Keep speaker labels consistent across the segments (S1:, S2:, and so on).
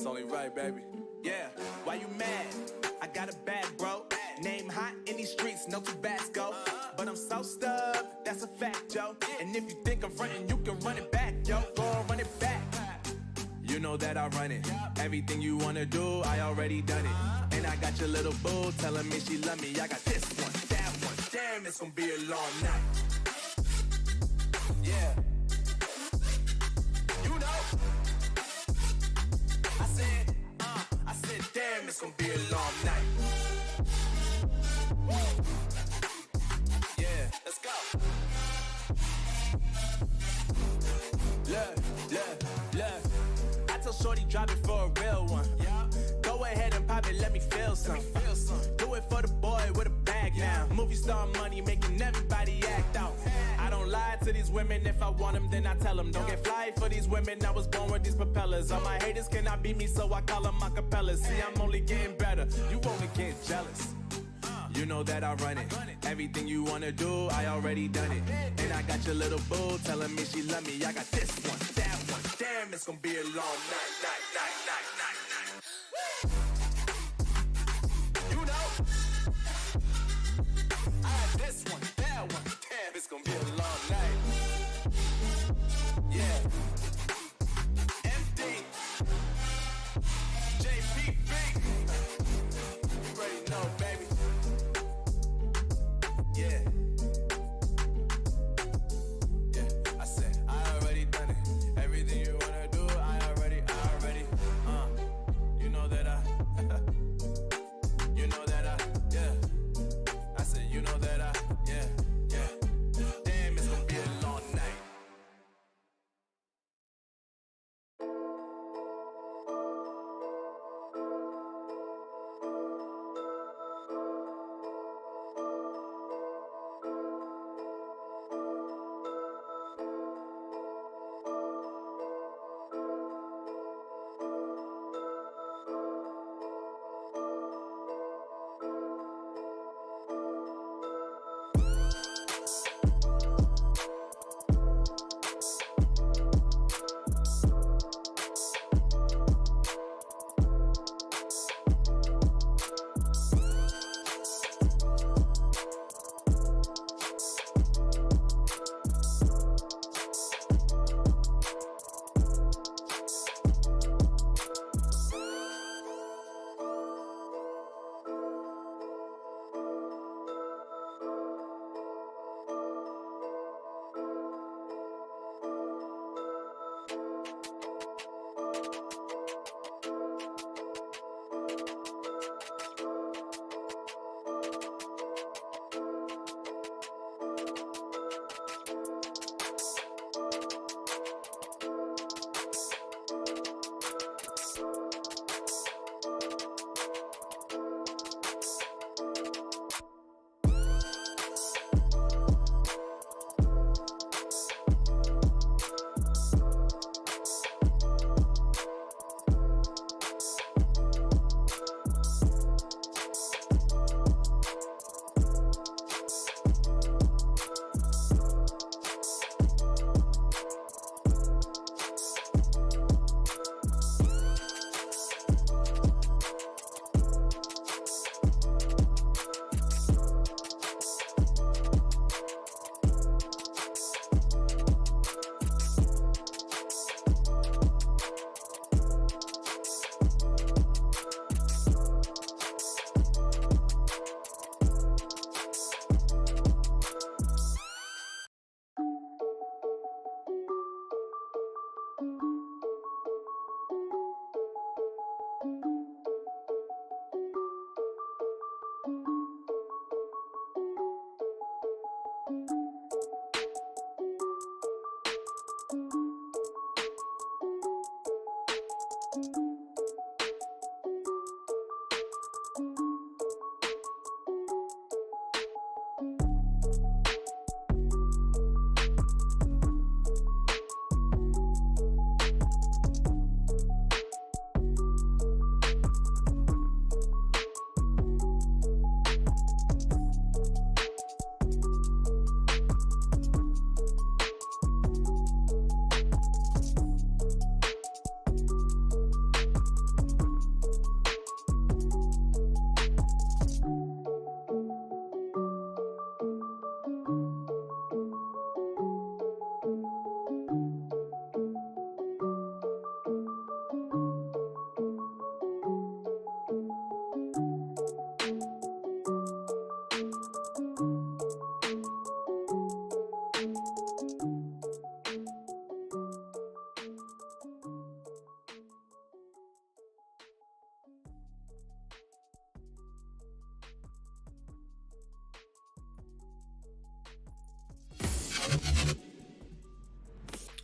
S1: only right, baby.
S2: Yeah, why you mad? I got a bag, bro. Name hot in these streets, no Tabasco. But I'm so stubbed, that's a fact, yo. And if you think I'm frontin', you can run it back, yo. Go on, run it back. You know that I run it. Everything you wanna do, I already done it. And I got your little boo telling me she love me. I got this one, that one. Damn, it's gonna be a long night. Yeah. You know. I said, damn, it's gonna be a long night. Yeah, let's go. Look. I tell shorty drop it for a real one. Yeah. Go ahead and pop it, let me feel some. Do it for the boy with a bag now. Movie star money making everybody act out. I don't lie to these women, if I want them then I tell them. Don't get fly for these women, I was born with these propellers. All my haters cannot beat me, so I call them acapellas. See, I'm only getting better, you only get jealous. You know that I run it. Everything you wanna do, I already done it. And I got your little boo telling me she love me. I got this one, that one. Damn, it's gonna be a long night. You know, I got this one, that one. Damn, it's gonna be a long night. Yeah. MD, JPB. You already know, baby. Yeah. I said, I already done it. Everything you wanna do, I already. You know that yeah. I said, you know that yeah. Damn, it's gonna be a long night.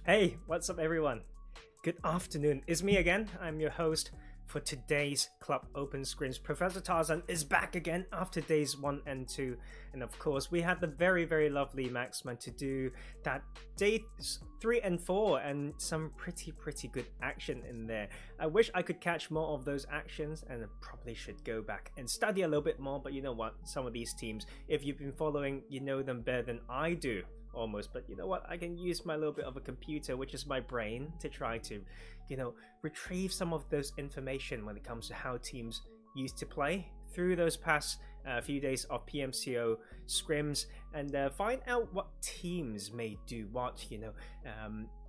S1: Hey, what's up everyone? Good afternoon. It's me again. I'm your host for today's Club Open Scrims. Professor Tarzan is back again after days 1 and 2. And of course, we had the very lovely Maxman to do that days 3 and 4 and some pretty good action in there. I wish I could catch more of those actions, and I probably should go back and study a little bit more. But you know what? Some of these teams, if you've been following, you know them better than I do. Almost, but you know what, I can use my little bit of a computer, which is my brain, to try to, you know, retrieve some of those information when it comes to how teams used to play through those past few days of PMCO scrims, and find out what teams may do what, you know,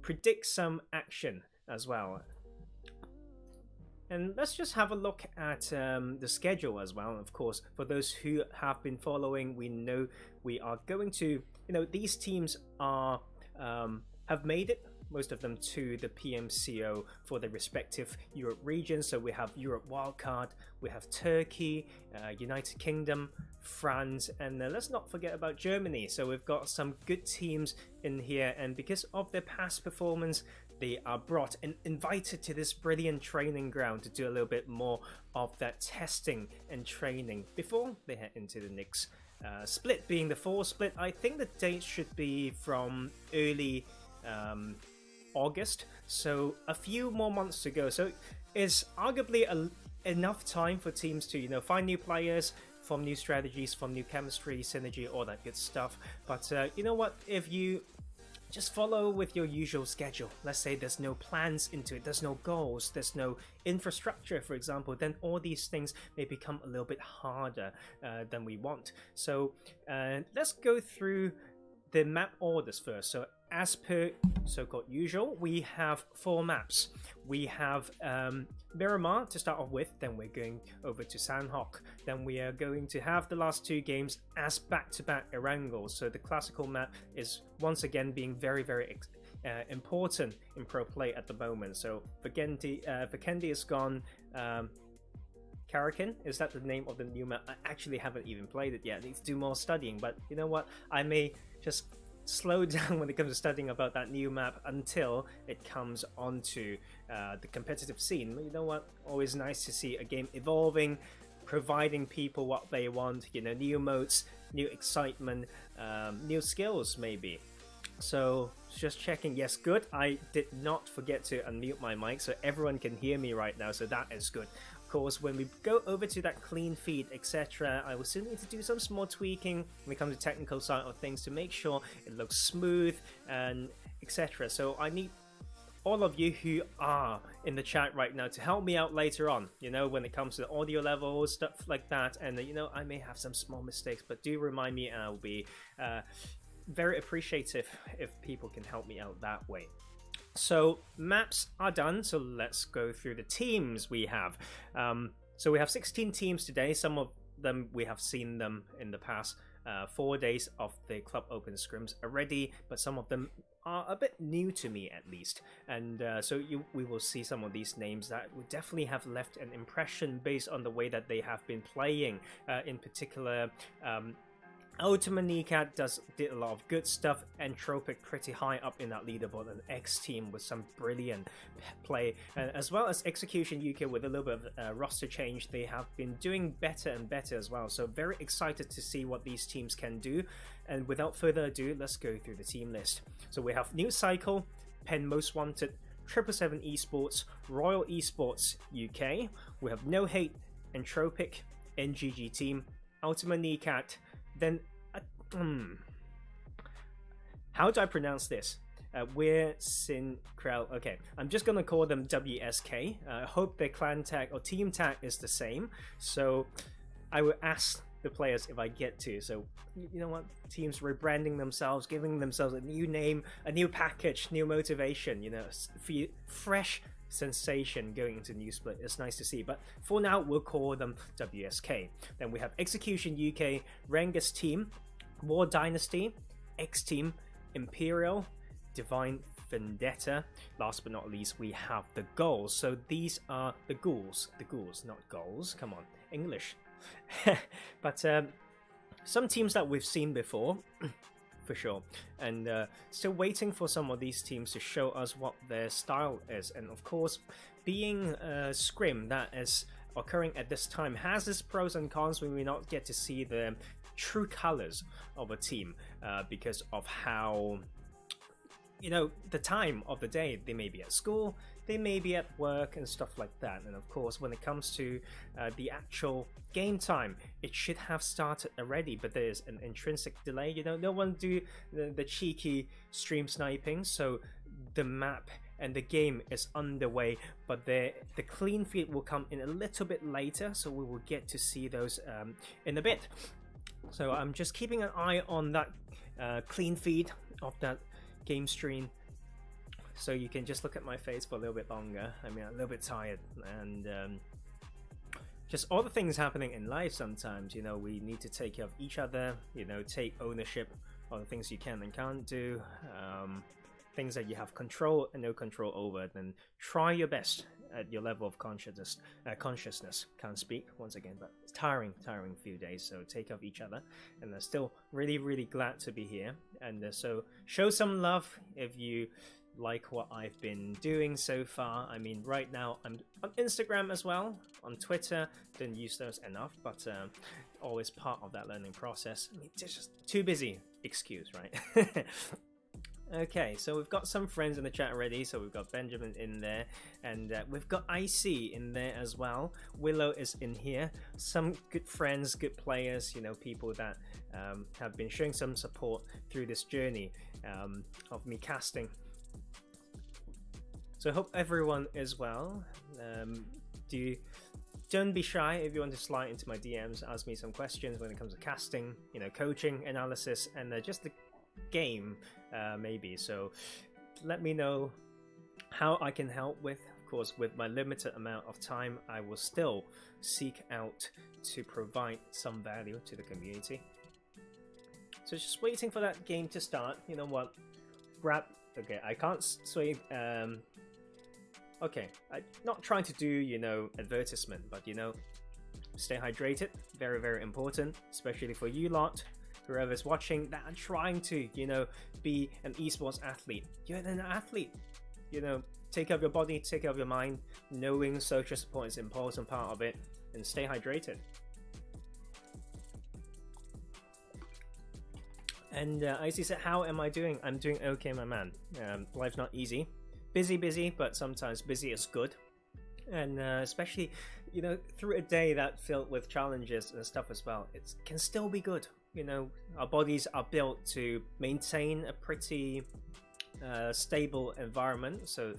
S1: predict some action as well. And let's just have a look at the schedule as well. Of course, for those who have been following, we know we are going to, you know, these teams are have made it, most of them, to the PMCO for their respective Europe regions. So we have Europe wildcard, we have Turkey, United Kingdom, France, and let's not forget about Germany. So we've got some good teams in here, and because of their past performance, they are brought and invited to this brilliant training ground to do a little bit more of that testing and training before they head into the next split, being the fall split. I think the date should be from early August, so a few more months to go. So it's arguably enough time for teams to, you know, find new players, form new strategies, form new chemistry, synergy, all that good stuff. But you know what, if you just follow with your usual schedule, let's say there's no plans into it, there's no goals, there's no infrastructure, for example, then all these things may become a little bit harder than we want. So let's go through the map orders first. So as per so-called usual, we have 4 maps. We have Miramar to start off with, then we're going over to Sandhawk, then we are going to have the last 2 games as back-to-back Erangels. So the classical map is once again being very important in pro play at the moment. So Vikendi is gone. Karakin, is that the name of the new map? I actually haven't even played it yet. I need to do more studying, but you know what, I may just slow down when it comes to studying about that new map until it comes onto the competitive scene. But you know what, always nice to see a game evolving, providing people what they want, you know, new modes, new excitement, new skills maybe. So just checking, yes, good. I did not forget to unmute my mic, so everyone can hear me right now, so that is good. Of course, when we go over to that clean feed, etc., I will still need to do some small tweaking when it comes to technical side of things to make sure it looks smooth and etc. So I need all of you who are in the chat right now to help me out later on, you know, when it comes to the audio levels, stuff like that. And you know, I may have some small mistakes, but do remind me, and I will be very appreciative if people can help me out that way. So maps are done, so let's go through the teams we have. So we have 16 teams today. Some of them we have seen them in the past 4 days of the Club Open Scrims already, but some of them are a bit new to me at least. And so we will see some of these names that would definitely have left an impression based on the way that they have been playing. In particular, UltimaNecat did a lot of good stuff. Entropiq pretty high up in that leaderboard, and xteam with some brilliant play, as well as Execution UK with a little bit of roster change. They have been doing better and better as well, so very excited to see what these teams can do. And without further ado, let's go through the team list. So we have New Cycle, Pen Most Wanted, 777 Esports, Royal Esports UK. We have No Hate, Entropiq, NGG Team, UltimaNecat. Then, how do I pronounce this? WirSindKral. Okay, I'm just gonna call them WSK. I hope their clan tag or team tag is the same. So I will ask the players if I get to. So you know what? Teams rebranding themselves, giving themselves a new name, a new package, new motivation. You know, fresh sensation going into new split. It's nice to see, but for now we'll call them WSK. Then we have Execution UK, RENGERS Team, War Dynastie, xteam, IMPERIAL, Divine Vendetta. Last but not least, we have TheGhouls. So these are the ghouls, not goals. Come on, English. But some teams that we've seen before. for sure. And still waiting for some of these teams to show us what their style is. And of course, being a scrim that is occurring at this time has its pros and cons. We may not get to see the true colors of a team because of how, you know, the time of the day. They may be at school, they may be at work and stuff like that. And of course, when it comes to the actual game time, it should have started already, but there's an intrinsic delay. You know, no one do the cheeky stream sniping, so the map and the game is underway, but the clean feed will come in a little bit later, so we will get to see those in a bit. So I'm just keeping an eye on that clean feed of that game stream, so you can just look at my face for a little bit longer. I mean, I'm a little bit tired, and just all the things happening in life sometimes, you know, we need to take care of each other, you know, take ownership of the things you can and can't do, things that you have control and no control over. Then try your best at your level of consciousness. Can't speak once again, but it's tiring few days, so take care of each other. And I'm still really glad to be here, and so show some love if you like what I've been doing so far. I mean, right now I'm on Instagram as well, on Twitter. Didn't use those enough, but always part of that learning process. I mean, just too busy excuse, right? Okay, so we've got some friends in the chat already. So we've got Benjamin in there, and we've got IC in there as well. Willow is in here. Some good friends, good players, you know, people that have been showing some support through this journey of me casting. So I hope everyone is well. Don't be shy if you want to slide into my DMs, ask me some questions when it comes to casting, you know, coaching, analysis, and just the game maybe. So let me know how I can help with. Of course, with my limited amount of time, I will still seek out to provide some value to the community. So just waiting for that game to start. You know what? Okay, I can't sway. Okay, I'm not trying to do, you know, advertisement, but you know, stay hydrated. Very important, especially for you lot, whoever's watching that are trying to, you know, be an esports athlete. You're an athlete, you know, take care of your body, take care of your mind. Knowing social support is an important part of it, and stay hydrated. And Icy said, how am I doing? I'm doing okay, my man. Life's not easy. Busy, but sometimes busy is good. And especially, you know, through a day that filled with challenges and stuff as well, it can still be good. You know, our bodies are built to maintain a pretty stable environment, so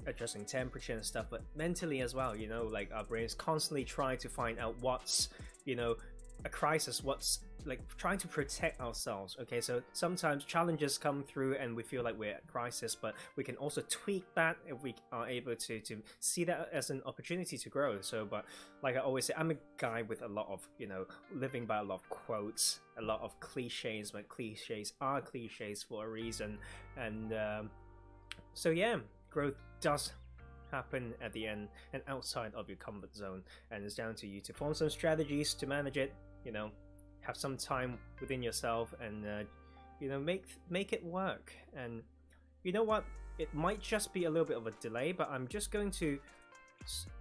S1: adjusting temperature and stuff, but mentally as well, you know, like our brains constantly try to find out what's, you know, a crisis, what's like trying to protect ourselves. Okay, so sometimes challenges come through and we feel like we're at crisis, but we can also tweak that if we are able to see that as an opportunity to grow. So, but like I always say, I'm a guy with a lot of, you know, living by a lot of quotes, a lot of cliches, but cliches are cliches for a reason. And so yeah, growth does happen at the end and outside of your comfort zone, and it's down to you to form some strategies to manage it, you know, have some time within yourself, and you know, make it work. And you know what, it might just be a little bit of a delay, but I'm just going to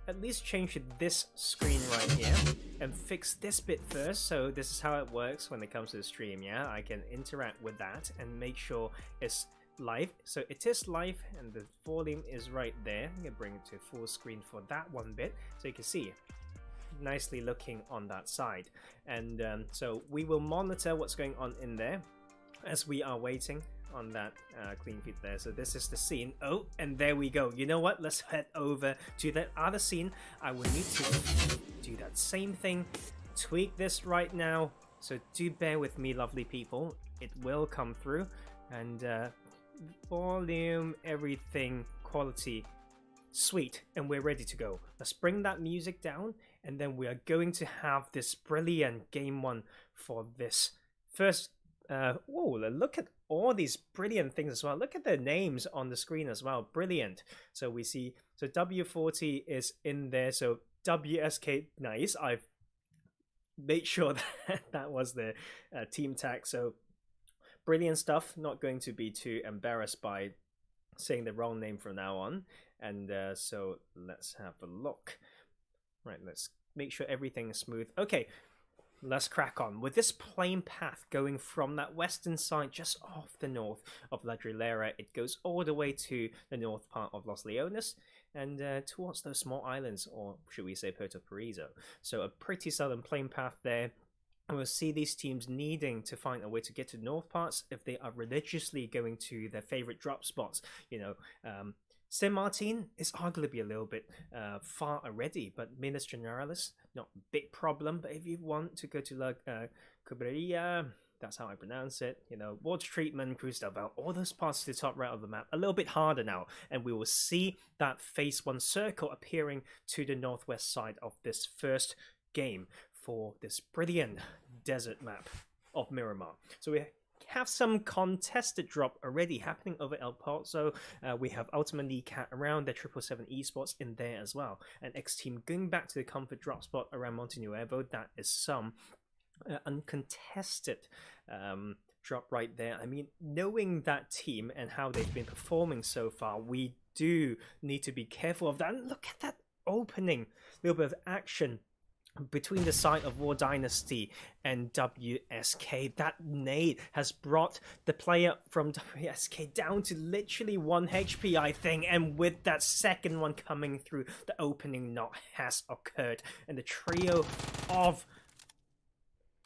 S1: at least change this screen right here and fix this bit first. So this is how it works when it comes to the stream. Yeah, I can interact with that and make sure it's live. So it is live, and the volume is right there. I'm gonna bring it to full screen for that one bit, so you can see nicely looking on that side. And so we will monitor what's going on in there as we are waiting on that clean feed there. So this is the scene. Oh, and there we go. You know what, let's head over to that other scene. I will need to do that same thing, tweak this right now, so do bear with me, lovely people. It will come through. And volume, everything, quality, sweet, and we're ready to go. Let's bring that music down, and then we are going to have this brilliant game one for this first. Whoa, look at all these brilliant things as well. Look at the names on the screen as well. Brilliant. So we see, so W40 is in there, so WSK, nice. I've made sure that that was the team tag. So brilliant stuff. Not going to be too embarrassed by saying the wrong name from now on. And so let's have a look. Right, let's make sure everything is smooth. Okay, let's crack on. With this plain path going from that western side just off the north of La Drillera, it goes all the way to the north part of Los Leones and towards those small islands, or should we say Puerto Paraiso. So a pretty southern plain path there. And we'll see these teams needing to find a way to get to north parts if they are religiously going to their favorite drop spots. You know, Saint Martin is arguably a little bit far already, but Minas Generalis, not a big problem. But if you want to go to La Cubreria, that's how I pronounce it, you know, water treatment, Cruz del Val, all those parts to the top right of the map, a little bit harder now. And we will see that phase 1 circle appearing to the northwest side of this first game for this brilliant desert map of Miramar. So we have some contested drop already happening over El Pozo. We have UltimaNecat around the 777 Esports in there as well. And xteam going back to the comfort drop spot around Monte Nuevo. That is some uncontested drop right there. I mean, knowing that team and how they've been performing so far, we do need to be careful of that. And look at that opening, little bit of action between the side of War Dynasty and WSK. That nade has brought the player from WSK down to literally 1 HP, I think, and with that second one coming through, the opening knot has occurred, and the trio of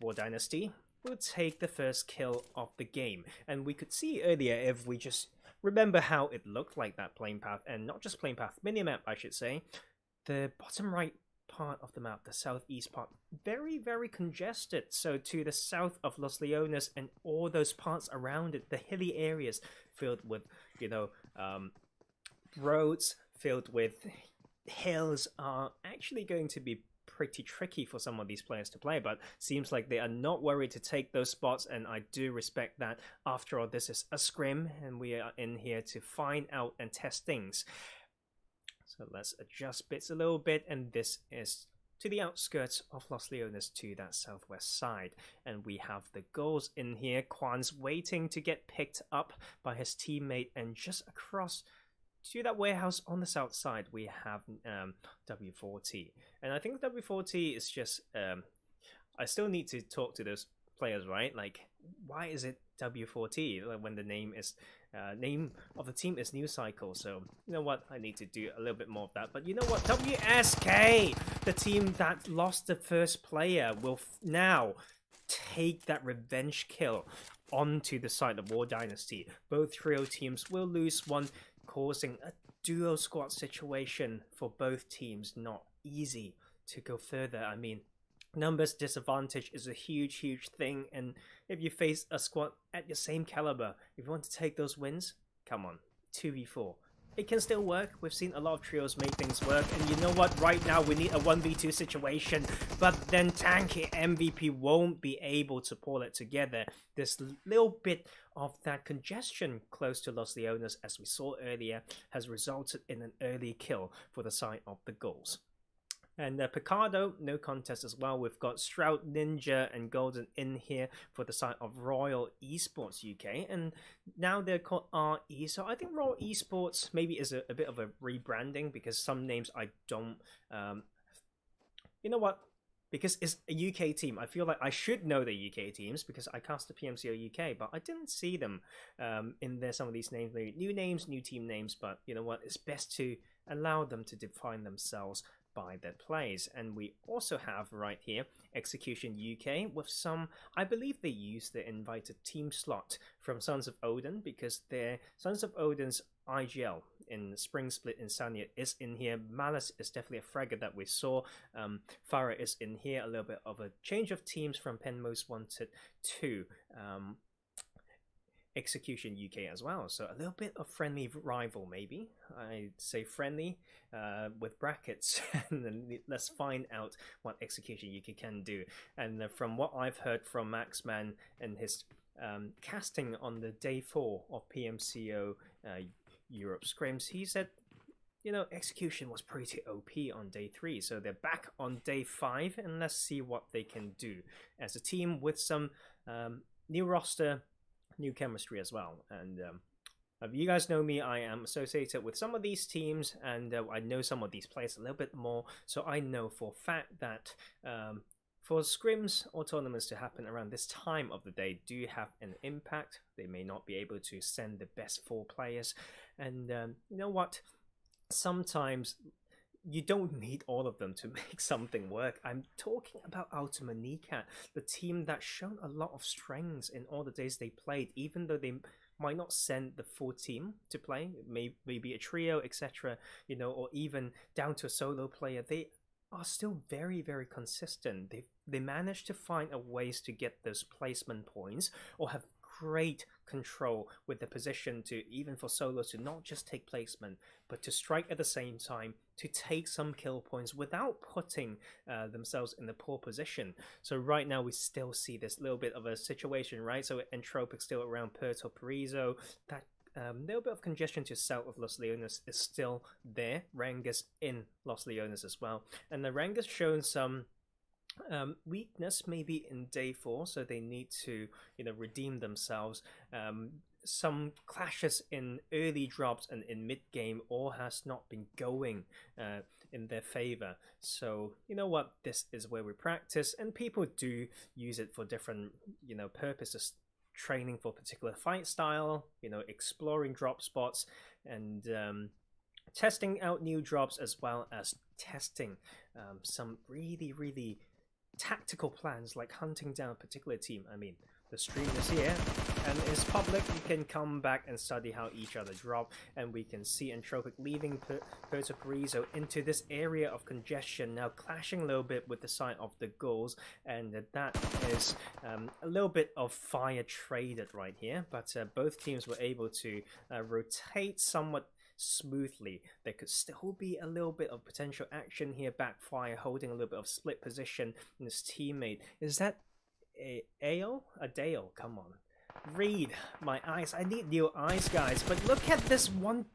S1: War Dynasty will take the first kill of the game. And we could see earlier, if we just remember how it looked like, that plane path, and not just plane path, minimap I should say, the bottom right part of the map, the southeast part, very, very congested. So to the south of Los Leones and all those parts around it, the hilly areas filled with, you know, roads filled with hills are actually going to be pretty tricky for some of these players to play, but seems like they are not worried to take those spots, and I do respect that. After all, this is a scrim and we are in here to find out and test things. So let's adjust bits a little bit, and this is to the outskirts of Los Leones to that southwest side. And we have the goals in here. Quan's waiting to get picked up by his teammate, and just across to that warehouse on the south side we have W4T. And I think W4T is just I still need to talk to those players, right? Like, why is it W4T when the name of the team is New Cycle? So you know what, I need to do a little bit more of that. But you know what, WSK, the team that lost the first player, will now take that revenge kill onto the side of War Dynasty. Both trio teams will lose one, causing a duo squad situation for both teams. Not easy to go further. I mean, numbers disadvantage is a huge thing, and if you face a squad at your same caliber, if you want to take those wins, come on, 2v4. It can still work. We've seen a lot of trios make things work, and you know what, right now we need a 1v2 situation, but then tanky MVP won't be able to pull it together. This little bit of that congestion close to Los Leones, as we saw earlier, has resulted in an early kill for the side of the goals. And Picardo, no contest as well. We've got Stroud, Ninja, and Golden in here for the side of Royal Esports UK. And now they're called RE. So I think Royal Esports maybe is a bit of a rebranding, because some names I don't... you know what? Because it's a UK team, I feel like I should know the UK teams, because I cast the PMCO UK, but I didn't see them in there. Some of these names, maybe new names, new team names, but you know what? It's best to allow them to define themselves by their plays. And we also have right here Execution UK with some, I believe they use the invited team slot from Sons of Odin, because their Sons of Odin's IGL in Spring Split Insania is in here. Malice is definitely a fragger that we saw. Farah is in here, a little bit of a change of teams from Pen Most Wanted to Execution UK as well, so a little bit of friendly rival, maybe. I say friendly with brackets, and then let's find out what Execution UK can do. And from what I've heard from Maxman and his casting on the day 4 of PMCO Europe Scrims, he said, you know, Execution was pretty OP on day 3, so they're back on day 5, and let's see what they can do as a team with some new roster new chemistry as well. And you guys know me, I am associated with some of these teams, and I know some of these players a little bit more, so I know for a fact that for scrims or tournaments to happen around this time of the day do have an impact. They may not be able to send the best 4 players, and you know what? Sometimes you don't need all of them to make something work. I'm talking about UltimaNecat, the team that shown a lot of strengths in all the days they played, even though they might not send the full team to play, maybe a trio, etc., you know, or even down to a solo player. They are still very, very consistent. They manage to find a ways to get those placement points, or have great control with the position to, even for solos, to not just take placement but to strike at the same time, to take some kill points without putting themselves in a poor position. So right now we still see this little bit of a situation, right? So Entropiq still around Puerto Paraiso. That little bit of congestion to south of Los Leones is still there. RENGERS in Los Leones as well, and the RENGERS shown some weakness maybe in day 4, so they need to, you know, redeem themselves. Some clashes in early drops and in mid game all has not been going in their favor. So you know what, this is where we practice, and people do use it for different, you know, purposes. Training for particular fight style, you know, exploring drop spots, and testing out new drops, as well as testing some really tactical plans, like hunting down a particular team. I mean, the stream is here and it's public. You can come back and study how each other drop, and we can see Entropiq leaving Puerto Paraiso into this area of congestion, now clashing a little bit with the side of the TheGhouls, and that is a little bit of fire traded right here, but both teams were able to rotate somewhat smoothly. There could still be a little bit of potential action here. Backfire holding a little bit of split position in his teammate. Is that a Dale? Come on, read my eyes. I need new eyes, guys. But look at this one.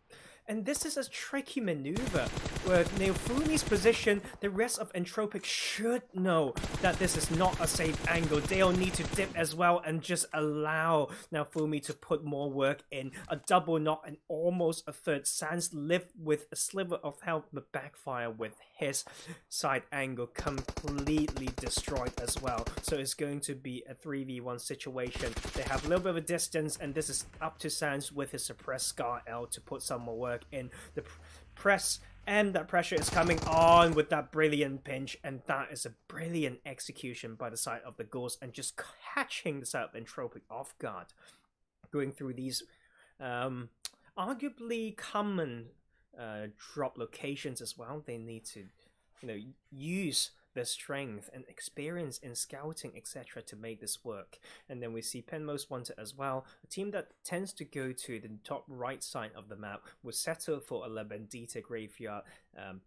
S1: And this is a tricky maneuver where Neofumi's position, the rest of Entropiq should know that this is not a safe angle. They'll need to dip as well and just allow Neofumi to put more work in. A double knock and almost a third. Sans live with a sliver of health, but backfire with his side angle completely destroyed as well. So it's going to be a 3v1 situation. They have a little bit of a distance, and this is up to Sans with his suppressed Scar L to put some more work in the press, and that pressure is coming on with that brilliant pinch, and that is a brilliant execution by the side of the TheGhouls, and just catching the side of Entropiq off guard, going through these arguably common drop locations as well. They need to, you know, use their strength and experience in scouting, etc., to make this work. And then we see Penmost Wanted as well, a team that tends to go to the top right side of the map, will settle for a VENDETTA graveyard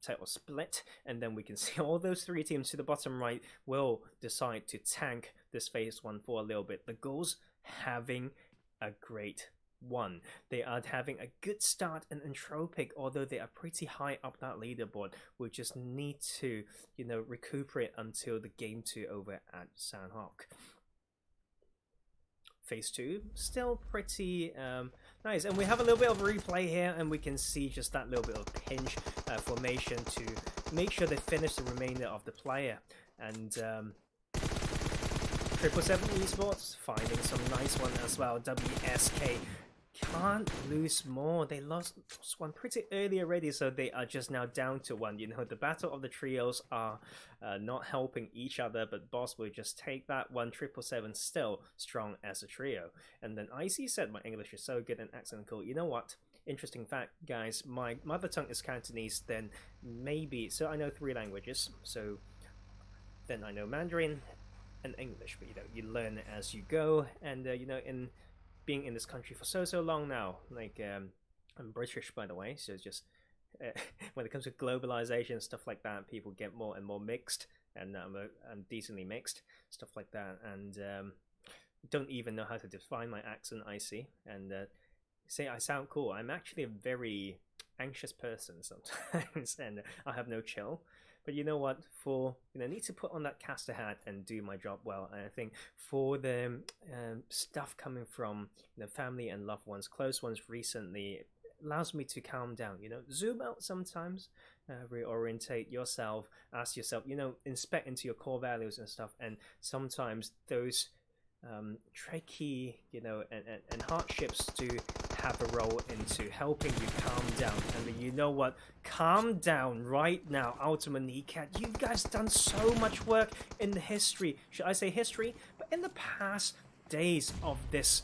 S1: title split, and then we can see all those 3 teams to the bottom right will decide to tank this phase 1 for a little bit. The TheGhouls having a great one. They are having a good start in Entropiq, although they are pretty high up that leaderboard. We just need to, you know, recuperate until the game 2 over at Sandhawk. Phase 2 still pretty nice, and we have a little bit of replay here, and we can see just that little bit of pinch formation to make sure they finish the remainder of the player. And 777 Esports finding some nice one as well. WSK can't lose more. They lost one pretty early already, so they are just now down to 1. You know, the battle of the trios are not helping each other, but Boss will just take that one. 777 still strong as a trio. And then IC said my English is so good and accent cool. You know what? Interesting fact, guys, my mother tongue is Cantonese, then maybe, so I know 3 languages, so then I know Mandarin and English, but you know, you learn as you go. And you know, in being in this country for so long now, like I'm British, by the way, so it's just when it comes to globalization and stuff like that, people get more and more mixed, and I'm decently mixed, stuff like that, and don't even know how to define my accent. I see, and say I sound cool. I'm actually a very anxious person sometimes, and I have no chill. But you know what? For need to put on that caster hat and do my job well. And I think for the stuff coming from family and loved ones, close ones recently, allows me to calm down. Zoom out sometimes, reorientate yourself, ask yourself, inspect into your core values and stuff. And sometimes those tricky, and hardships do have a role into helping you calm down. And you know what? Calm down right now, UltimaNecat. You guys done so much work in the history. Should I say history? But in the past days of this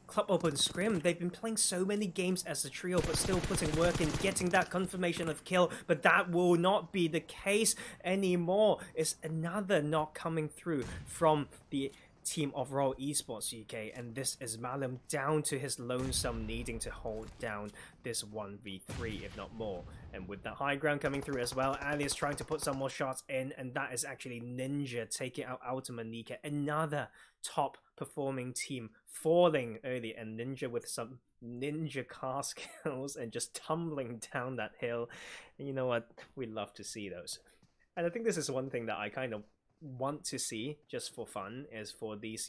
S1: Club Open Scrim, they've been playing so many games as a trio, but still putting work in, getting that confirmation of kill. But that will not be the case anymore. It's another knock coming through from the team of Royal Esports UK, and this is Malum down to his lonesome, needing to hold down this 1v3 if not more. And with that high ground coming through as well, Ali is trying to put some more shots in, and that is actually Ninja taking out UltimaNecat, another top performing team falling early, and Ninja with some ninja car skills and just tumbling down that hill. And you know what, we love to see those. And I think this is one thing that I kind of want to see just for fun, is for these,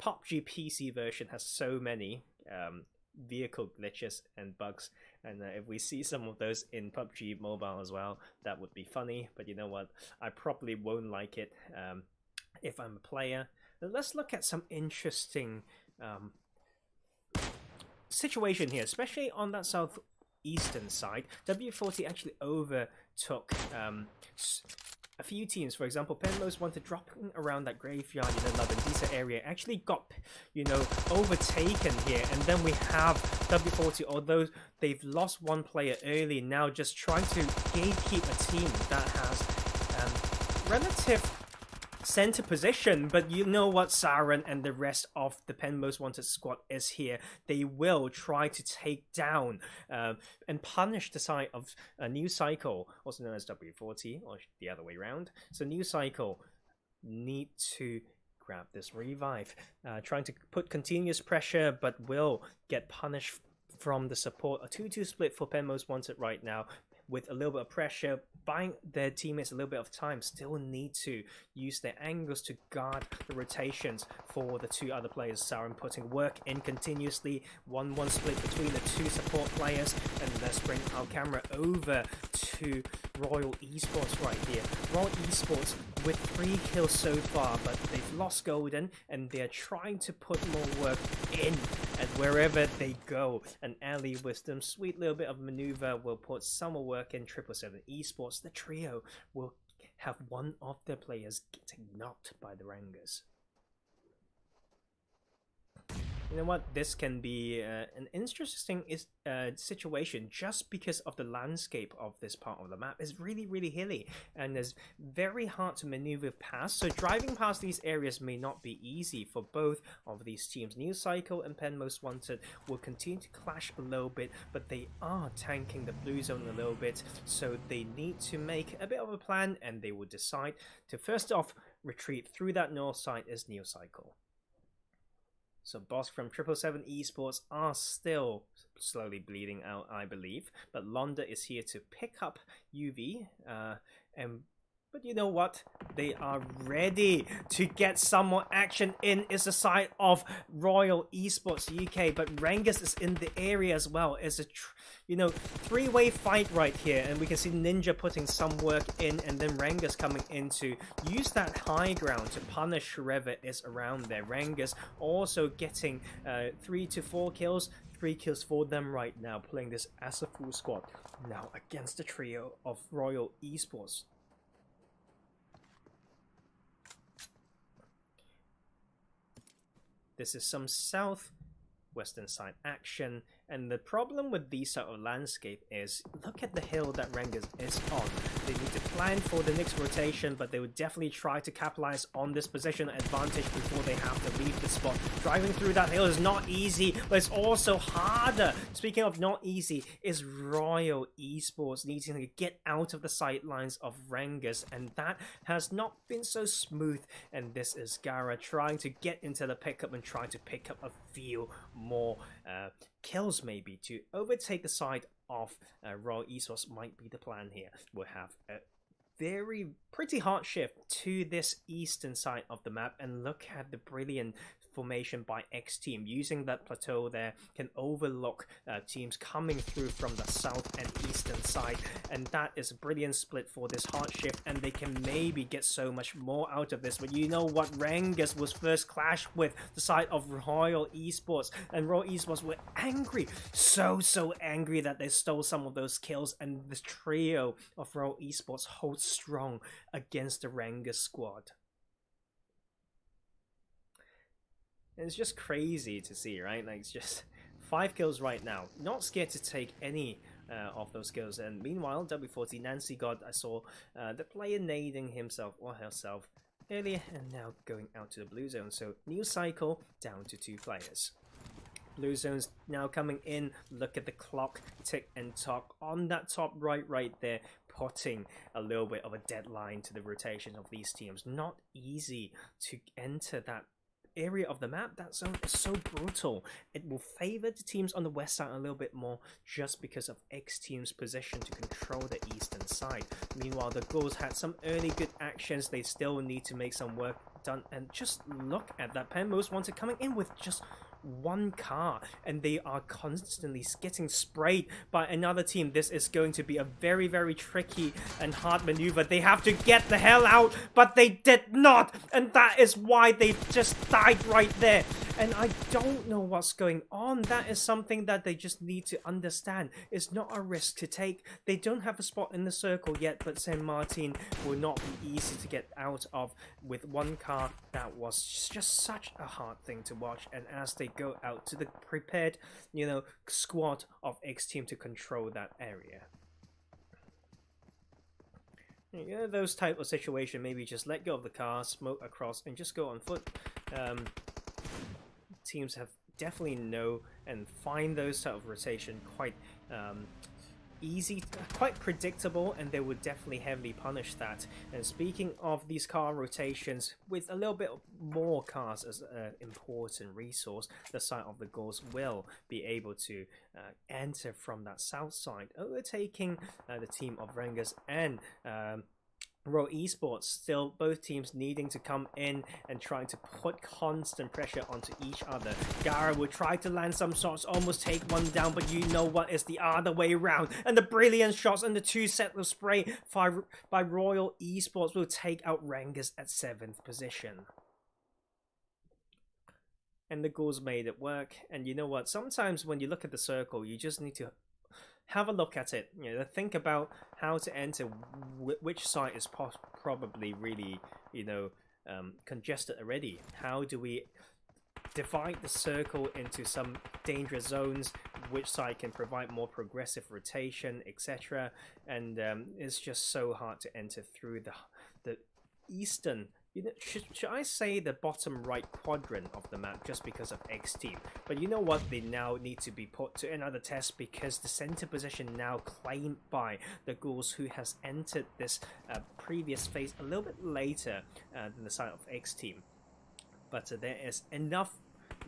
S1: PUBG PC version has so many vehicle glitches and bugs, and if we see some of those in PUBG Mobile as well, that would be funny. But you know what, I probably won't like it if I'm a player. Let's look at some interesting situation here, especially on that southeastern side. W40 actually overtook a few teams. For example, Penmost wanted dropping around that graveyard in the Lavandisa area, actually got, overtaken here. And then we have W40, although they've lost one player early, now just trying to gatekeep a team that has relative center position. But you know what, Siren and the rest of the Pen Most Wanted squad is here. They will try to take down and punish the side of a New Cycle, also known as W40, or the other way around. So New Cycle need to grab this revive, trying to put continuous pressure, but will get punished from the support. A 2-2 split for Pen Most Wanted right now, with a little bit of pressure, buying their teammates a little bit of time. Still need to use their angles to guard the rotations for the two other players. Siren putting work in continuously. 1-1 split between the two support players, and let's bring our camera over to Royal Esports right here. Royal Esports with 3 kills so far, but they've lost Golden, and they're trying to put more work in and wherever they go. And Ali with some sweet little bit of maneuver will put some more work in. 777 Esports, the trio, will have one of their players getting knocked by the Rangers. You know what, this can be an interesting situation, just because of the landscape of this part of the map is really hilly, and is very hard to maneuver past. So driving past these areas may not be easy for both of these teams. New Cycle and Pen Most Wanted will continue to clash a little bit, but they are tanking the blue zone a little bit, so they need to make a bit of a plan, and they will decide to first off retreat through that north side as New Cycle. So Boss from 777 Esports are still slowly bleeding out, I believe. But Londa is here to pick up UV. But you know what? They are ready to get some more action in. It's the side of Royal Esports UK, but RENGERS is in the area as well. It's a three-way fight right here, and we can see Ninja putting some work in, and then RENGERS coming in to use that high ground to punish whoever is around there. RENGERS also getting 3 to 4 kills. 3 kills for them right now, playing this as a full squad now against the trio of Royal Esports. This is some southwestern side action, and the problem with these sort of landscape is, look at the hill that RENGERS is on. They need to plan for the next rotation, but they would definitely try to capitalize on this position advantage before they have to leave the spot. Driving through that hill is not easy, but it's also harder. Speaking of not easy, is Royal Esports needing to get out of the sidelines of RENGERS, and that has not been so smooth. And this is Gara trying to get into the pickup and trying to pick up a few more kills, maybe to overtake the side of Royal Esports might be the plan here. We'll have a pretty hard shift to this eastern side of the map, and look at the brilliant formation by xteam. Using that plateau there can overlook teams coming through from the south and eastern side, and that is a brilliant split for this hard shift, and they can maybe get so much more out of this. But you know what, RENGERS was first clashed with the side of Royal Esports, and Royal Esports were angry, so angry that they stole some of those kills, and this trio of Royal Esports holds strong against the RENGERS squad. And it's just crazy to see, right? Like, it's just 5 kills right now. Not scared to take any of those kills. And meanwhile, W40 Nancy I saw the player nading himself or herself earlier, and now going out to the blue zone. So new cycle, down to 2 players. Blue zone's now coming in. Look at the clock tick and talk on that top right there, putting a little bit of a deadline to the rotation of these teams. Not easy to enter that area of the map. That zone is so brutal. It will favor the teams on the west side a little bit more, just because of xteam's position to control the eastern side. Meanwhile, the Ghouls had some early good actions. They still need to make some work done, and just look at that. Penmost Wanted coming in with just 1 car, and they are constantly getting sprayed by another team. This is going to be a very tricky and hard maneuver. They have to get the hell out, but they did not, and that is why they just died right there. And I don't know what's going on. That is something that they just need to understand. It's not a risk to take. They don't have a spot in the circle yet, but Saint Martin will not be easy to get out of with 1 car. That was just such a hard thing to watch. And as they go out to the prepared, squad of xteam to control that area. Those type of situation, maybe just let go of the car, smoke across, and just go on foot. Teams have definitely know and find those type of rotation quite easy, quite predictable, and they would definitely heavily punish that. And speaking of these car rotations, with a little bit more cars as an important resource, the side of the Ghouls will be able to enter from that south side, overtaking the team of RENGERS and Royal Esports. Still, both teams needing to come in and trying to put constant pressure onto each other. Gara will try to land some shots, almost take 1 down, but you know what, is the other way around. And the brilliant shots and the 2 set of spray by Royal Esports will take out RENGERS at 7th position. And the Ghouls made it work. And you know what, sometimes when you look at the circle, you just need to have a look at it, think about how to enter, which site is probably really, congested already. How do we divide the circle into some dangerous zones, which side can provide more progressive rotation, etc. And it's just so hard to enter through the eastern, should I say the bottom right quadrant of the map, just because of xteam. But you know what, they now need to be put to another test, because the center position now claimed by the Ghouls, who has entered this previous phase a little bit later than the side of xteam. But there is enough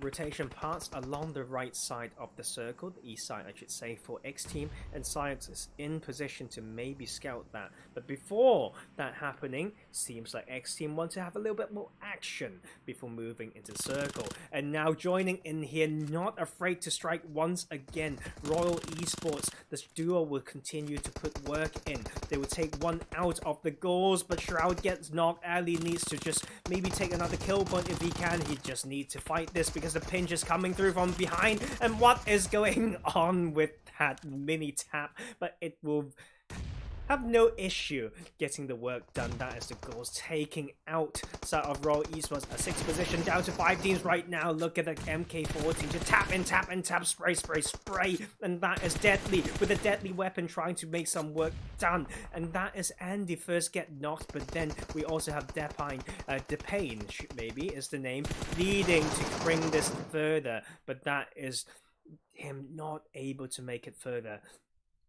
S1: rotation parts along the right side of the circle, the east side I should say, for xteam, and Science is in position to maybe scout that. But before that happening, seems like xteam want to have a little bit more action before moving into the circle. And now joining in here, not afraid to strike once again, Royal Esports. This duo will continue to put work in. They will take 1 out of the Ghouls, but Shroud gets knocked. Ali needs to just maybe take another kill point if he can. He just needs to fight this, because the pinch is coming through from behind. And what is going on with that mini tap? But it will have no issue getting the work done. That is the Ghouls taking out side of Royal Esports, a 6th position, down to 5 teams right now. Look at the MK14 to tap and tap and tap, spray, and that is deadly, with a deadly weapon trying to make some work done. And that is Andy first get knocked, but then we also have Depine, maybe is the name, leading to bring this further, but that is him not able to make it further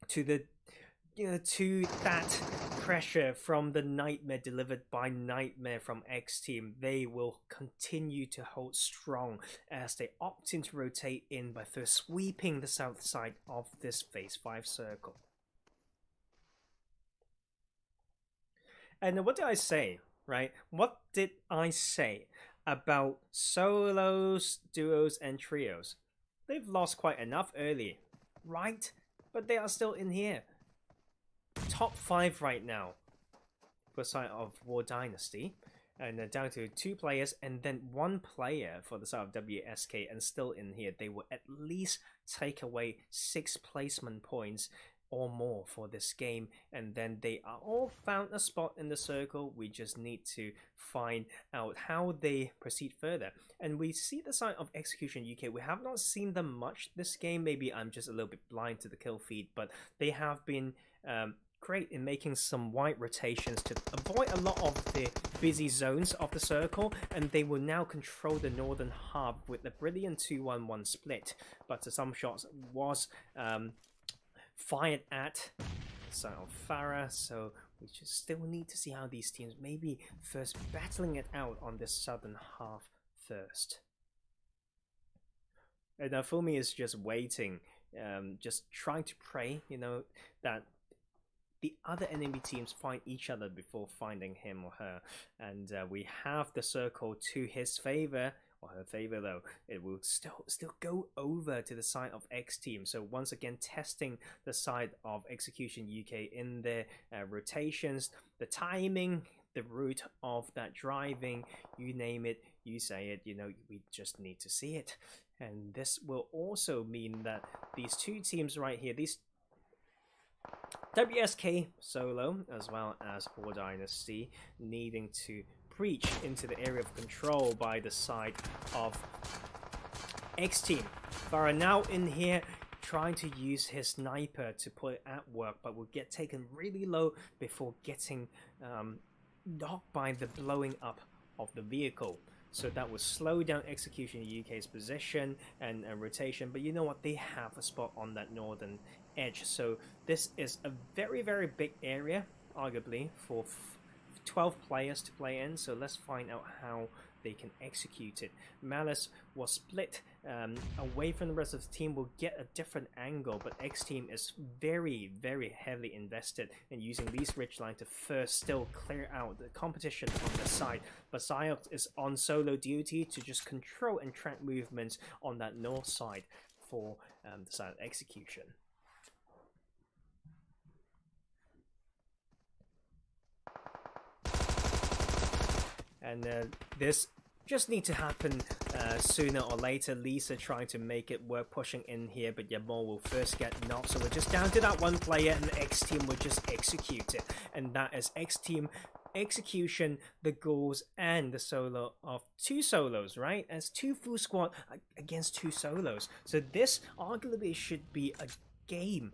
S1: to the to that pressure from the Nightmare delivered by Nightmare from xteam. They will continue to hold strong as they opt in to rotate in by first sweeping the south side of this phase 5 circle. And what did I say, right? What did I say about solos, duos, and trios? They've lost quite enough early, right? But they are still in here. Top 5 right now for the side of War Dynastie. And they're down to 2 players and then 1 player for the side of WSK, and still in here. They will at least take away 6 placement points or more for this game, and then they are all found a spot in the circle. We just need to find out how they proceed further. And we see the side of Execution UK. We have not seen them much this game. Maybe I'm just a little bit blind to the kill feed, but they have been great in making some wide rotations to avoid a lot of the busy zones of the circle, and they will now control the northern hub with the brilliant 2-1-1 split. But some shots was fired at the side of Farah, so we just still need to see how these teams maybe first battling it out on this southern half first. And now Fumi is just waiting, just trying to pray, you know, that the other enemy teams find each other before finding him or her. And we have the circle to his favor, or her favor though. It will still go over to the side of xteam. So once again testing the side of Execution UK in their rotations, the timing, the route of that driving, you name it, you say it, you know, we just need to see it. And this will also mean that these 2 teams right here, these WSK solo as well as War Dynastie, needing to breach into the area of control by the side of xteam. Farah now in here trying to use his sniper to put it at work, but will get taken really low before getting knocked by the blowing up of the vehicle. So that will slow down Execution UK's position and rotation. But you know what? They have a spot on that northern edge. So this is a very, very big area, arguably, for 12 players to play in. So let's find out how they can execute it. Malice was split away from the rest of the team, will get a different angle, but xteam is very, very heavily invested in using these ridgeline to first still clear out the competition on the side. But Psyops is on solo duty to just control and track movements on that north side for the side of Execution. And this just need to happen sooner or later. Lisa trying to make it work, pushing in here, but Yamor will first get knocked. So we're just down to that 1 player, and xteam will just execute it. And that is xteam, Execution, TheGhouls, and the solo of 2 solos, right? As 2 full squad against 2 solos. So this arguably should be a game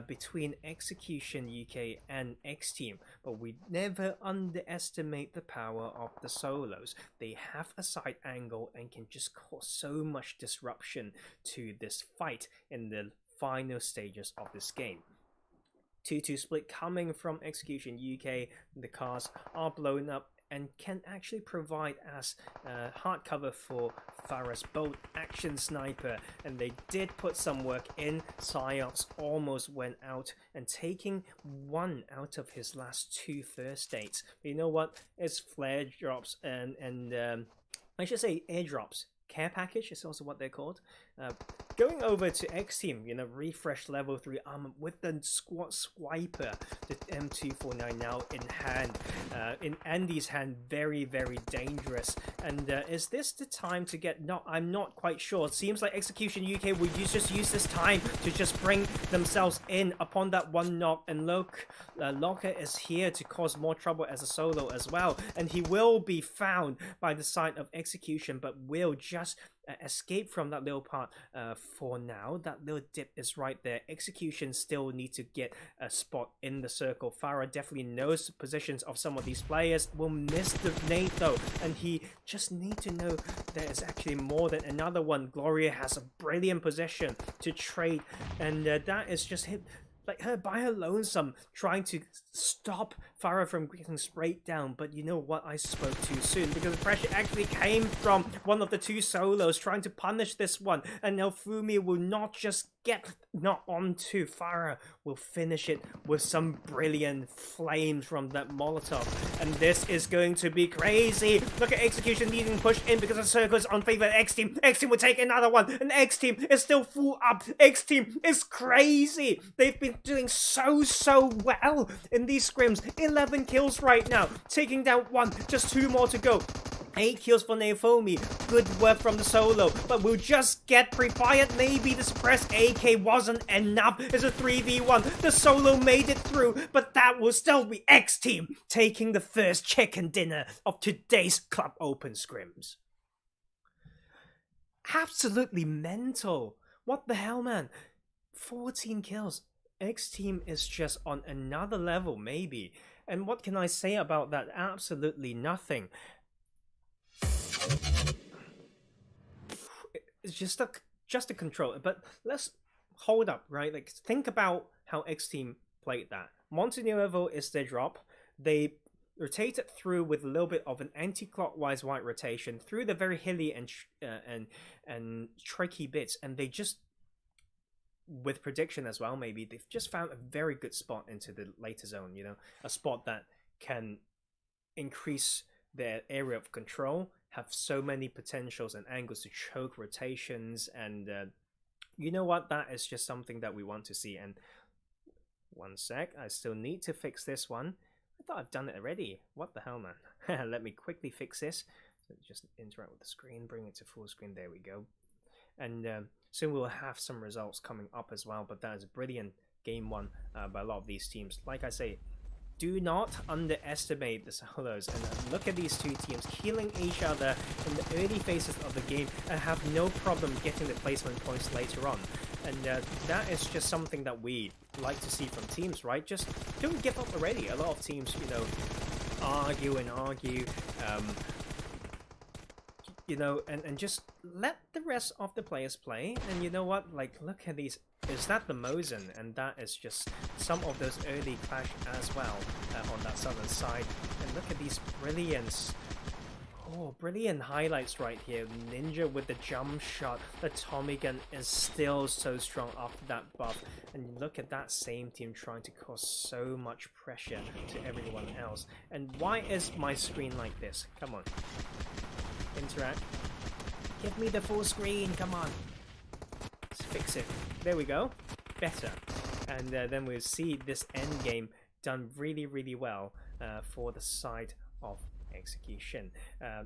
S1: between Execution UK and xteam, but we never underestimate the power of the solos. They have a side angle and can just cause so much disruption to this fight in the final stages of this game. 2-2 split coming from Execution UK. The cars are blown up and can actually provide as hard cover for Farah's bolt action sniper, and they did put some work in. Psyops almost went out and taking 1 out of his last 2 first dates. But you know what? It's flare drops and I should say airdrops. Care package is also what they're called. Going over to xteam, you know, refresh level 3 armor with the squad swiper, the M249 now in hand, in Andy's hand. Very, very dangerous. And is this the time to get knocked? I'm not quite sure. It seems like Execution UK will just use this time to just bring themselves in upon that 1 knock. And look, Locker is here to cause more trouble as a solo as well, and he will be found by the side of Execution, but will just escape from that little part for now. That little dip is right there. Execution still need to get a spot in the circle. Farah definitely knows the positions of some of these players. Will miss the nade though, and he just need to know there is actually more than another one. Gloria has a brilliant position to trade, and that is just hit. like her by her lonesome, trying to stop Farah from getting sprayed down. But you know what? I spoke too soon, because the pressure actually came from one of the two solos trying to punish this one. And now Fumi will not just get not onto Farah, will finish it with some brilliant flames from that Molotov. And this is going to be crazy. Look at Execution needing to push in because the circle is on favor of X-Team. X-Team will take another one, and X-Team is still full up. X-Team is crazy. They've been doing so well in these scrims. 11 kills right now, taking down one, just 2 more to go. 8 kills for Naomi. Good work from the solo, but we'll just get pre-fired. Maybe the suppressed AK wasn't enough. It's a 3v1. The solo made it through, but that will still be X-Team taking the first chicken dinner of today's Club Open scrims. Absolutely mental. What the hell, man? 14 kills. X-Team is just on another level, maybe. And what can I say about that? Absolutely nothing. It's just a control. But let's hold up, right? Like, think about how X-Team played that. Montenegro is their drop. They rotated through with a little bit of an anti-clockwise white rotation through the very hilly and tricky bits, and they just, with prediction as well, maybe they've just found a very good spot into the later zone. You know, a spot that can increase their area of control, have so many potentials and angles to choke rotations, and you know what, that is just something that we want to see. And one sec, I still need to fix this one. I thought I've done it already. What the hell, man? Let me quickly fix this. So just interact with the screen, bring it to full screen. There we go. And soon we'll have some results coming up as well. But that is a brilliant game one by a lot of these teams. Like I say, do not underestimate the solos, and look at these two teams killing each other in the early phases of the game and have no problem getting the placement points later on. And that is just something that we like to see from teams, right? Just don't give up already. A lot of teams, you know, argue, you know, and just let the rest of the players play. And you know what, like, look at these. Is that the Mosin? And that is just some of those early clash as well on that southern side. And look at these brilliance. Oh, brilliant highlights right here. Ninja with the jump shot. The Tommy gun is still so strong after that buff. And look at that same team trying to cause so much pressure to everyone else. And why is my screen like this? Come on. Interact. Give me the full screen, come on. Let's fix it. There we go. Better. And then we'll see this end game done really well for the side of Execution.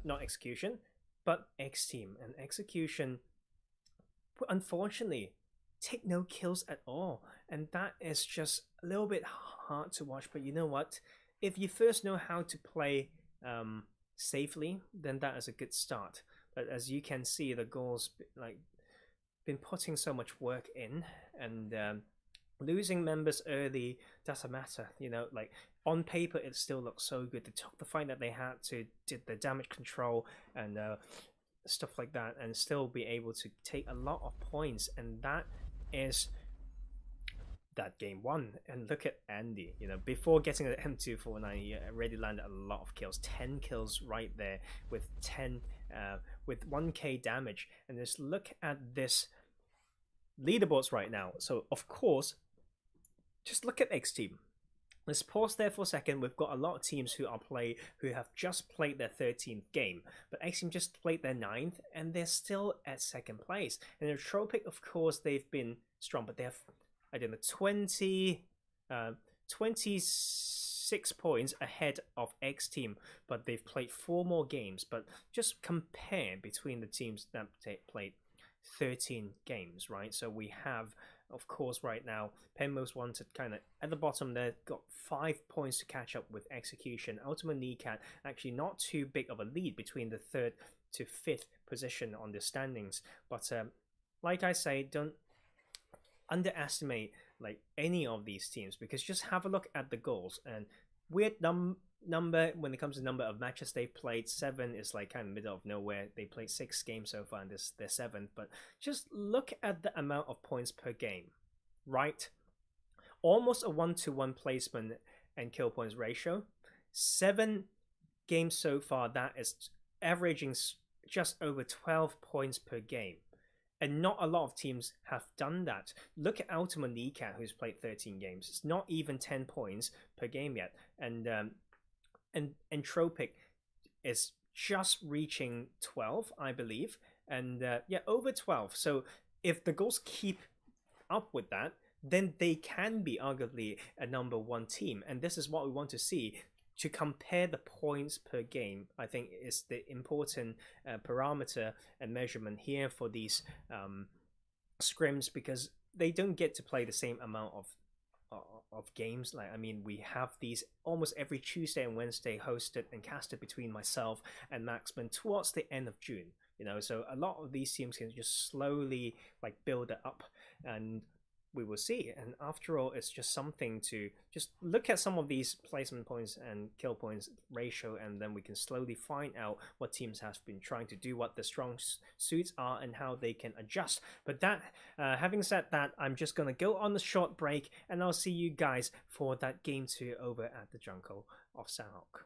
S1: Not Execution, but X-Team. And Execution, unfortunately, take no kills at all. And that is just a little bit hard to watch. But you know what? If you first know how to play safely, then that is a good start. But as you can see, the goals, like, been putting so much work in, and losing members early doesn't matter. You know, like, on paper it still looks so good. They took the fight that they had to, did the damage control and stuff like that, and still be able to take a lot of points. And that is that game one. And look at Andy, you know, before getting an M249, he already landed a lot of kills. 10 kills right there with 10 with 1k damage. And just look at this leaderboards right now. So of course, just look at X-Team. Let's pause there for a second. We've got a lot of teams who have just played their 13th game, but X-Team just played their 9th, and they're still at 2nd place. And Entropiq, of course, they've been strong, but they have, I don't know, 26 points ahead of X-Team, but they've played 4 more games. But just compare between the teams that played 13 games, right? So we have, of course, right now, Pen Most Wanted kind of at the bottom there, got 5 points to catch up with Execution. UltimaNecat, actually not too big of a lead between the 3rd to 5th position on the standings. But like I say, don't underestimate like any of these teams, because just have a look at the goals. And weird number when it comes to number of matches they've played. 7 is like kind of middle of nowhere. They played 6 games so far, and this they're 7th. But just look at the amount of points per game, right? almost a 1-to-1 placement and kill points ratio. 7 games so far, that is averaging just over 12 points per game. And not a lot of teams have done that. Look at UltimaNecat, who's played 13 games. It's not even 10 points per game yet. And Entropiq is just reaching 12, I believe. And yeah, over 12. So if the goals keep up with that, then they can be arguably a #1 team. And this is what we want to see. To compare the points per game, I think is the important parameter and measurement here for these scrims, because they don't get to play the same amount of games. Like, I mean, we have these almost every Tuesday and Wednesday hosted and casted between myself and Maxman towards the end of June. You know, so a lot of these teams can just slowly like build it up, and we will see. And after all, it's just something to just look at some of these placement points and kill points ratio, and then we can slowly find out what teams have been trying to do, what the strong suits are, and how they can adjust. But that, having said that, I'm just gonna go on a short break, and I'll see you guys for that game 2 over at the Jungle of Sanhok.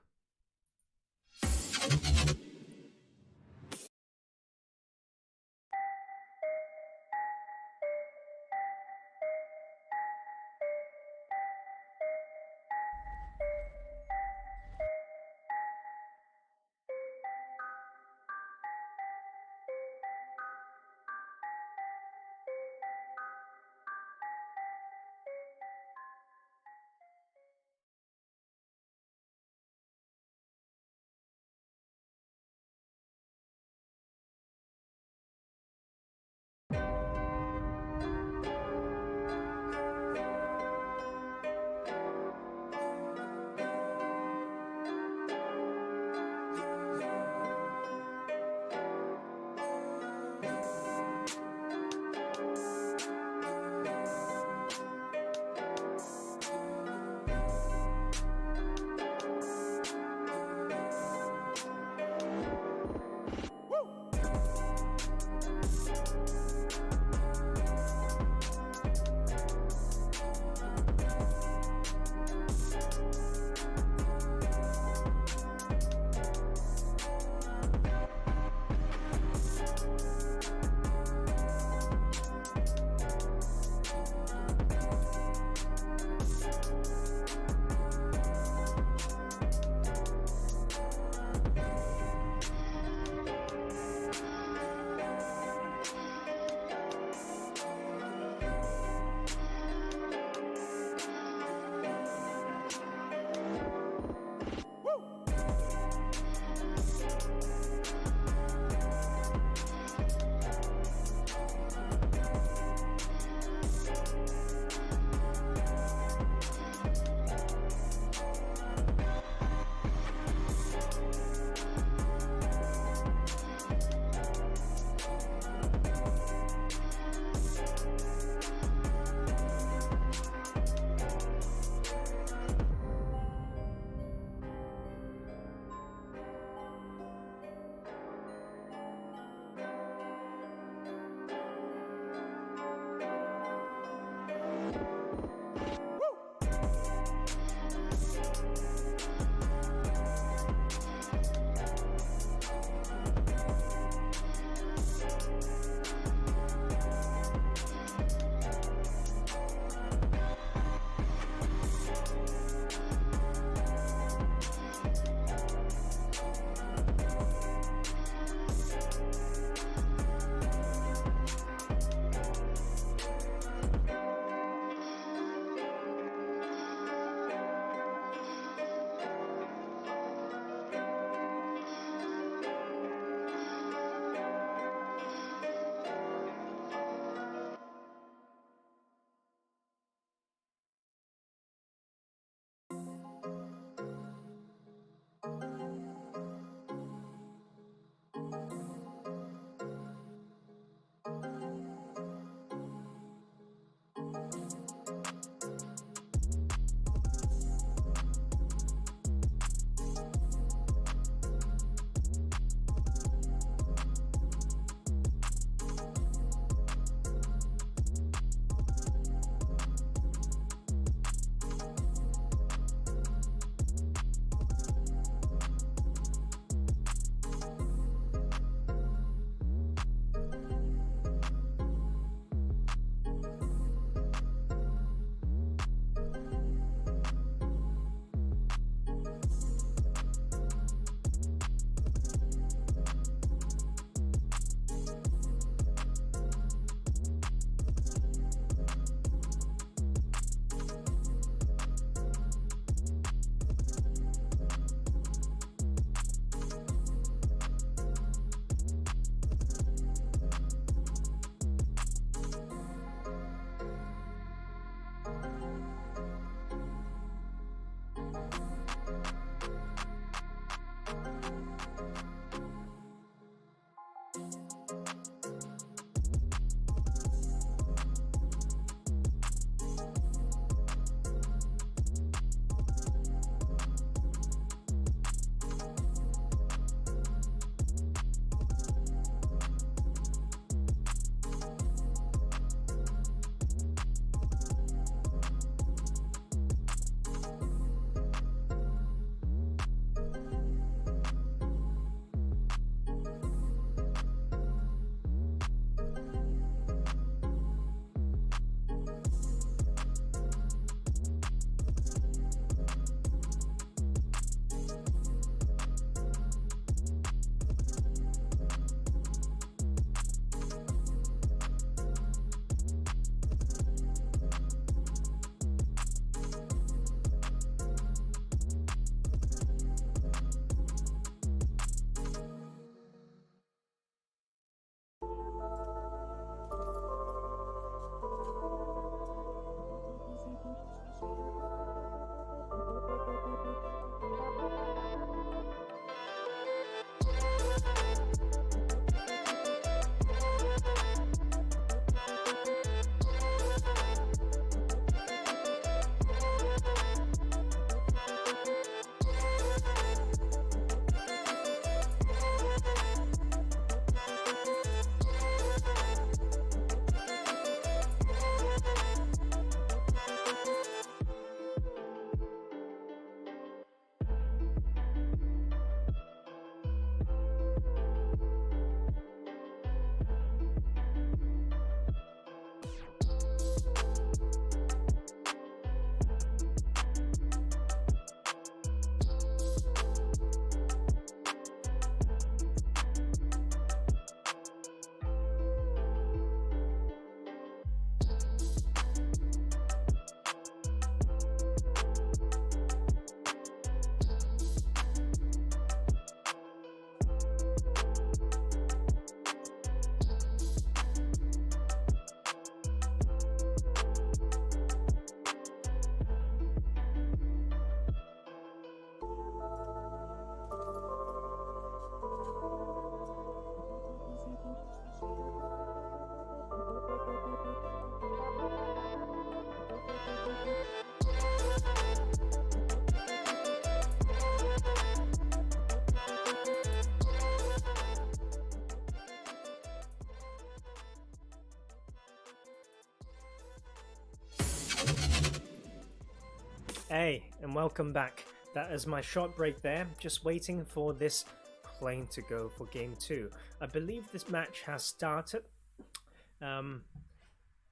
S1: Hey, and welcome back. That is my short break there, just waiting for this plane to go for game 2. I believe this match has started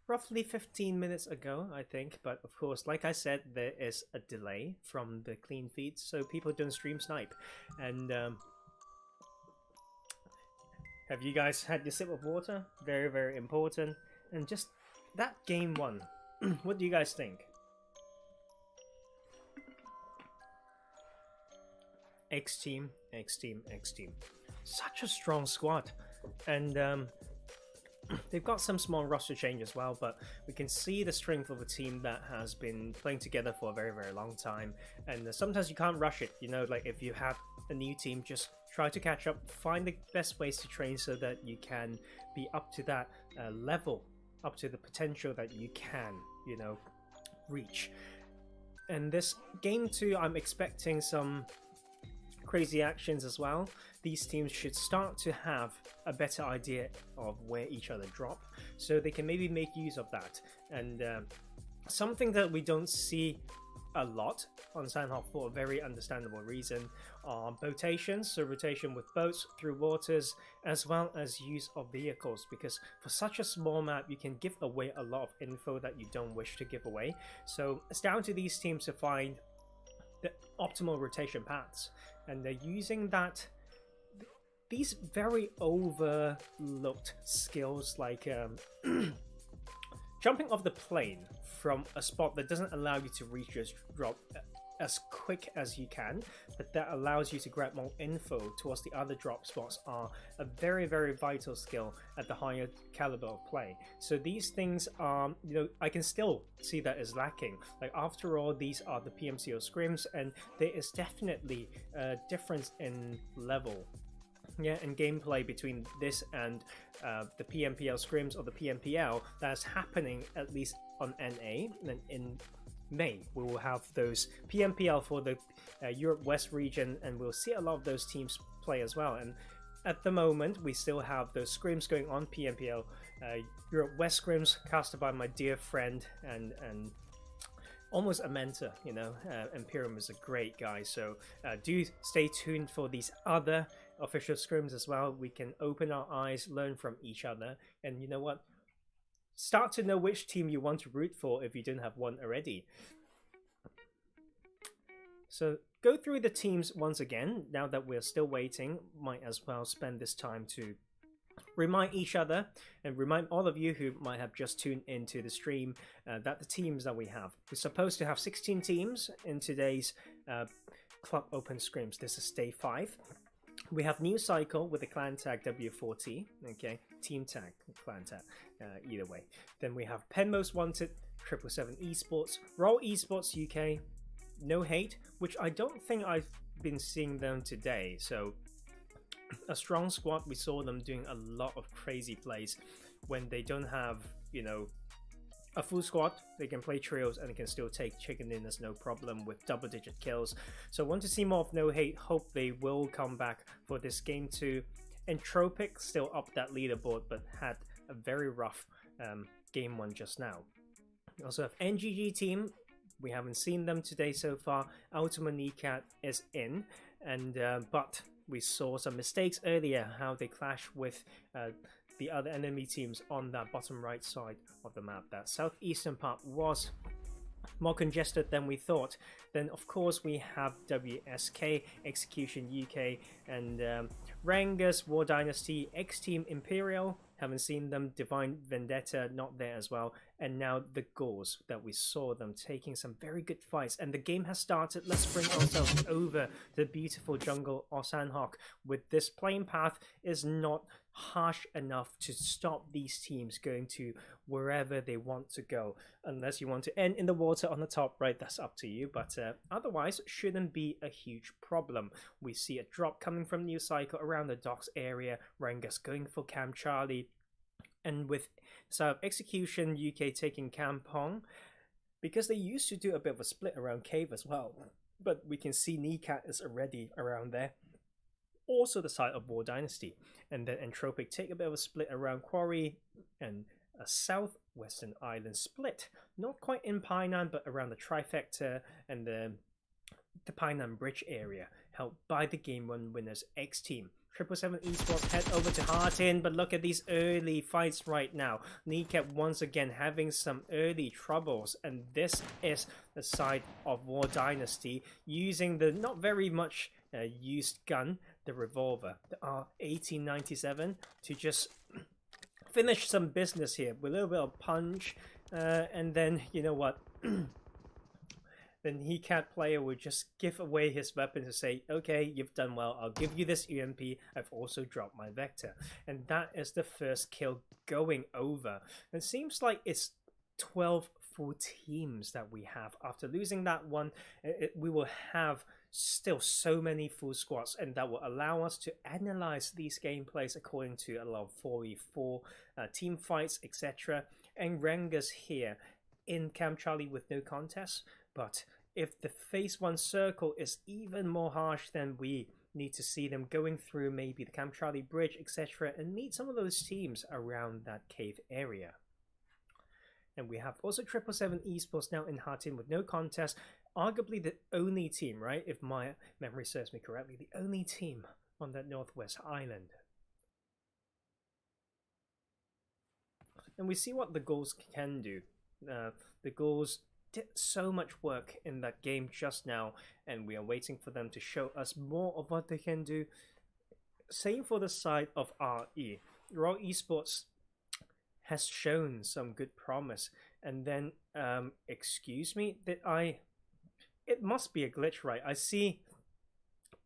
S1: roughly 15 minutes ago, I think, but of course, like I said, there is a delay from the clean feed, so people don't stream snipe. And have you guys had your sip of water? Very, very important. And just that game 1, what do you guys think? xteam, xteam, xteam. Such a strong squad. And they've got some small roster change as well, but we can see the strength of a team that has been playing together for a very, very long time. And sometimes you can't rush it, you know, like if you have a new team, just try to catch up, find the best ways to train so that you can be up to that level, up to the potential that you can, you know, reach. And this game 2, I'm expecting some crazy actions as well. These teams should start to have a better idea of where each other drop, so they can maybe make use of that. And something that we don't see a lot on Sandhawk for a very understandable reason are botations, so rotation with boats through waters, as well as use of vehicles, because for such a small map you can give away a lot of info that you don't wish to give away. So it's down to these teams to find the optimal rotation paths, and they're using that these very overlooked skills like jumping off the plane from a spot that doesn't allow you to reach your drop as quick as you can, but that allows you to grab more info towards the other drop spots, are a very, very vital skill at the higher caliber of play. So these things are, you know, I can still see that is lacking. Like, after all, these are the PMCO Scrims, and there is definitely a difference in level, yeah, and gameplay between this and the PMPL Scrims or the PMPL that's happening at least on NA. And in May we will have those PMPL for the Europe West region, and we'll see a lot of those teams play as well. And at the moment we still have those scrims going on. PMPL Europe West scrims casted by my dear friend and almost a mentor, you know. Imperium is a great guy, so do stay tuned for these other official scrims as well. We can open our eyes, learn from each other, and you know what, start to know which team you want to root for if you didn't have one already. So go through the teams once again. Now that we're still waiting, might as well spend this time to remind each other and remind all of you who might have just tuned into the stream that the teams that we have, we're supposed to have 16 teams in today's Club Open Scrims. This is day 5. We have New Cycle with the clan tag W40, okay, team tag, clan tag, either way. Then we have Pen Most Wanted, 777 Esports, Raw Esports UK, No Hate, which I don't think I've been seeing them today. So a strong squad. We saw them doing a lot of crazy plays when they don't have, you know, a full squad. They can play trios and they can still take chicken dinners no problem with double-digit kills. So want to see more of No Hate. Hope they will come back for this game 2. Entropiq still up that leaderboard, but had a very rough game 1 just now. We also have NGG Team. We haven't seen them today so far. UltimaNecat is in, and but we saw some mistakes earlier, how they clash with the other enemy teams on that bottom right side of the map. That southeastern part was more congested than we thought. Then of course we have WSK, Execution UK, and RENGERS, War Dynastie, xteam, Imperial, haven't seen them, Divine Vendetta not there as well, and now TheGhouls, that we saw them taking some very good fights. And the game has started. Let's bring ourselves over to the beautiful jungle of Sandhawk. With this playing path is not harsh enough to stop these teams going to wherever they want to go, unless you want to end in the water on the top right. That's up to you, but otherwise shouldn't be a huge problem. We see a drop coming from New Cycle around the docks area. RENGERS going for Camp Charlie, and with Execution UK taking Kampong, because they used to do a bit of a split around Cave as well, but we can see Necat is already around there. Also the side of War Dynastie, and then Entropiq take a bit of a split around Quarry, and a a southwestern island split, not quite in Painan, but around the trifecta and the Painan Bridge area, held by the Game 1 winners xteam. 777 Esports head over to Hartin, but look at these early fights right now. NGG once again having some early troubles, and this is the side of War Dynasty using the not very much used gun, the revolver, the R1897, to just finish some business here with a little bit of punch, and then you know what? The NGG player would just give away his weapon to say, okay, you've done well, I'll give you this UMP, I've also dropped my Vector. And that is the first kill going over. It seems like it's 12 full teams that we have. After losing that one, we will have still so many full squads, and that will allow us to analyze these gameplays according to a lot of 4v4 team fights, etc. And RENGERS here in Camp Charlie with no contest, but if the phase 1 circle is even more harsh, then we need to see them going through maybe the Camp Charlie bridge, etc., and meet some of those teams around that cave area. And we have also 777 Esports now in Hartin with no contest, arguably the only team, right, if my memory serves me correctly, the only team on that northwest island. And we see what the TheGhouls can do. The TheGhouls did so much work in that game just now, and we are waiting for them to show us more of what they can do. Same for the side of RE. Raw Esports has shown some good promise, and then excuse me, it must be a glitch, right? I see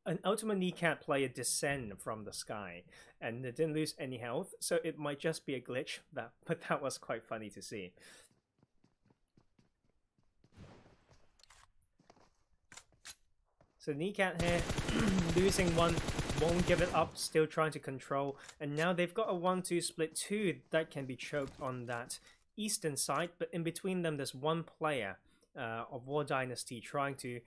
S1: an UltimaNecat player descend from the sky, and they didn't lose any health, so it might just be a glitch. But that was quite funny to see. So NGG here, losing one, won't give it up, still trying to control. And now they've got a 1-2 split 2 that can be choked on that eastern side. But in between them, there's one player of War Dynasty trying to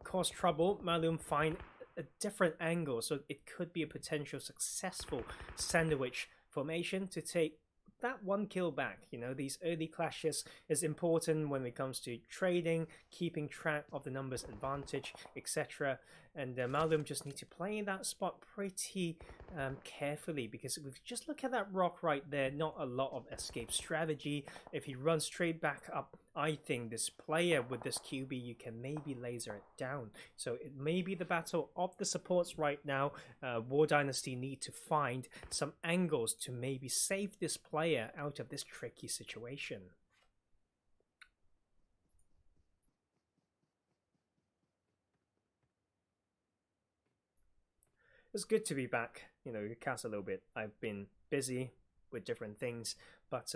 S1: cause trouble. Malum find a different angle, so it could be a potential successful sandwich formation to take that one kill back. You know, these early clashes is important when it comes to trading, keeping track of the numbers advantage, etc. And Malum just need to play in that spot pretty carefully, because if we just look at that rock right there, not a lot of escape strategy. If he runs straight back up, I think this player with this QB, you can maybe laser it down. So it may be the battle of the supports right now. War Dynasty need to find some angles to maybe save this player out of this tricky situation. It's good to be back, you know, cast a little bit. I've been busy with different things, but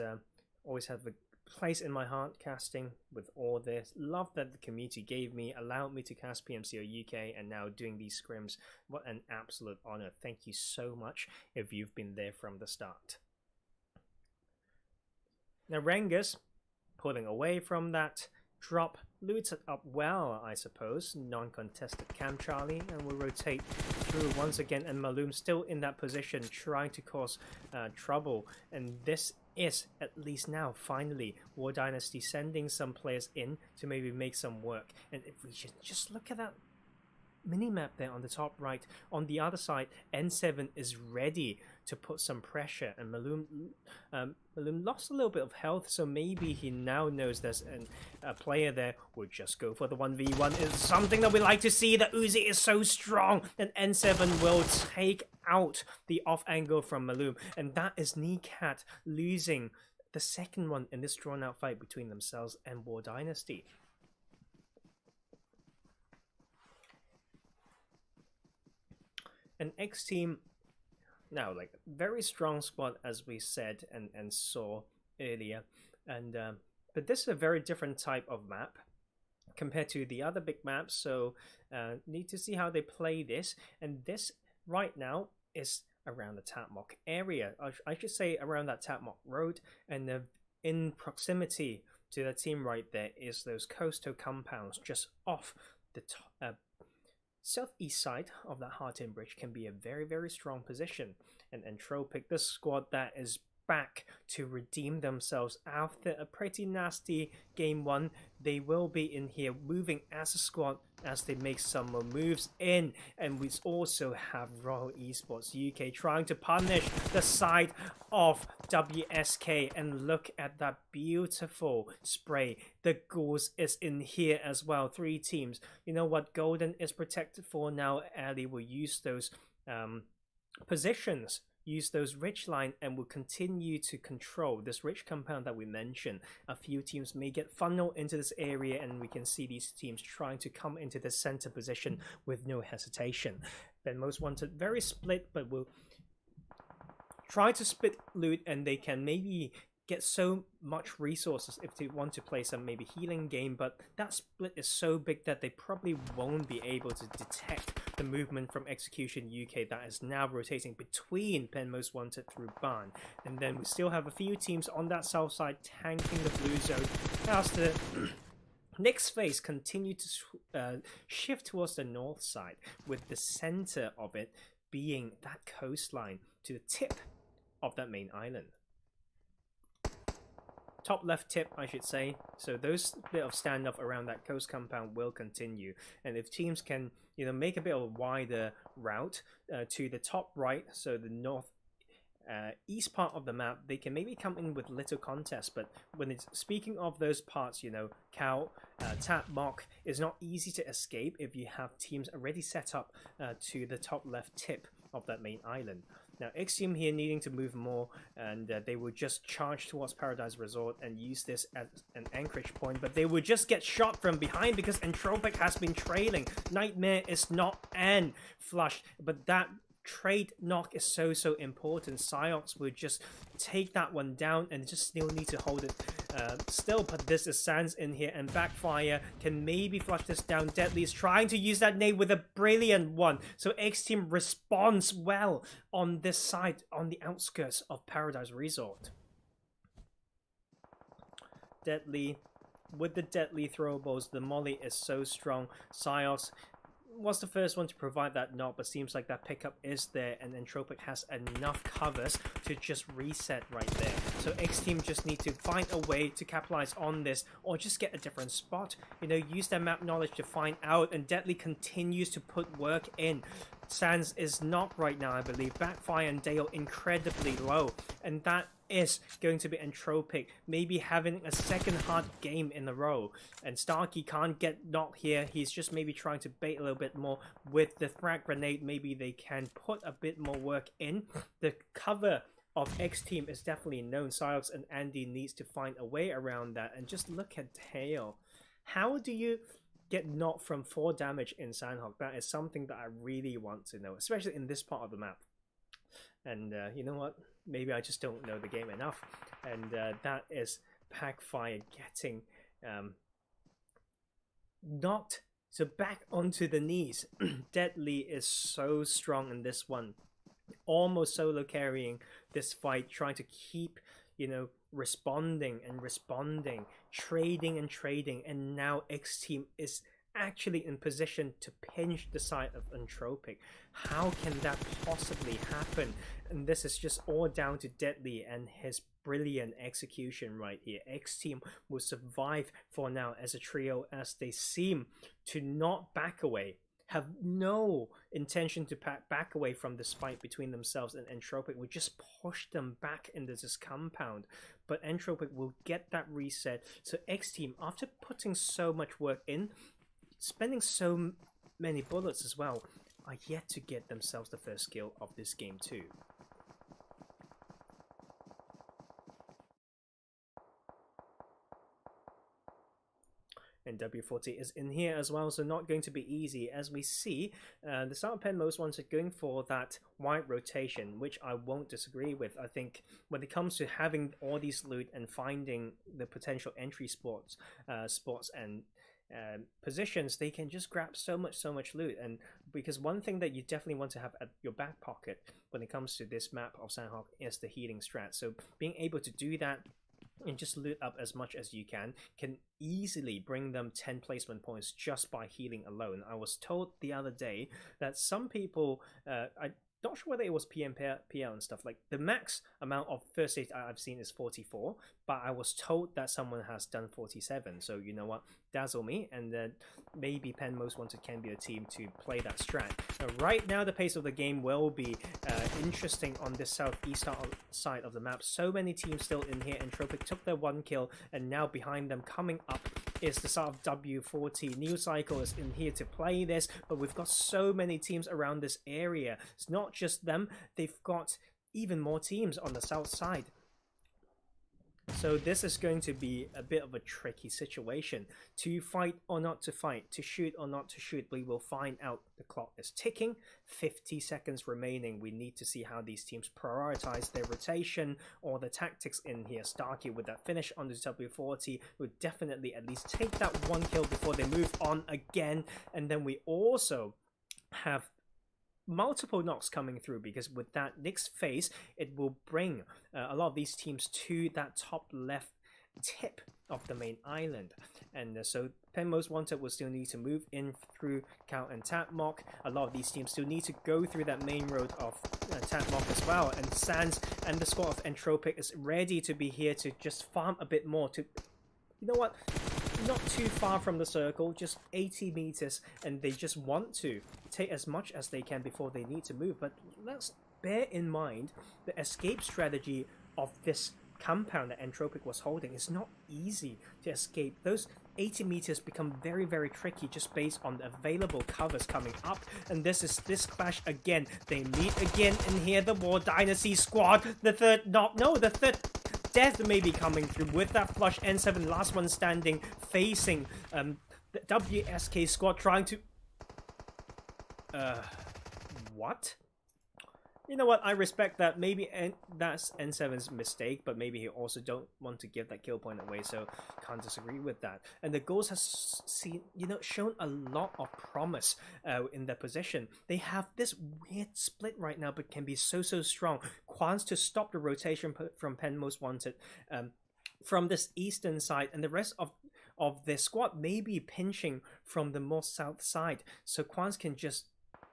S1: always have a place in my heart casting with all this love that the community gave me, allowed me to cast PMCO UK, and now doing these scrims. What an absolute honor. Thank you so much if you've been there from the start. Now RENGERS pulling away from that drop, loots it up well, I suppose. Non-contested Camp Charlie, and will rotate through once again, and Malum still in that position trying to cause trouble. And this is, at least now, finally, War Dynasty sending some players in to maybe make some work. And if we just look at that minimap there on the top right, on the other side, N7 is ready to put some pressure, and Malum lost a little bit of health, so maybe he now knows there's a player there. Would just go for the 1v1. It's something that we like to see. The Uzi is so strong, and N7 will take out the off angle from Malum, and that is NGG losing the second one in this drawn out fight between themselves and War Dynasty. And xteam now, like, very strong squad, as we said and saw earlier, and but this is a very different type of map compared to the other big maps, so need to see how they play this. And this right now is around the Tapmok area, I should say around that Tapmok road, and in proximity to the team right there is those coastal compounds just off the southeast side of that Hartin Bridge. Can be a very, very strong position. And Entropiq, this squad that is back to redeem themselves after a pretty nasty game one. They will be in here moving as a squad as they make some more moves in, and we also have Royal Esports UK trying to punish the side of WSK, and look at that beautiful spray. The Ghouls is in here as well. 3 teams. You know what? Golden is protected for now. Ali will use those positions, use those ridge line, and will continue to control this rich compound that we mentioned. A few teams may get funneled into this area, and we can see these teams trying to come into the center position with no hesitation. Ben Most Wanted very split, but will try to split loot, and they can maybe get so much resources if they want to play some maybe healing game, but that split is so big that they probably won't be able to detect the movement from Execution UK that is now rotating between Pen Most Wanted through Ban. And then we still have a few teams on that south side tanking the blue zone as the next phase continue to shift towards the north side, with the center of it being that coastline to the tip of that main island. Top left tip, I should say. So those bit of standoff around that coast compound will continue, and if teams can, you know, make a bit of a wider route to the top right, so the north east part of the map, they can maybe come in with little contest. But when it's speaking of those parts, you know, Cal, Tap, Mock is not easy to escape if you have teams already set up to the top left tip of that main island. Now, xteam here needing to move more, and they will just charge towards Paradise Resort and use this as an anchorage point, but they will just get shot from behind because Entropiq has been trailing. Nightmare is not and flushed, but that trade knock is so important. Psyox will just take that one down and just still need to hold it still, but this is Sans in here, and Backfire can maybe flush this down. Deadly is trying to use that nade with a brilliant one, so xteam responds well on this side on the outskirts of Paradise Resort. Deadly with the deadly throwables, the molly is so strong. Psyox was the first one to provide that knock, but seems like that pickup is there, and Entropiq has enough covers to just reset right there. So xteam just need to find a way to capitalize on this, or just get a different spot, you know, use their map knowledge to find out, and Deadly continues to put work in. Sans is not right now, I believe. Backfire and Dale incredibly low, and that is going to be Entropiq maybe having a second hard game in a row, and Starkey can't get knocked here. He's just maybe trying to bait a little bit more with the frag grenade. Maybe they can put a bit more work in. The cover of xteam is definitely known. Psyox and Andy needs to find a way around that, and just look at Dale. How do you get knocked from 4 damage in Sandhawk? That is something that I really want to know, especially in this part of the map. And you know what? Maybe I just don't know the game enough. And that is Backfire getting knocked so back onto the knees. Deadly is so strong in this one, almost solo carrying this fight, trying to keep, you know, responding and responding, trading and trading, and now xteam is actually in position to pinch the side of Entropiq. How can that possibly happen? And this is just all down to Deadly and his brilliant execution right here. xteam will survive for now as a trio, as they seem to not back away, have no intention to back away from this fight between themselves, and Entropiq will just push them back into this compound. But Entropiq will get that reset. So xteam, after putting so much work in, spending so many bullets as well, are yet to get themselves the first kill of this game too. And W40 is in here as well, so not going to be easy, as we see the start pen most ones are going for that wide rotation, which I won't disagree with. I think when it comes to having all these loot and finding the potential entry spots and positions, they can just grab so much loot. And because one thing that you definitely want to have at your back pocket when it comes to this map of Sandhawk is the healing strat. So being able to do that and just loot up as much as you can easily bring them 10 placement points just by healing alone. I was told the other day that some people, I not sure whether it was PMPL and stuff. Like the max amount of first aid I've seen is 44, but I was told that someone has done 47. So you know what, dazzle me, and then maybe Pen Most Wanted can be a team to play that strat. Right now the pace of the game will be interesting on this southeast side of the map. So many teams still in here. Entropiq took their 1 kill, and now behind them coming up is the sort of W40. New Cycle is in here to play this, but we've got so many teams around this area. It's not just them, they've got even more teams on the south side. So this is going to be a bit of a tricky situation. To fight or not to fight, to shoot or not to shoot, we will find out. The clock is ticking, 50 seconds remaining. We need to see how these teams prioritize their rotation or the tactics in here. Starkey with that finish on the W40 would definitely at least take that 1 kill before they move on again. And then we also have multiple knocks coming through, because with that next phase it will bring a lot of these teams to that top left tip of the main island. And so Pen Most Wanted will still need to move in through Cow and Tatmok. A lot of these teams still need to go through that main road of Tatmok as well, and Sands and the squad of Entropiq is ready to be here to just farm a bit more, to, you know what, not too far from the circle, just 80 meters, and they just want to take as much as they can before they need to move. But let's bear in mind the escape strategy of this compound that Entropiq was holding. It's not easy to escape. Those 80 meters become very, very tricky just based on the available covers coming up. And this is this clash again. They meet again in here, the War Dynasty squad. The third death may be coming through with that flush. N7, last one standing, facing the WSK squad, trying to what? You know what, I respect that. Maybe that's N7's mistake, but maybe he also don't want to give that kill point away, so can't disagree with that. And the GHouls has seen, you know, shown a lot of promise in their position. They have this weird split right now, but can be so strong. Quans to stop the rotation from Pen Most Wanted from this eastern side, and the rest of their squad may be pinching from the more south side, so Quans can just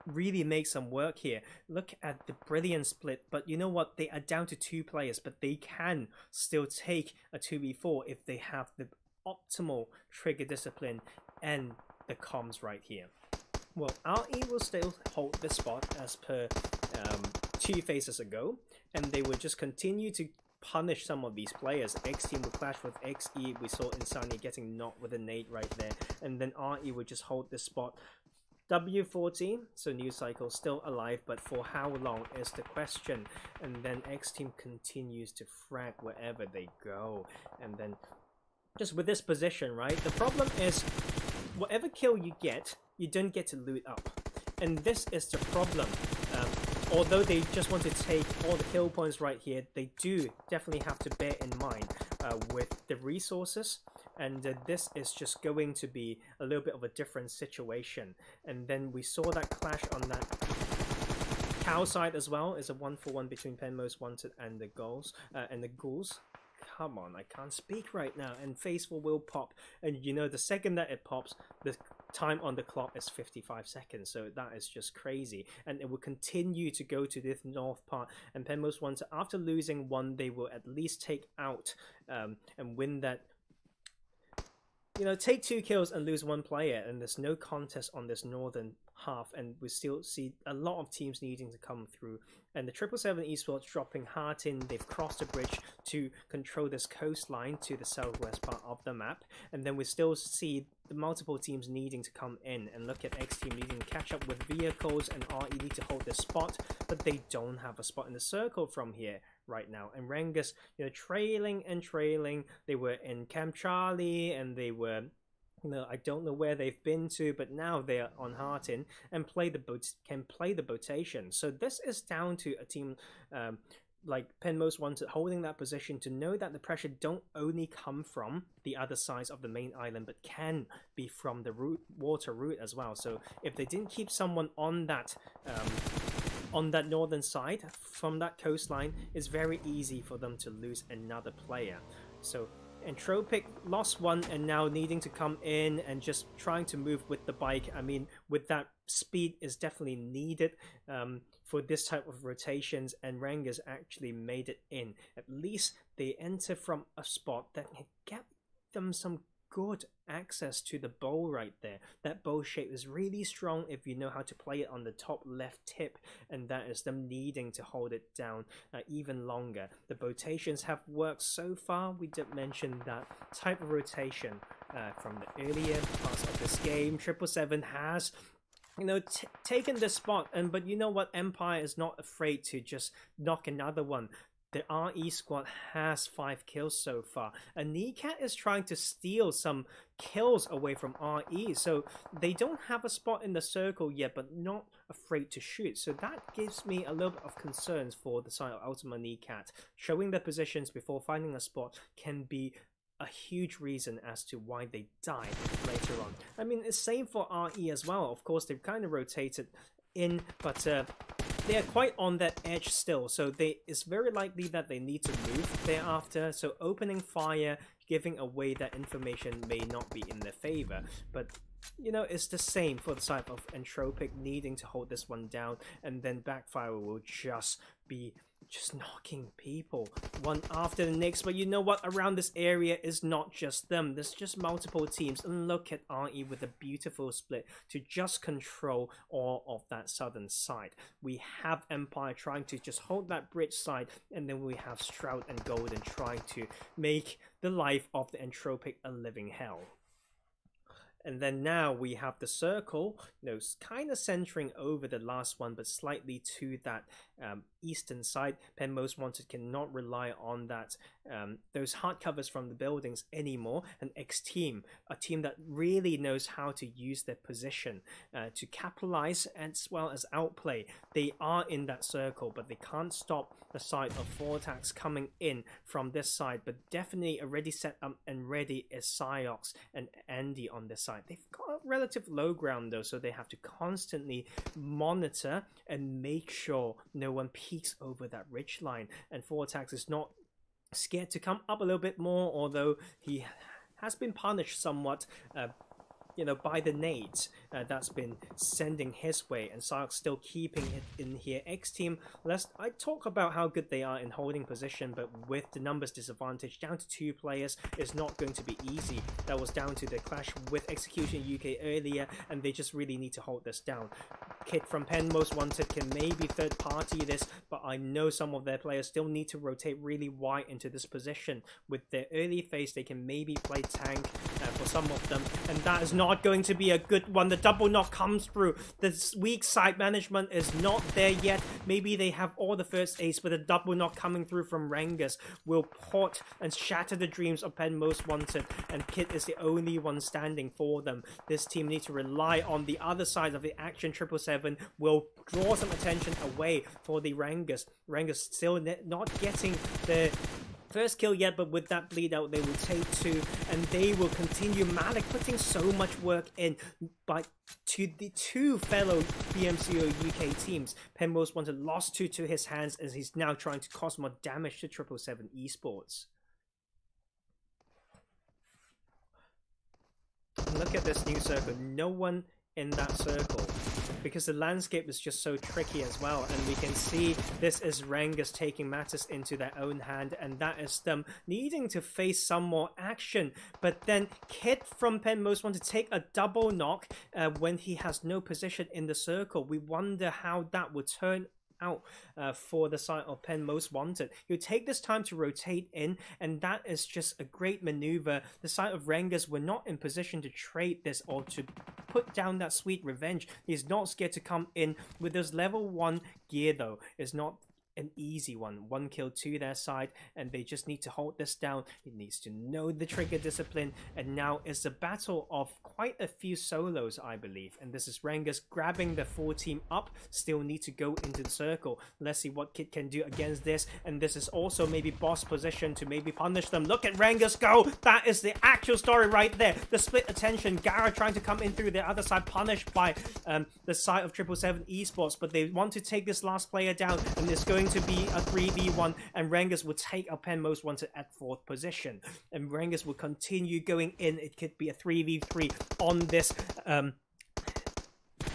S1: really make some work here. Look at the brilliant split, but you know what, they are down to 2 players, but they can still take a 2v4 if they have the optimal trigger discipline and the comms right here. Well, RE will still hold this spot as per 2 phases ago, and they will just continue to punish some of these players. xteam will clash with XE. We saw Insani getting knocked with a nade right there, and then RE will just hold this spot. W14, so New Cycle still alive, but for how long is the question. And then xteam continues to frag wherever they go. And then just with this position, right, the problem is whatever kill you get, you don't get to loot up. And this is the problem. Although they just want to take all the kill points right here, they do definitely have to bear in mind with the resources. And this is just going to be a little bit of a different situation. And then we saw that clash on that cow side as well. It's a 1-for-1 between Pen Most Wanted and the GHouls. Come on, I can't speak right now. And Faithful will pop, and you know, the second that it pops, the time on the clock is 55 seconds, so that is just crazy. And it will continue to go to this north part, and Pen Most Wanted, after losing 1, they will at least take out and win that. You know, take 2 kills and lose 1 player, and there's no contest on this northern half, and we still see a lot of teams needing to come through. And the 777 Esports dropping hard in. They've crossed the bridge to control this coastline to the southwest part of the map, and then we still see the multiple teams needing to come in. And look at xteam needing to catch up with vehicles, and RE need to hold their spot, but they don't have a spot in the circle from here right now. And RENGERS, you know, trailing and trailing. They were in Camp Charlie, and they were, you know, I don't know where they've been to, but now they are on Hartin and can play the rotation. So this is down to a team like Pen Most Wanted holding that position, to know that the pressure don't only come from the other sides of the main island, but can be from the water route as well. So if they didn't keep someone on that northern side from that coastline, it's very easy for them to lose another player. So Entropiq lost one and now needing to come in and just trying to move with the bike. I mean, with that speed is definitely needed for this type of rotations, and RENGERS actually made it in. At least they enter from a spot that can get them some good access to the bowl right there. That bowl shape is really strong if you know how to play it on the top left tip, and that is them needing to hold it down even longer. The rotations have worked so far. We did mention that type of rotation from the earlier parts of this game. 777 has taken the spot, but you know what, Empire is not afraid to just knock another one. The RE squad has 5 kills so far, and NGG is trying to steal some kills away from RE, so they don't have a spot in the circle yet, but not afraid to shoot. So that gives me a little bit of concerns for the side of UltimaNecat. Showing their positions before finding a spot can be a huge reason as to why they died later on. I mean, it's same for RE as well. Of course, they've kind of rotated in, but they are quite on that edge still, so it's very likely that they need to move thereafter. So opening fire, giving away that information may not be in their favor, but it's the same for the side of Entropiq needing to hold this one down, and then backfire will just be knocking people one after the next. But you know what, around this area is not just them, there's just multiple teams, and look at RE with a beautiful split to just control all of that southern side. We have Empire trying to just hold that bridge side, and then we have Stroud and Golden trying to make the life of the Entropiq a living hell. And then now we have the circle, kind of centering over the last one, but slightly to that eastern side. Pen Most Wanted cannot rely on that those hard covers from the buildings anymore. And xteam, a team that really knows how to use their position to capitalize as well as outplay. They are in that circle, but they can't stop the side of 4 attacks coming in from this side. But definitely already set up and ready is Psyox and Andy on this side. They've got a relative low ground though, so they have to constantly monitor and make sure no one peeks over that ridge line. And 4 attacks is not scared to come up a little bit more, although he has been punished somewhat by the nades that's been sending his way, and Sark's still keeping it in here. xteam, lest I talk about how good they are in holding position, but with the numbers disadvantage down to 2 players is not going to be easy. That was down to the clash with Execution UK earlier, and they just really need to hold this down. Kid from Pen Most Wanted can maybe third party this, but I know some of their players still need to rotate really wide into this position. With their early phase, they can maybe play tank for some of them, and that is not going to be a good one. The double knock comes through. The weak side management is not there yet. Maybe they have all the first ace, but the double knock coming through from RENGERS will port and shatter the dreams of Pen Most Wanted, and Kid is the only one standing for them. This team needs to rely on the other side of the action. 777 will draw some attention away for the RENGERS. RENGERS still not getting the first kill yet, but with that bleed out they will take 2, and they will continue. Malik putting so much work in, but to the 2 fellow PMCO UK teams. Pen Most Wanted lost 2 to his hands, as he's now trying to cause more damage to 777 Esports. Look at this new circle, no one in that circle, because the landscape is just so tricky as well, and we can see this is RENGERS taking matters into their own hand, and that is them needing to face some more action. But then Kid from Pen Most Wanted to take a double knock when he has no position in the circle. We wonder how that would turn out for the side of Pen Most Wanted. He'll take this time to rotate in, and that is just a great maneuver. The side of RENGERS were not in position to trade this or to put down that sweet revenge. He's not scared to come in with this level 1 gear though. It's not an easy one. 1 kill to their side, and they just need to hold this down. He needs to know the trigger discipline, and now it's a battle of quite a few solos, I believe. And this is RENGERS grabbing the full team up. Still need to go into the circle. Let's see what Kid can do against this, and this is also maybe boss position to maybe punish them. Look at RENGERS go! That is the actual story right there. The split attention, Gara trying to come in through the other side, punished by the side of 777 Esports, but they want to take this last player down, and it's going going to be a 3v1, and RENGERS will take a Pen Most Wanted at 4th position, and RENGERS will continue going in. It could be a 3v3 on this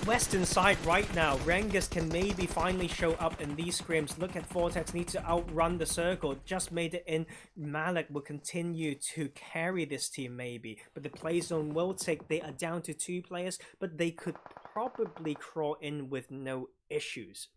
S1: western side right now. RENGERS can maybe finally show up in these scrims. Look at Vortex, need to outrun the circle. Just made it in. Malik will continue to carry this team maybe, but the play zone will take. They are down to 2 players, but they could probably crawl in with no issues.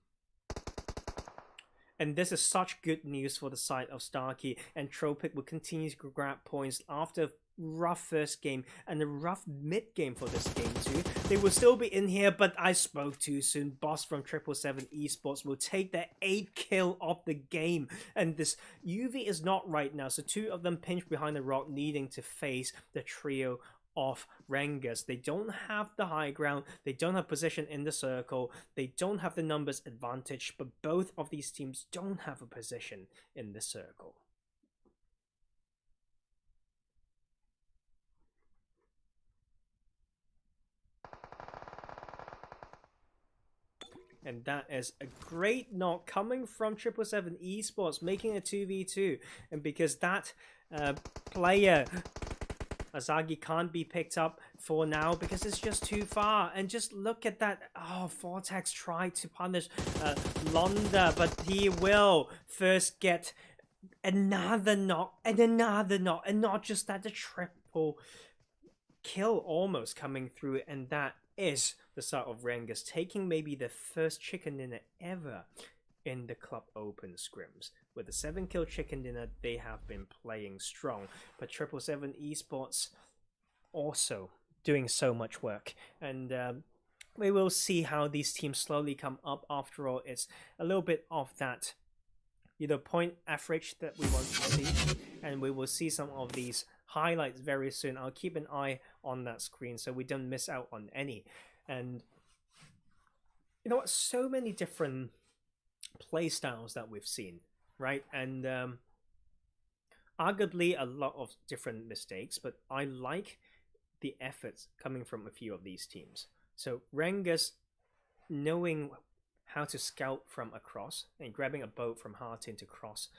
S1: And this is such good news for the side of Starkey. And Entropiq will continue to grab points after rough first game and a rough mid game for this game too. They will still be in here, but I spoke too soon. Boss from 777 Esports will take their 8th kill of the game, and this UV is not right now, so 2 of them pinched behind the rock, needing to face the trio of RENGERS. They don't have the high ground, they don't have position in the circle, they don't have the numbers advantage, but both of these teams don't have a position in the circle. And that is a great knock coming from 777 Esports, making a 2v2. And because that player, Azagi, can't be picked up for now because it's just too far. And just look at that. Oh, Vortex tried to punish Londa, but he will first get another knock and another knock. And not just that, the triple kill almost coming through. And that is the start of RENGERS taking maybe the first chicken dinner ever in the Club Open scrims. With the 7-kill chicken dinner, they have been playing strong, but 777 Esports also doing so much work, and we will see how these teams slowly come up. After all, it's a little bit of that, you know, point average that we want to see, and we will see some of these highlights very soon. I'll keep an eye on that screen so we don't miss out on any. And you know what, so many different play styles that we've seen, right? And arguably a lot of different mistakes, but I like the efforts coming from a few of these teams. So RENGERS knowing how to scout from across and grabbing a boat from Hartin to cross,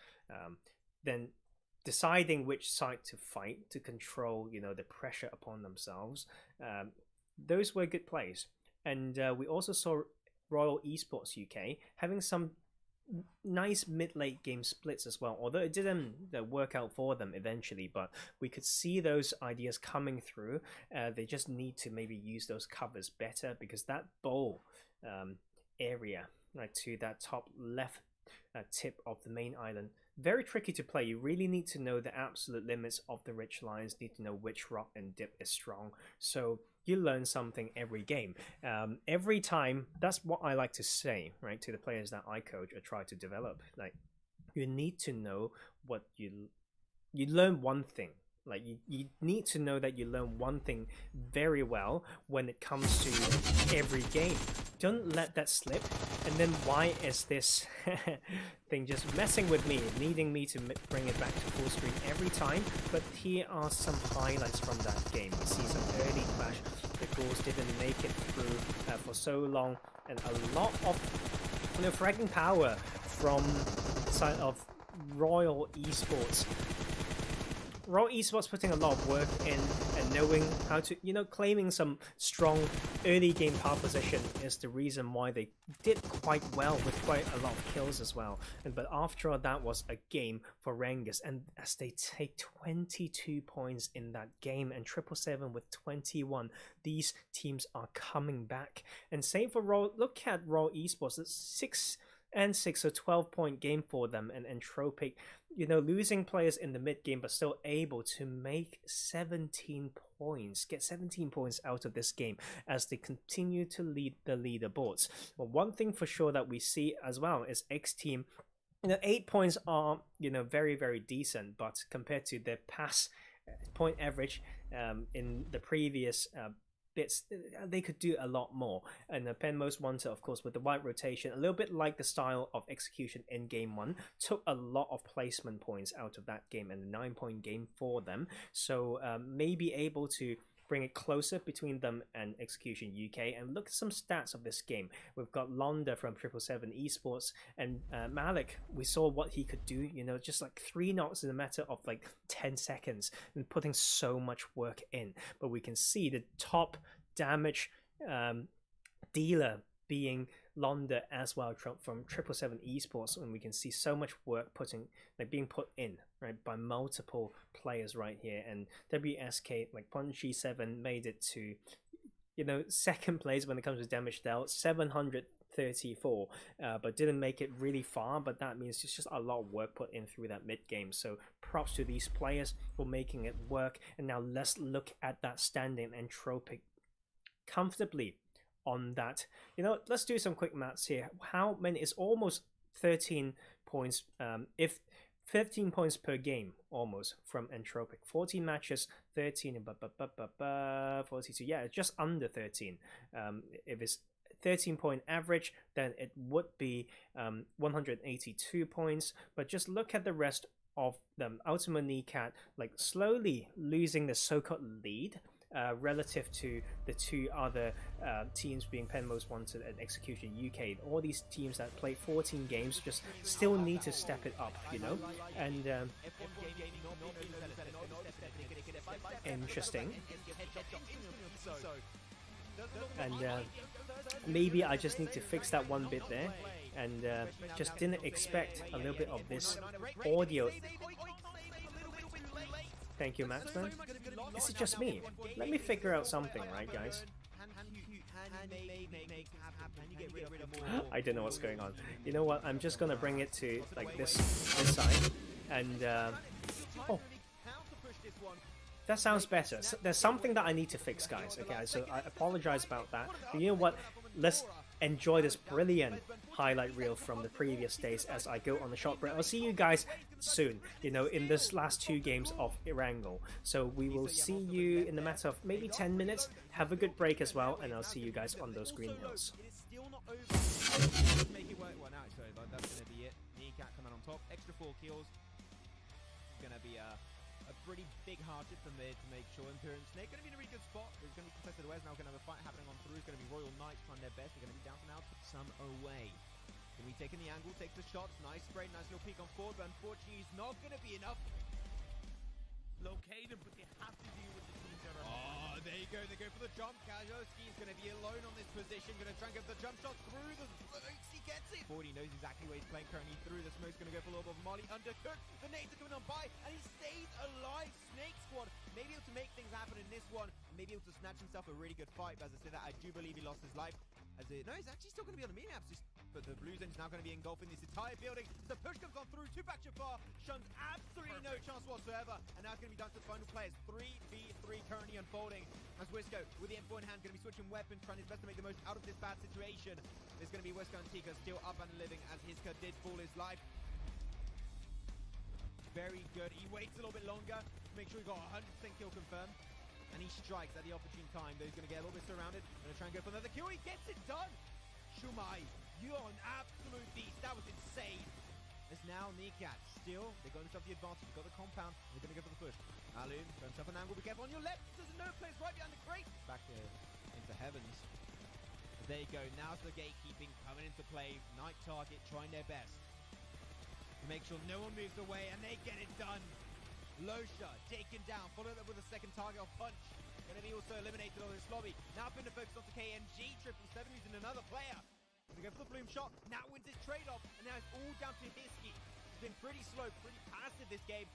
S1: then deciding which side to fight to control, you know, the pressure upon themselves. Those were good plays. And we also saw Royal Esports UK having some nice mid-late game splits as well, although it didn't work out for them eventually, but we could see those ideas coming through. They just need to maybe use those covers better, because that bowl area, right to that top left tip of the main island, very tricky to play. You really need to know the absolute limits of the ridge lines, need to know which rock and dip is strong, so you learn something every game, every time. That's what I like to say, right, to the players that I coach or try to develop. Like, you need to know what you learn one thing. Like, you need to know that you learn one thing very well when it comes to every game. Don't let that slip. And then why is this thing just messing with me, needing me to bring it back to full screen every time? But here are some highlights from that game. We see some early clash. The Ghouls didn't make it through for so long, and a lot of, you know, fragging power from the side of Royal Esports. Royal Esports putting a lot of work in and knowing how to, you know, claiming some strong early game power position is the reason why they did quite well with quite a lot of kills as well. But after all, that was a game for RENGERS, and as they take 22 points in that game and 777 with 21, these teams are coming back. And same for Royal. Look at Royal Esports, it's 6 and 6, a 12-point game for them, and Entropiq, you know, losing players in the mid game but still able to make 17 points, get 17 points out of this game as they continue to lead the leaderboards. Well, one thing for sure that we see as well is xteam, you know, 8 points are, you know, very, very decent, but compared to their past point average in the previous bits, they could do a lot more. And the Pen Most Wanted, of course, with the wide rotation, a little bit like the style of execution in game 1, took a lot of placement points out of that game, and a 9-point game for them. So maybe able to bring it closer between them and Execution UK. And look at some stats of this game. We've got Londa from 777 Esports, and Malik, we saw what he could do, you know, just like 3 knocks in a matter of like 10 seconds and putting so much work in. But we can see the top damage dealer being Londa as well from 777 Esports, and we can see so much work being put in, right, by multiple players right here. And WSK, like Punchy7, made it to, you know, second place when it comes to damage dealt, 734, but didn't make it really far. But that means it's just a lot of work put in through that mid game. So props to these players for making it work. And now let's look at that standing. Entropiq comfortably on that. You know, let's do some quick maths here. How many is almost 13 points, if 15 points per game almost from Entropiq. 14 matches, 13 42. Yeah, it's just under 13. If it's 13-point average, then it would be 182 points. But just look at the rest of them. UltimaNecat, like, slowly losing the so-called lead relative to the 2 other teams being Pen Most Wanted and Execution UK. All these teams that play 14 games just still need to step it up, you know. And interesting. And maybe I just need to fix that one bit there, and just didn't expect a little bit of this audio. Thank you, Maxman. Is it just me? Let me figure out something, right, guys? I don't know what's going on. You know what? I'm just gonna bring it to like this side, and oh, that sounds better. So there's something that I need to fix, guys. Okay, so I apologize about that. But you know what? Let's enjoy this brilliant highlight reel from the previous days as I go on the short break. I'll see you guys soon, you know, in this last 2 games of Erangel. So we will see you in the matter of maybe 10 minutes. Have a good break as well, and I'll see you guys on those green hills.
S3: Make it work. Well, now actually, that's going to be it. Necat coming on top, extra 4 kills. It's going to be a pretty big hardship from there to make sure. Imperial Snake going to be in a really good spot. There's going to be contested away. Now going to have a fight happening on through. It's going to be Royal Knights trying their best. They're going to be down for now. Some away. Can we take in the angle? Takes the shots. Nice spray. Nice little peek on forward. But unfortunately, it's not going to be enough.
S4: Located, but they have to deal with the teams that are.
S3: Oh, there you go. They go for the jump. Kajowski is going to be alone on this position. Going to try and get the jump shot through the smokes. He gets it. 40 knows exactly where he's playing currently through the smoke's. Going to go for a little bit of Molly. Undercooked. The nades are coming on by, and he stays alive. Snake Squad maybe able to make things happen in this one. Maybe able to snatch himself a really good fight. But as I said that, I do believe he lost his life. No, he's actually still going to be on the mini-maps. But the Blues Engine's now going to be engulfing this entire building. The push comes on through to back Jafar. Shuns absolutely no chance whatsoever. And now it's going to be down to the final players. 3v3 currently unfolding. As Wisco, with the M4 in hand, going to be switching weapons, trying his best to make the most out of this bad situation. There's going to be Wisco and Tika still up and living as Hiska did fall his life. Very good. He waits a little bit longer to make sure he got 100% kill confirmed. And he strikes at the opportune time, though he's going to get a little bit surrounded. Going to try and go for another kill. He gets it done! Shumai, you're an absolute beast. That was insane. As now Necat still, they got themselves the advantage. They've got the compound. They're going to go for the push. Alun, got himself an angle. Be careful on your left. There's no place right behind the crate. Back into heavens. There you go. Now's the gatekeeping coming into play. Night target trying their best to make sure no one moves away, and they get it done. Losha taken down, followed up with a second target of Punch. Going to be also eliminated on this lobby. Now putting the focus onto KNG, 777 using another player. Going to go for the Bloom shot. Now wins his trade-off, and now it's all down to Hiski. He's been pretty slow, pretty passive this game.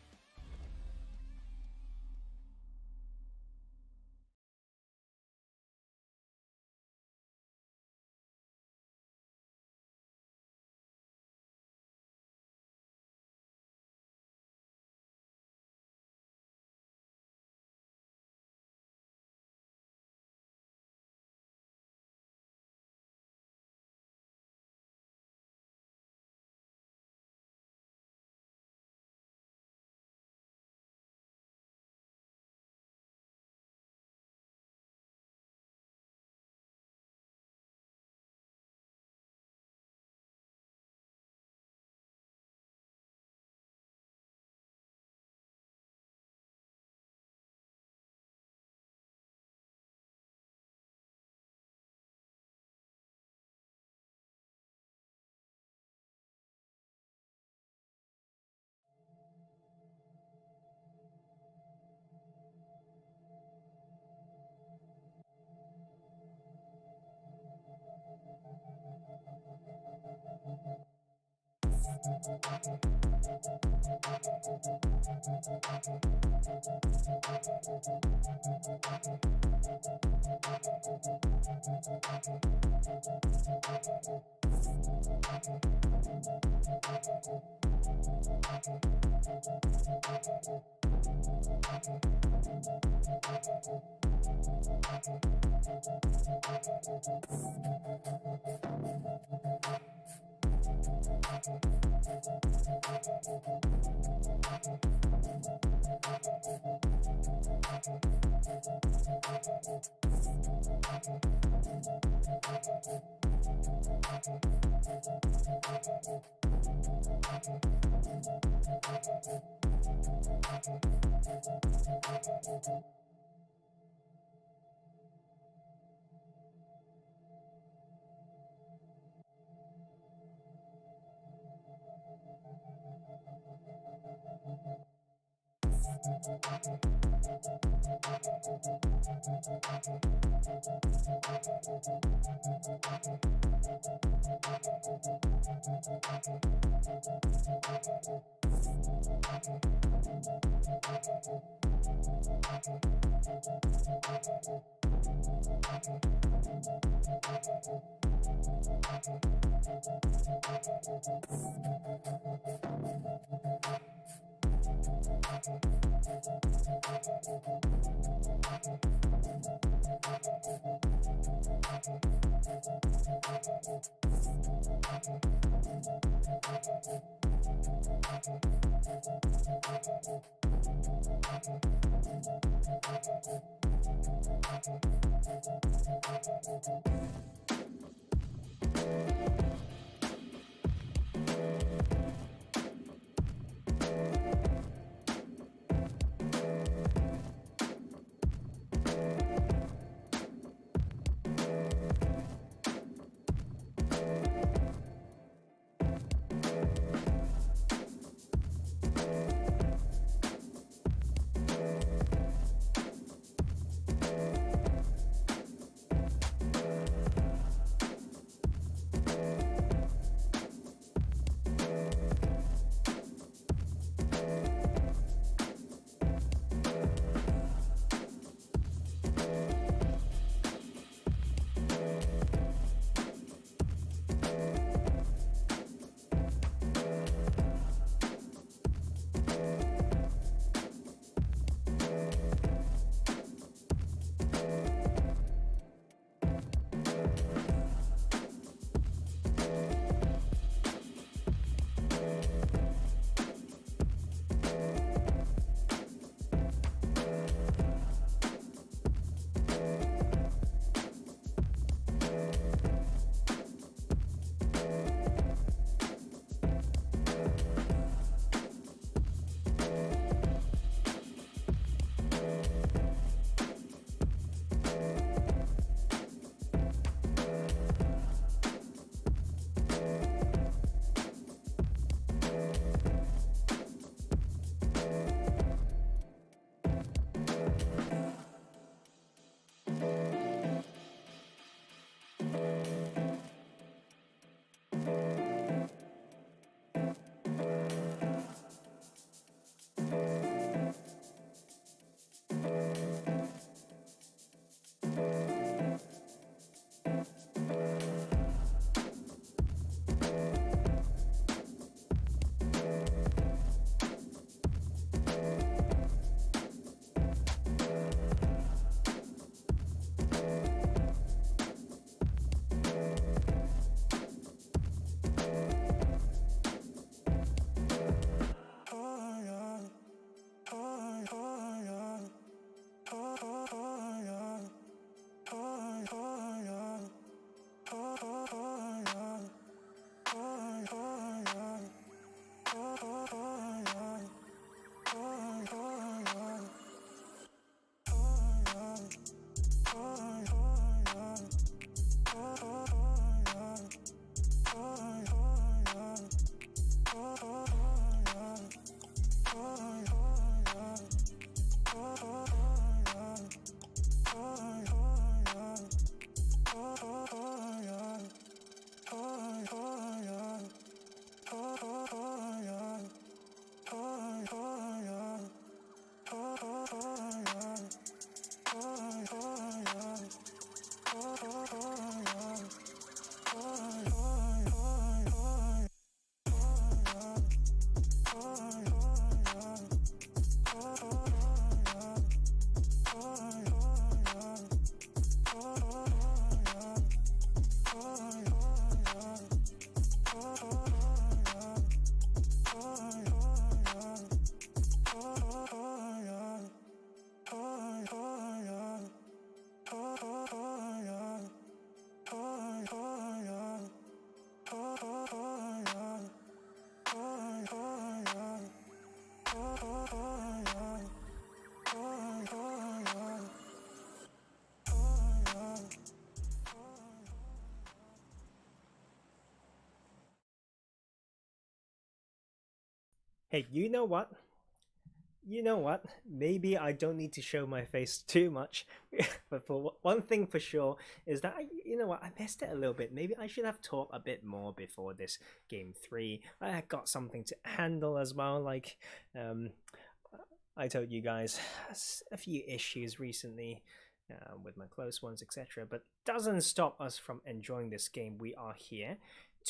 S1: Hey, you know what? You know what? Maybe I don't need to show my face too much, but for one thing for sure is that you know what? I missed it a little bit. Maybe I should have talked a bit more before this game 3. I got something to handle as well. Like, I told you guys a few issues recently with my close ones, etc. But doesn't stop us from enjoying this game. We are here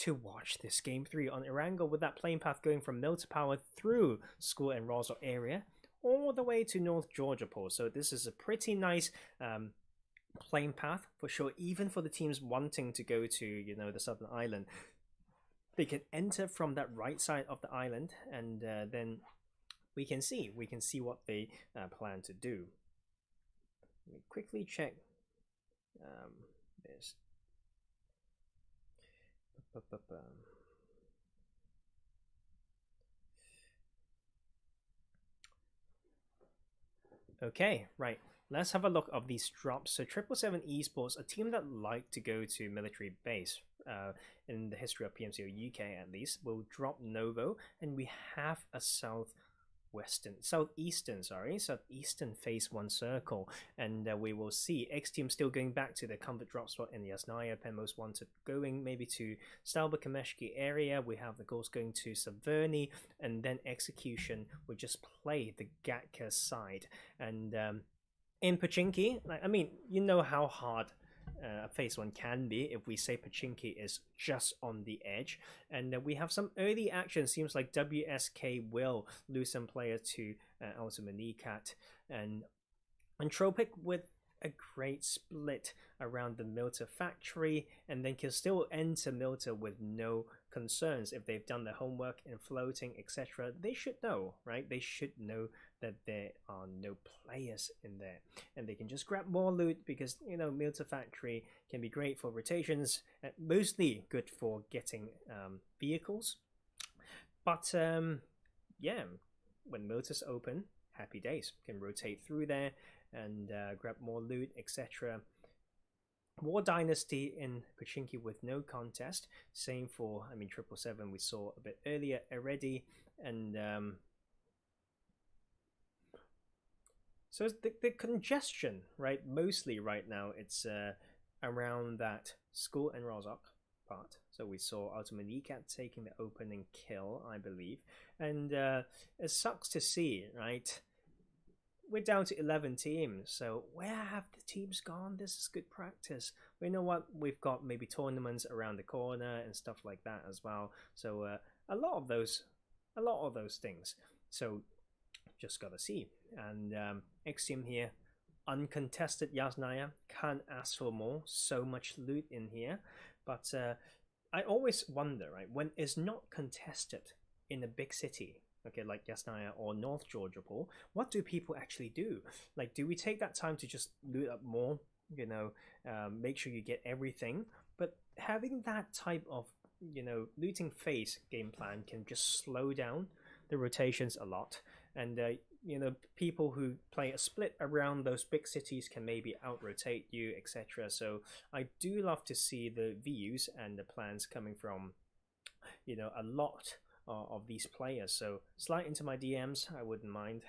S1: to watch this game 3 on Erangel, with that playing path going from Mill to Power through School and Rosok area all the way to North Georgia Port. So this is a pretty nice playing path for sure, even for the teams wanting to go to, you know, the Southern Island. They can enter from that right side of the island, and then we can see what they plan to do. Let me quickly check this. Okay, right. Let's have a look of these drops. So 777 Esports, a team that like to go to military base in the history of PMCO UK at least, will drop Novo, and we have a southeastern phase 1 circle, and we will see xteam still going back to the comfort drop spot in Yasnaya. Pen most wanted going maybe to Stalba Kameshki area. We have the goals going to Saverny, and then execution would just play the Gatka side. And in Pachinki, like, I mean, you know how hard phase 1 can be if we say Pachinki is just on the edge, and we have some early action. Seems like WSK will lose some players to UltimaNecat, and Entropiq with a great split around the Milta factory, and then can still enter Milta with no concerns if they've done their homework in floating, etc. They should know, right? They should know that there are no players in there, and they can just grab more loot, because, you know, Milta factory can be great for rotations, mostly good for getting vehicles. But yeah, when Milta's open, happy days, can rotate through there and grab more loot, etc. War Dynastie in Pachinki with no contest. Same for, I mean, 777 we saw a bit earlier already, and so the congestion, right? Mostly right now it's around that School and Rosok part. So we saw UltimaNecat taking the opening kill, I believe, and it sucks to see, right? We're down to 11 teams, so where have the teams gone? This is good practice. We know what we've got, maybe tournaments around the corner and stuff like that as well. So a lot of those things. So just gotta see. And xteam here, uncontested Yasnaya, can't ask for more. So much loot in here, but I always wonder, right, when it's not contested in a big city, okay, like Yasnaya or North Georgia Port, what do people actually do? Like, do we take that time to just loot up more, you know, make sure you get everything? But having that type of, you know, looting phase game plan can just slow down the rotations a lot. And, you know, people who play a split around those big cities can maybe out-rotate you, etc. So I do love to see the views and the plans coming from, you know, a lot of these players. So slide into my DMs, I wouldn't mind.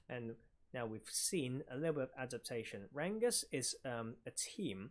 S1: And now we've seen a little bit of adaptation. RENGERS is a team,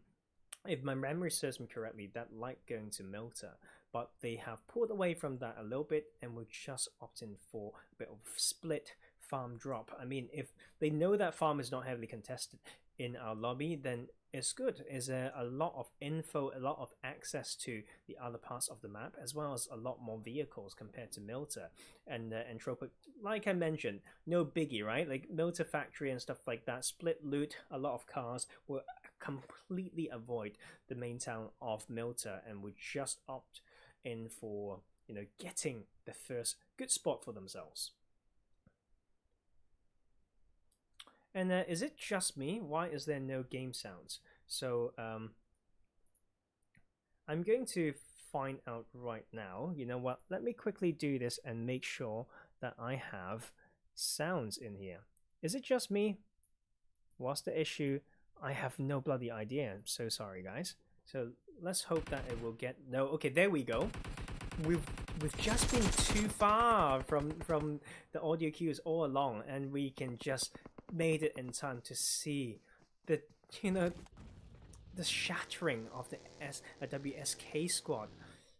S1: if my memory serves me correctly, that like going to Milta, but they have pulled away from that a little bit and will just opt in for a bit of split farm drop. I mean, if they know that farm is not heavily contested in our lobby, then it's good. Is a lot of info, a lot of access to the other parts of the map, as well as a lot more vehicles compared to Milta. And Entropiq, like I mentioned, no biggie, right? Like Milta factory and stuff like that, split loot, a lot of cars, will completely avoid the main town of Milta and would just opt in for, you know, getting the first good spot for themselves. And is it just me? Why is there no game sounds? So I'm going to find out right now. You know what? Let me quickly do this and make sure that I have sounds in here. Is it just me? What's the issue? I have no bloody idea. I'm so sorry, guys. So let's hope that it will get... No, okay, there we go. we've just been too far from the audio cues all along, and we can just made it in time to see the the shattering of the WSK squad.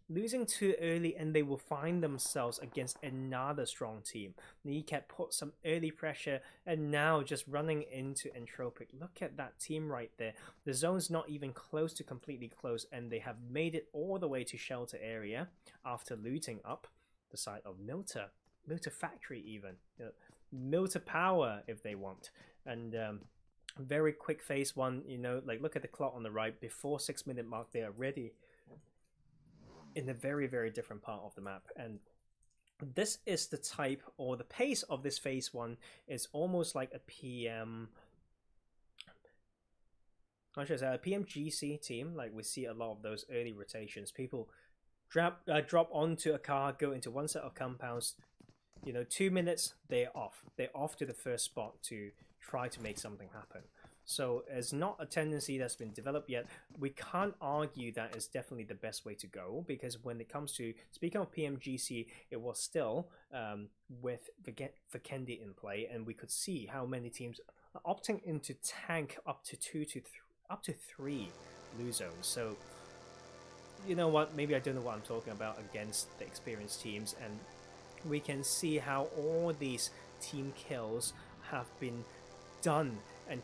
S1: Losing too early, and they will find themselves against another strong team. NGG put some early pressure, and now just running into Entropiq. Look at that team right there. The zone's not even close to completely closed, and they have made it all the way to shelter area after looting up the side of Milta Factory even. Milta Power if they want. And very quick phase one, like look at the clock on the right. Before 6-minute mark, they are ready in a very, very different part of the map. And this is the type, or the pace of this phase one is almost like a PMGC team. Like we see a lot of those early rotations. People drop onto a car, go into one set of compounds. 2 minutes, they're off. They're off to the first spot to try to make something happen. So it's not a tendency that's been developed yet. We can't argue that is definitely the best way to go, because when it comes to, speaking of PMGC, it was still with Vikendi in play, and we could see how many teams are opting into tank up to 3 blue zones. So you know what, maybe I don't know what I'm talking about against the experienced teams, and we can see how all these team kills have been done and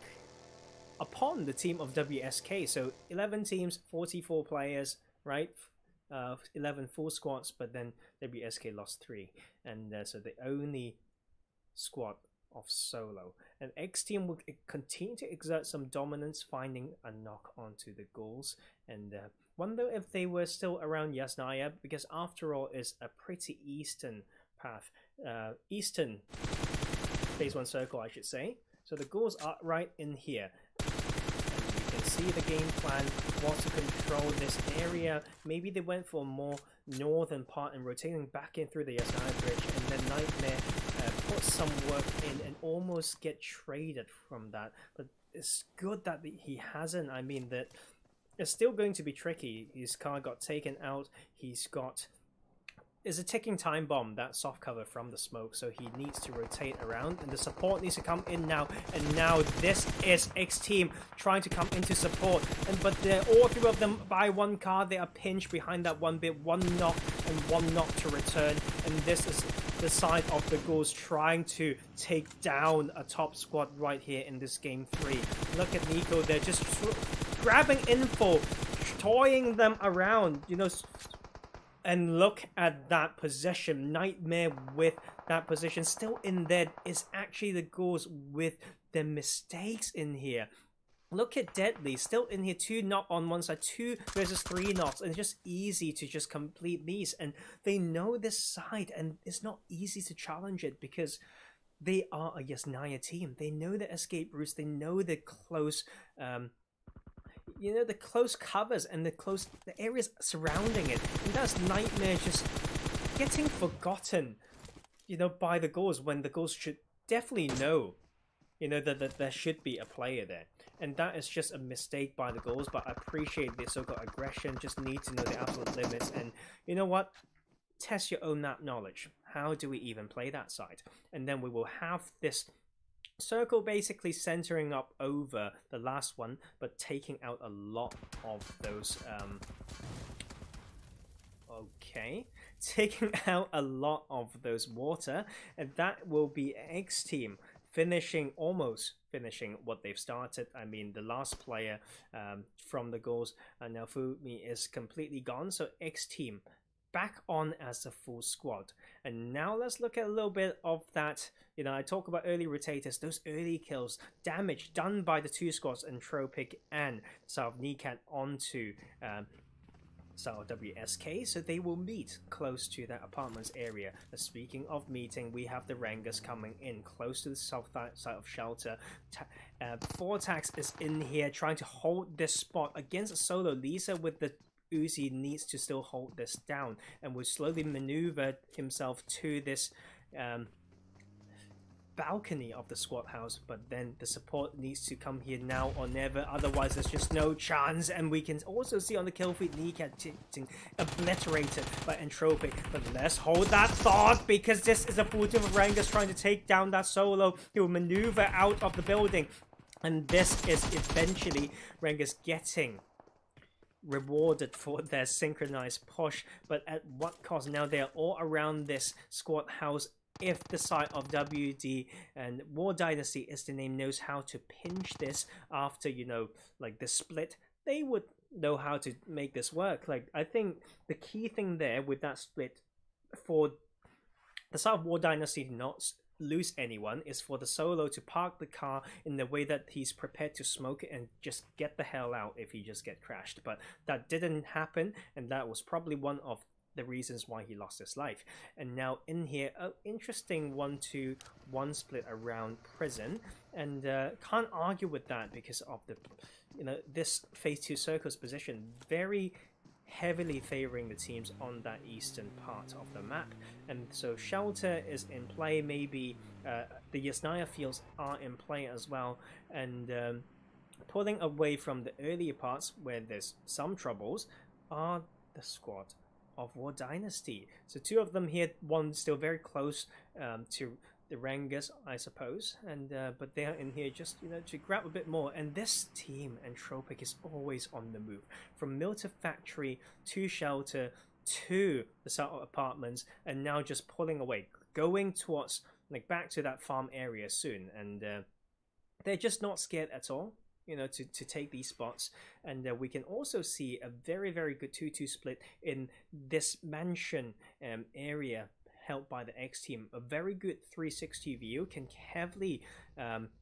S1: upon the team of WSK. So 11 teams, 44 players, right? 11 full squads, but then WSK lost 3, and so the only squad of solo. And xteam will continue to exert some dominance, finding a knock onto the goals. And wonder if they were still around Yasnaya, because after all, it's a pretty eastern path, eastern phase 1 circle, I should say. So the goals are right in here. See the game plan was to control this area. Maybe they went for a more northern part and rotating back in through the Yasnaya bridge, and then Nightmare put some work in and almost get traded from that. But it's good that he hasn't. I mean, that it's still going to be tricky. His car got taken out. Is a ticking time bomb, that soft cover from the smoke, so he needs to rotate around, and the support needs to come in now. And now this is xteam trying to come into support, but they're all 3 of them by 1 car. They are pinched behind that 1 bit, 1 knock and 1 knock to return. And this is the side of the Ghouls trying to take down a top squad right here in this game 3. Look at Nico, they're just grabbing info, toying them around, and look at that position. Nightmare with that position still in there is actually the Ghouls with the mistakes in here. Look at Deadly still in here, 2 knock on one side, 2 versus 3 knocks, and it's just easy to just complete these. And they know this side, and it's not easy to challenge it because they are a Yasnaya team. They know the escape routes, they know the close the close covers and the areas surrounding it. And that's Nightmare just getting forgotten, by the Ghouls, when the Ghouls should definitely know, that there should be a player there. And that is just a mistake by the Ghouls, but I appreciate the so-called aggression. Just need to know the absolute limits. And you know what? Test your own map knowledge. How do we even play that side? And then we will have this circle basically centering up over the last one, but taking out a lot of those taking out a lot of those water, and that will be xteam almost finishing what they've started. I mean, the last player from the Ghouls, Nafumi, is completely gone, so xteam back on as a full squad. And now let's look at a little bit of that. I talk about early rotators, those early kills, damage done by the 2 squads, Entropiq and NGG onto WSK, so they will meet close to that apartments area. Speaking of meeting, we have the RENGERS coming in close to the south side of shelter. Vortex is in here trying to hold this spot against a solo. Lisa with the Uzi needs to still hold this down and will slowly maneuver himself to this balcony of the squad house, but then the support needs to come here now or never, otherwise there's just no chance. And we can also see on the kill feed NGG getting obliterated by Entropiq, but let's hold that thought, because this is a full team of RENGERS trying to take down that solo. He will maneuver out of the building, and this is eventually RENGERS getting rewarded for their synchronized push, but at what cost? Now they're all around this squad house. If the side of WD and War Dynasty, as the name knows how to pinch this after, you know, like the split, they would know how to make this work. Like, I think the key thing there with that split for the side of War Dynasty to not lose anyone is for the solo to park the car in the way that he's prepared to smoke it and just get the hell out if he just get crashed. But that didn't happen, and that was probably one of the reasons why he lost his life. And now in here, an interesting 1-2-1 split around prison, and can't argue with that because of the, you know, this phase 2 circles position very heavily favoring the teams on that eastern part of the map. And so shelter is in play, maybe the Yasnaya fields are in play as well, and pulling away from the earlier parts where there's some troubles are the squad of War Dynasty. So two of them here, one still very close to the RENGERS, I suppose, and but they're in here just, you know, to grab a bit more. And this team, Entropiq, is always on the move, from mill to factory to shelter to the south apartments, and now just pulling away, going towards, like, back to that farm area soon. And they're just not scared at all, you know, to take these spots. And we can also see a very, very good 2-2 split in this mansion area held by the X team. A very good 360 view, can heavily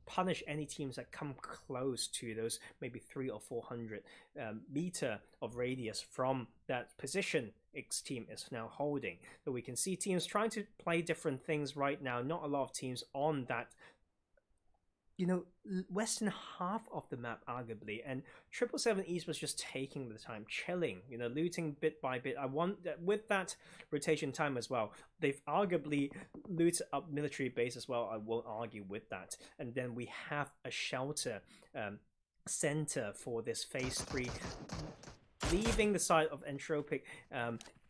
S1: punish any teams that come close to those maybe 300 or 400 meter of radius from that position X team is now holding. So we can see teams trying to play different things right now. Not a lot of teams on that, you know, western half of the map, arguably, and 777 East was just taking the time, chilling, you know, looting bit by bit. I want that with that rotation time as well. They've arguably looted up military base as well. I won't argue with that. And then we have a shelter center for this phase 3, leaving the side of Entropiq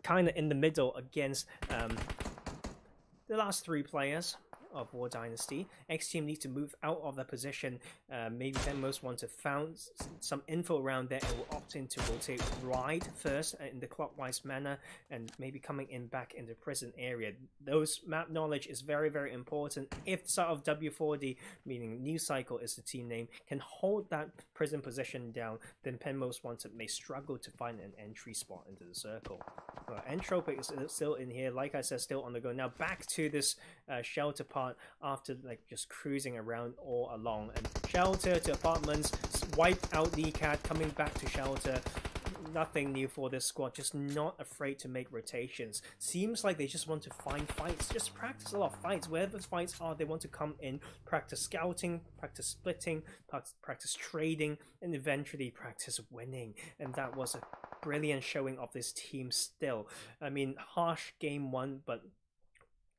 S1: kind of in the middle against the last 3 players of War Dynasty. X team needs to move out of their position. Maybe Venmos want to found some info around there and will opt in to rotate right first in the clockwise manner, and maybe coming in back in the prison area. Those map knowledge is very, very important. If the side of W40, meaning New Cycle is the team name, can hold that prison position down, then Penmos Wanted may struggle to find an entry spot into the circle. Entropiq is still in here, like I said, still on the go. Now back to this shelter part after, like, just cruising around all along, and shelter to apartments, wiped out NGG, coming back to shelter. Nothing new for this squad, just not afraid to make rotations. Seems like they just want to find fights, just practice a lot of fights. Wherever the fights are, they want to come in, practice scouting, practice splitting, practice trading, and eventually practice winning. And that was a brilliant showing of this team still. I mean, harsh game 1, but,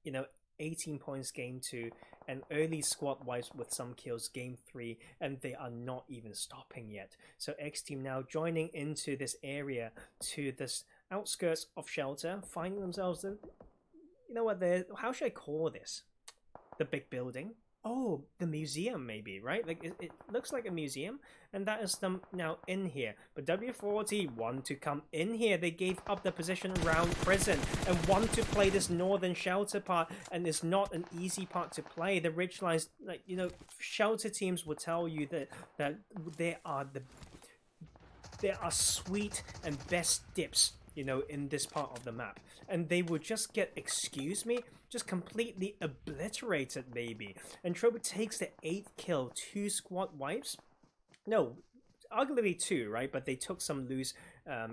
S1: you know, 18 points game 2, and early squad wipes with some kills game 3, and they are not even stopping yet. So X team now joining into this area to this outskirts of shelter, finding themselves in, you know what, how should I call this? The big building? Oh, the museum maybe, right? Like it looks like a museum, and that is them now in here. But W40 want to come in here. They gave up the position around prison and want to play this northern shelter part, and it's not an easy part to play. The ridgelines, like, you know, shelter teams will tell you that there are sweet and best dips, you know, in this part of the map, and they will just get, excuse me, just completely obliterated maybe. And Entropiq takes the 8th kill, 2 squad wipes. No, arguably 2, right? But they took some loose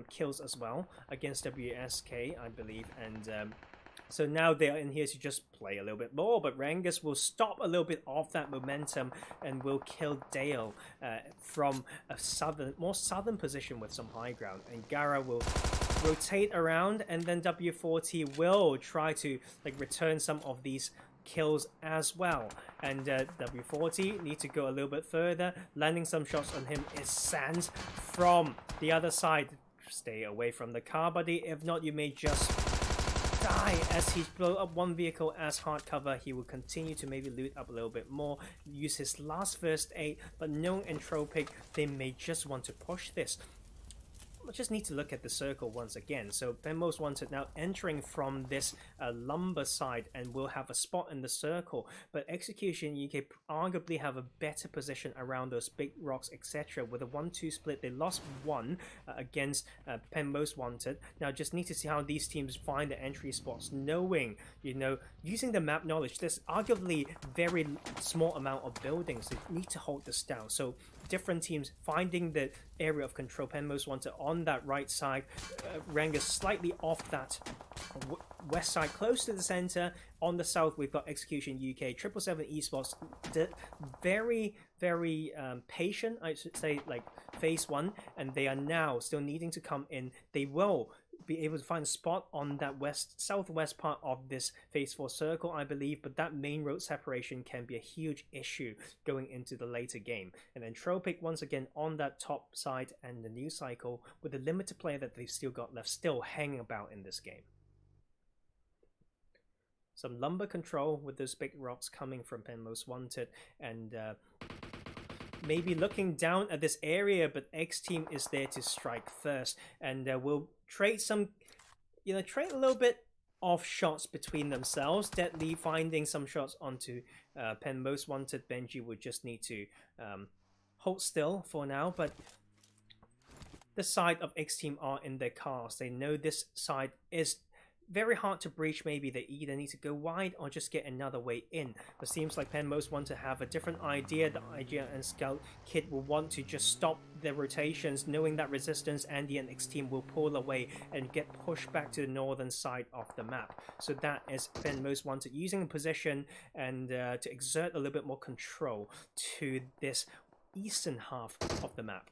S1: kills as well against WSK, I believe, and so now they're in here to just play a little bit more, but RENGERS will stop a little bit of that momentum and will kill Dale from a more southern position with some high ground. And Gara will rotate around, and then W40 will try to, like, return some of these kills as well. And W40 need to go a little bit further. Landing some shots on him is Sands from the other side. Stay away from the car, buddy. If not, you may just die as he blow up one vehicle as hard cover. He will continue to maybe loot up a little bit more, use his last first aid, but knowing Entropiq, they may just want to push this. I just need to look at the circle once again. So Ben Most Wanted now entering from this lumber side, and will have a spot in the circle, but Execution UK arguably have a better position around those big rocks, etc. With a 1-2 split, they lost one against Ben Most Wanted. Now just need to see how these teams find the entry spots, knowing, you know, using the map knowledge, there's arguably very small amount of buildings. They need to hold this down. So different teams finding the area of control. Ben Most Wanted on that right side, RENGERS slightly off that west side, close to the center. On the south, we've got Execution UK, 777 Esports, very patient, I should say, like phase 1, and they are now still needing to come in. They will be able to find a spot on that southwest part of this phase 4 circle, I believe, but that main road separation can be a huge issue going into the later game. And then Entropiq once again on that top side, and the new cycle with the limited player that they've still got left, still hanging about in this game. Some lumber control with those big rocks coming from Ben Most Wanted, and maybe looking down at this area, but xteam is there to strike first, and we'll trade some, trade a little bit of shots between themselves. Deadly finding some shots onto Ben Most Wanted. Benji would just need to hold still for now, but the side of xteam are in their cars. They know this side is very hard to breach. Maybe they either need to go wide or just get another way in. But seems like Ben Most want to have a different idea. The idea and Scout Kid will want to just stop their rotations, knowing that Resistance, Andy and xteam will pull away and get pushed back to the northern side of the map. So that is Ben Most Wanted using the position and to exert a little bit more control to this eastern half of the map.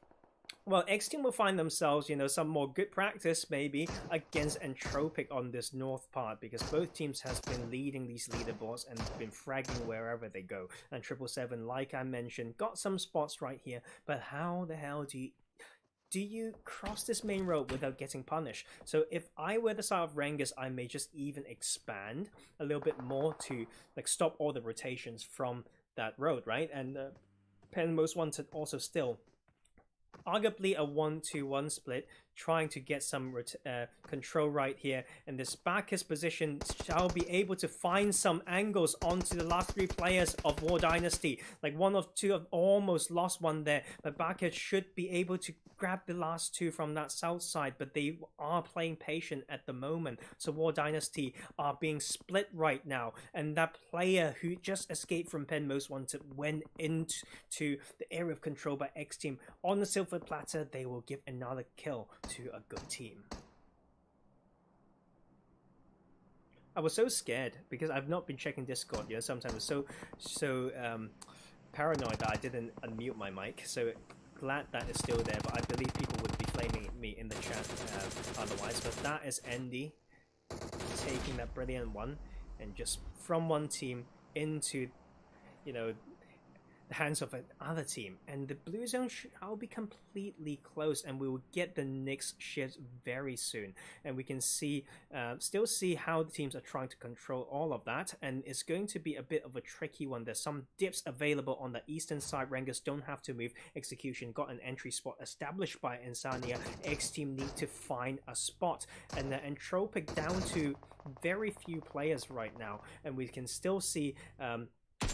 S1: Well, xteam will find themselves, some more good practice maybe against Entropiq on this north part, because both teams has been leading these leaderboards and been fragging wherever they go. And 777, like I mentioned, got some spots right here, but how the hell do you cross this main road without getting punished? So if I were the side of RENGERS, I may just even expand a little bit more to stop all the rotations from that road, right? And Ben Most Wanted also still arguably a 1-2-1 split, trying to get some control right here, and this Bacchus position shall be able to find some angles onto the last three players of War Dynasty. Like one of two have almost lost one there, but Bacchus should be able to grab the last two from that south side, but they are playing patient at the moment. So War Dynasty are being split right now, and that player who just escaped from Ben Most Wanted went into the area of control by xteam. On the silver platter, they will give another kill to a good team. I was so scared because I've not been checking Discord. Sometimes so paranoid that I didn't unmute my mic. So glad that it's still there, but I believe people would be flaming me in the chat otherwise. But that is Andy taking that brilliant one, and just from one team into the hands of another team, and the blue zone shall be completely closed, and we will get the next shift very soon, and we can see still see how the teams are trying to control all of that, and it's going to be a bit of a tricky one. There's some dips available on the eastern side. RENGERS don't have to move. Execution got an entry spot established by Insania. xteam need to find a spot, and the Entropiq down to very few players right now, and we can still see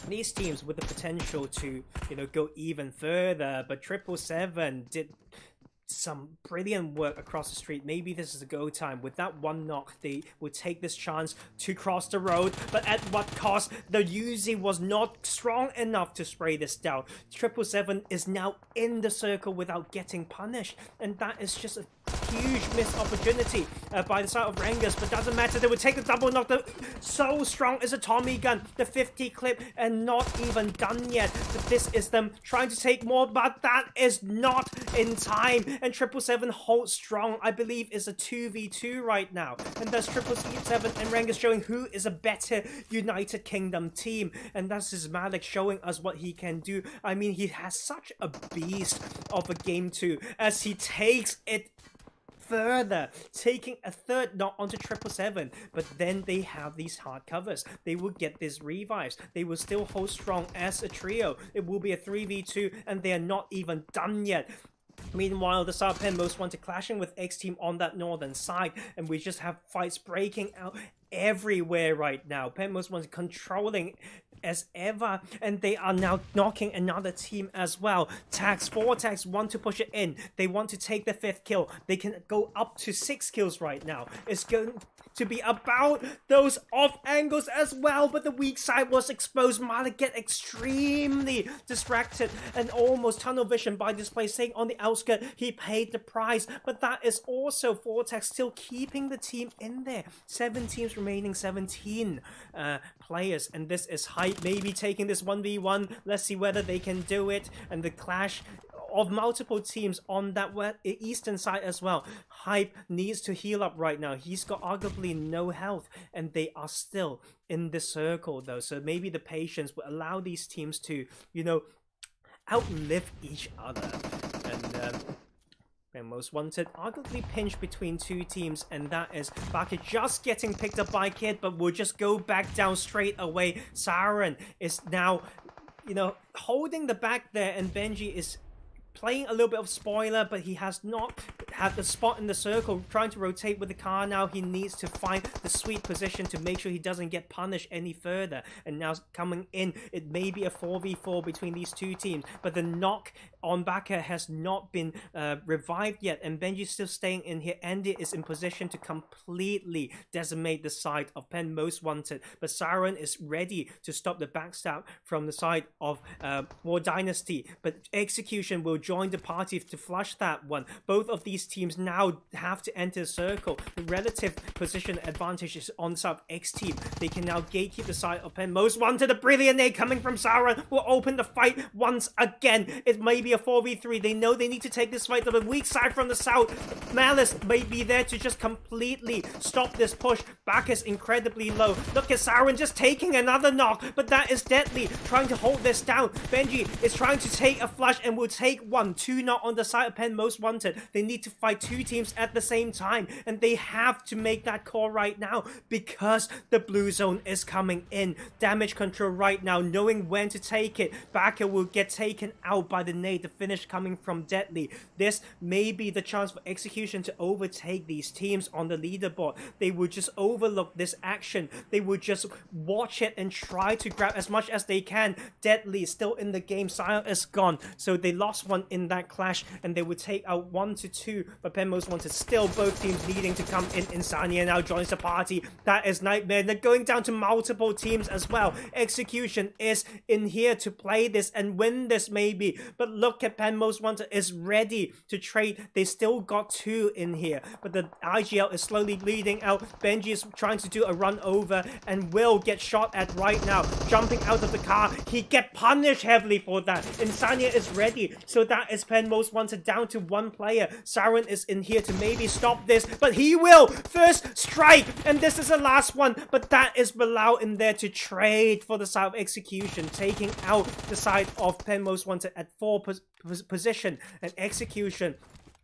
S1: these teams with the potential to go even further. But 777 did some brilliant work across the street. Maybe this is a go time. With that one knock, they would take this chance to cross the road, but at what cost? The Uzi was not strong enough to spray this down. 777 is now in the circle without getting punished, and that is just a huge missed opportunity by the side of RENGERS, but doesn't matter. They would take the double knock. So strong is a Tommy gun, the 50 clip, and not even done yet. But this is them trying to take more, but that is not in time. And 777 holds strong. I believe is a 2v2 right now, and that's 777 and RENGERS showing who is a better United Kingdom team, and that's his Malik showing us what he can do. I mean, he has such a beast of a game 2 as he takes it further, taking a third knock onto 777, but then they have these hard covers. They will get these revives. They will still hold strong as a trio. It will be a 3v2, and they are not even done yet. Meanwhile, the South Pen Most Wanted clashing with xteam on that northern side, and we just have fights breaking out everywhere right now. Pen Most Wanted controlling as ever, and they are now knocking another team as well. Tags, 4 tags want to push it in. They want to take the 5th kill. They can go up to 6 kills right now. It's going to be about those off angles as well, but the weak side was exposed. Malik get extremely distracted and almost tunnel vision by this play, saying on the outskirt he paid the price, but that is also 4 tags still keeping the team in there. 7 teams remaining, 17 players, and this is Hype maybe taking this 1v1. Let's see whether they can do it, and the clash of multiple teams on that eastern side as well. Hype needs to heal up right now. He's got arguably no health, and they are still in the circle though, so maybe the patience will allow these teams to, you know, outlive each other. And Most Wanted arguably pinched between 2 teams, and that is Baka just getting picked up by Kid, but will just go back down straight away. Siren is now, you know, holding the back there, and Benji is playing a little bit of spoiler, but he has not had the spot in the circle, trying to rotate with the car now. He needs to find the sweet position to make sure he doesn't get punished any further. And now coming in, it may be a 4v4 between these 2 teams, but the knock on Baka has not been revived yet, and Benji's still staying in here. Andy is in position to completely decimate the side of Pen Most Wanted, but Siren is ready to stop the backstab from the side of War Dynastie, but Execution will join the party to flush that one. Both of these teams now have to enter the circle. The relative position advantage is on the side of xteam. They can now gatekeep the side of Pen Most Wanted. A brilliant nade coming from Siren will open the fight once again. It may be a 4v3. They know they need to take this fight to the weak side from the south. Malice may be there to just completely stop this push. Back is incredibly low. Look at Siren just taking another knock, but that is deadly. Trying to hold this down. Benji is trying to take a flush and will take 1-2 knock on the side of Pen Most Wanted. They need to fight 2 teams at the same time, and they have to make that call right now because the blue zone is coming in. Damage control right now, knowing when to take it. Baka will get taken out by the nade. The finish coming from Deadly. This may be the chance for Execution to overtake these teams on the leaderboard. They will just overlook this action. They will just watch it and try to grab as much as they can. Deadly still in the game. Sion is gone, so they lost one in that clash, and they would take out 1-2, but Pen Most Wanted still both teams needing to come in. Insania now joins the party. That is Nightmare. They're going down to multiple teams as well. Execution is in here to play this and win this maybe, but look at Pen Most Wanted is ready to trade. They still got 2 in here, but the IGL is slowly bleeding out. Benji is trying to do a run over and will get shot at right now. Jumping out of the car, he get punished heavily for that. Insania is ready, so that is Pen Most Wanted down to 1 player. Siren is in here to maybe stop this, but he will. First strike, and this is the last one, but that is Bilal in there to trade for the side of Execution, taking out the side of Pen Most Wanted at 4 position, and Execution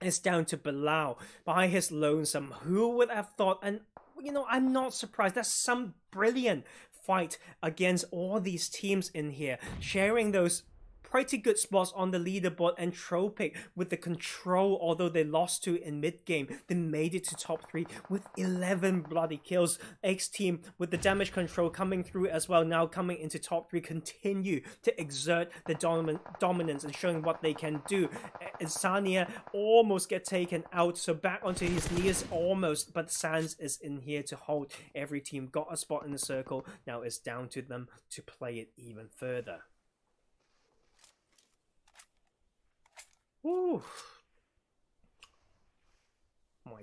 S1: is down to Bilal by his lonesome. Who would have thought? And you know, I'm not surprised. That's some brilliant fight against all these teams in here, sharing those pretty good spots on the leaderboard. Entropiq with the control, although they lost 2 in mid-game, they made it to top 3 with 11 bloody kills. xteam with the damage control coming through as well, now coming into top 3, continue to exert the dominance and showing what they can do. Insania almost get taken out, so back onto his knees almost, but Sans is in here to hold. Every team got a spot in the circle. Now it's down to them to play it even further. Woo.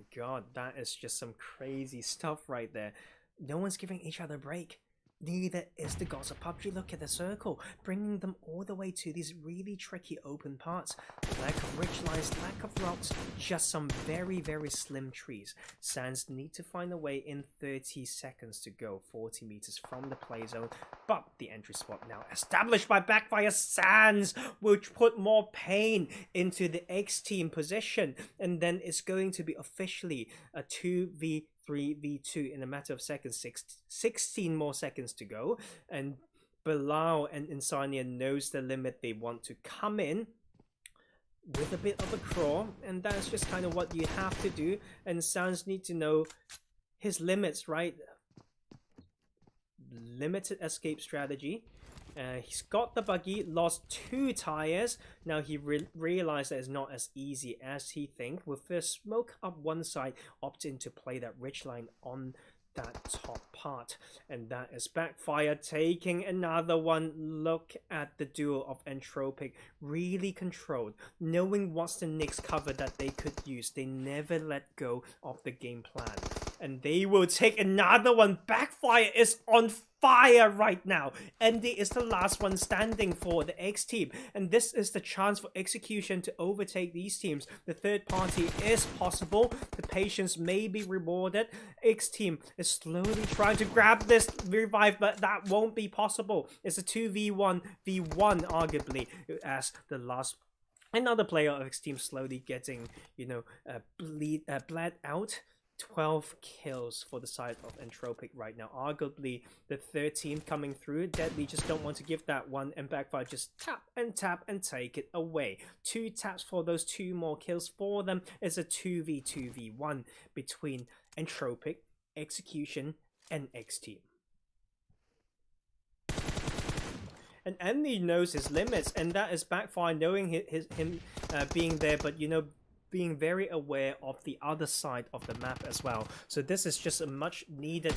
S1: my god, that is just some crazy stuff right there. No one's giving each other a break. Neither is the gods of PUBG. Look at the circle, bringing them all the way to these really tricky open parts. Lack of ridge lines, lack of rocks, just some very, very slim trees. Sands need to find a way in 30 seconds to go, 40 meters from the play zone. But the entry spot now established by Backfire. Sands will put more pain into the X team position, and then it's going to be officially a 2v3v2 in a matter of seconds. 16 more seconds to go, and Bilal and Insania knows the limit. They want to come in with a bit of a crawl, and that's just kind of what you have to do. And Sans need to know his limits, right? Limited escape strategy. He's got the buggy, lost 2 tires. Now he realized that it's not as easy as he think. With the smoke up one side, opting to play that ridgeline on that top part, and that is Backfire taking another one. Look at the duo of Entropiq, really controlled, knowing what's the next cover that they could use. They never let go of the game plan, and they will take another one. Backfire is on fire right now. Andy is the last one standing for the X team, and this is the chance for Execution to overtake these teams. The third party is possible. The patience may be rewarded. X team is slowly trying to grab this revive, but that won't be possible. It's a 2v1v1 arguably, as the last another player of X team slowly getting, you know, bled out. 12 kills for the side of Entropiq right now. Arguably the third team coming through. Deadly just don't want to give that one, and Backfire just tap and take it away. 2 taps for those 2 more kills for them. It's a 2v2v1 between Entropiq, Execution, and X team. And Andy knows his limits, and that is Backfire knowing him being there, but you know, being very aware of the other side of the map as well. So this is just a much needed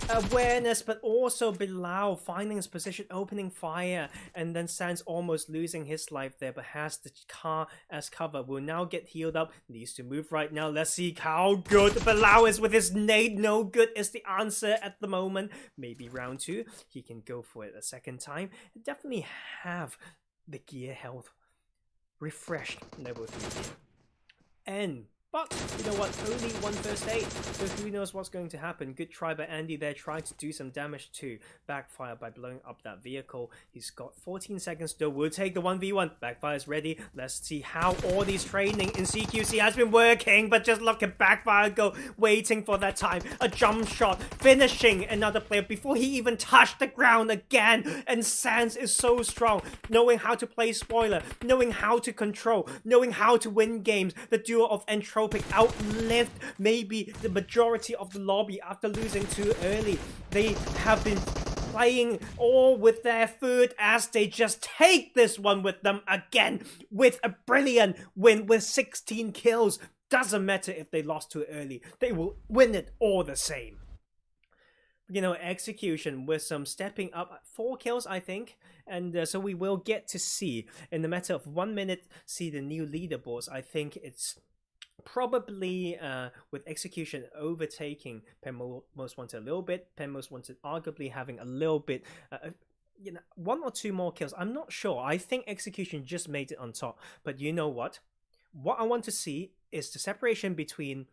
S1: awareness, but also Bilal finding his position, opening fire, and then Sans almost losing his life there, but has the car as cover. Will now get healed up, needs to move right now. Let's see how good Bilal is with his nade. No good is the answer at the moment. Maybe round 2 he can go for it a second time. Definitely have the gear health refreshed level 3. But you know what, only 1 first aid, so who knows what's going to happen. Good try by Andy there, trying to do some damage to Backfire by blowing up that vehicle. He's got 14 seconds still. We'll take the 1v1. Backfire's ready. Let's see how all these training in CQC has been working, but just look at Backfire go, waiting for that time. A jump shot, finishing another player before he even touched the ground again. And Sans is so strong, knowing how to play spoiler, knowing how to control, knowing how to win games. The duo of Entropiq outlived maybe the majority of the lobby after losing too early. They have been playing all with their food as they just take this one with them again with a brilliant win with 16 kills. Doesn't matter if they lost too early, they will win it all the same. You know, Execution with some stepping up, 4 kills I think, and so we will get to see in the matter of 1 minute see the new leaderboards. I think it's probably with Execution overtaking Pen Most Wanted a little bit. Pen Most Wanted arguably having a little bit, you know, 1 or 2 more kills. I'm not sure. I think Execution just made it on top. But you know what? What I want to see is the separation between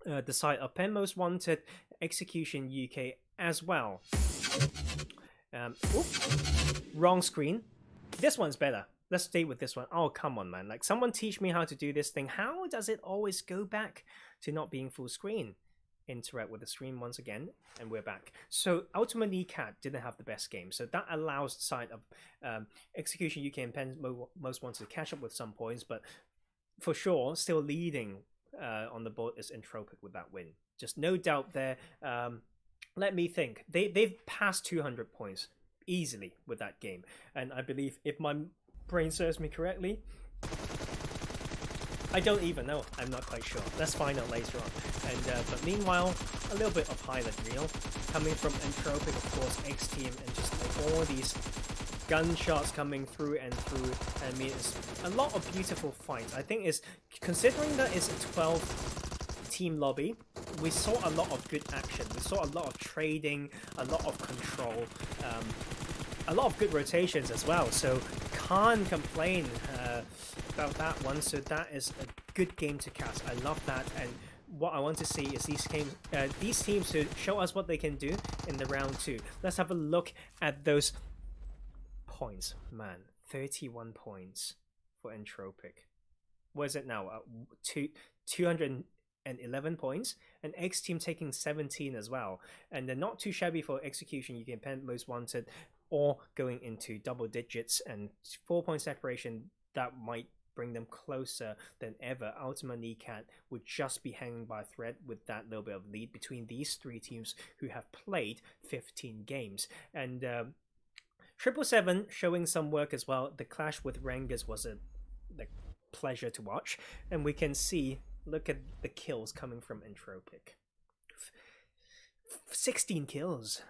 S1: the side of Pen Most Wanted, Execution UK as well. Wrong screen. This one's better. Let's stay with this one. Oh, come on, man. Like, someone teach me how to do this thing. How does it always go back to not being full screen? Interact with the screen once again, and we're back. So, UltimaNecat didn't have the best game. So, that allows the side of Execution UK and Pen Most Wanted to catch up with some points. But for sure, still leading on the board is Entropiq with that win. Just no doubt there. Let me think. They've passed 200 points easily with that game. And I believe, if my brain serves me correctly, I don't even know. I'm not quite sure. Let's find out later on. And but meanwhile, a little bit of highlight reel coming from Entropiq, of course, X team, and just like all these gunshots coming through and through. I mean, it's a lot of beautiful fights. I think it's, considering that it's a 12 team lobby, we saw a lot of good action. We saw a lot of trading, a lot of control, a lot of good rotations as well. So can't complain about that one. So that is a good game to cast. I love that. And what I want to see is these teams to show us what they can do in the round 2. Let's have a look at those points. Man, 31 points for Entropiq. What is it now? 211 points, and xteam taking 17 as well. And they're not too shabby for Execution UK, Pen Most Wanted, or going into double digits, and 4-point separation that might bring them closer than ever. UltimaNecat would just be hanging by a thread with that little bit of lead between these 3 teams who have played 15 games. And 777 showing some work as well. The clash with RENGERS was a pleasure to watch, and we can see, look at the kills coming from Entropiq. 16 kills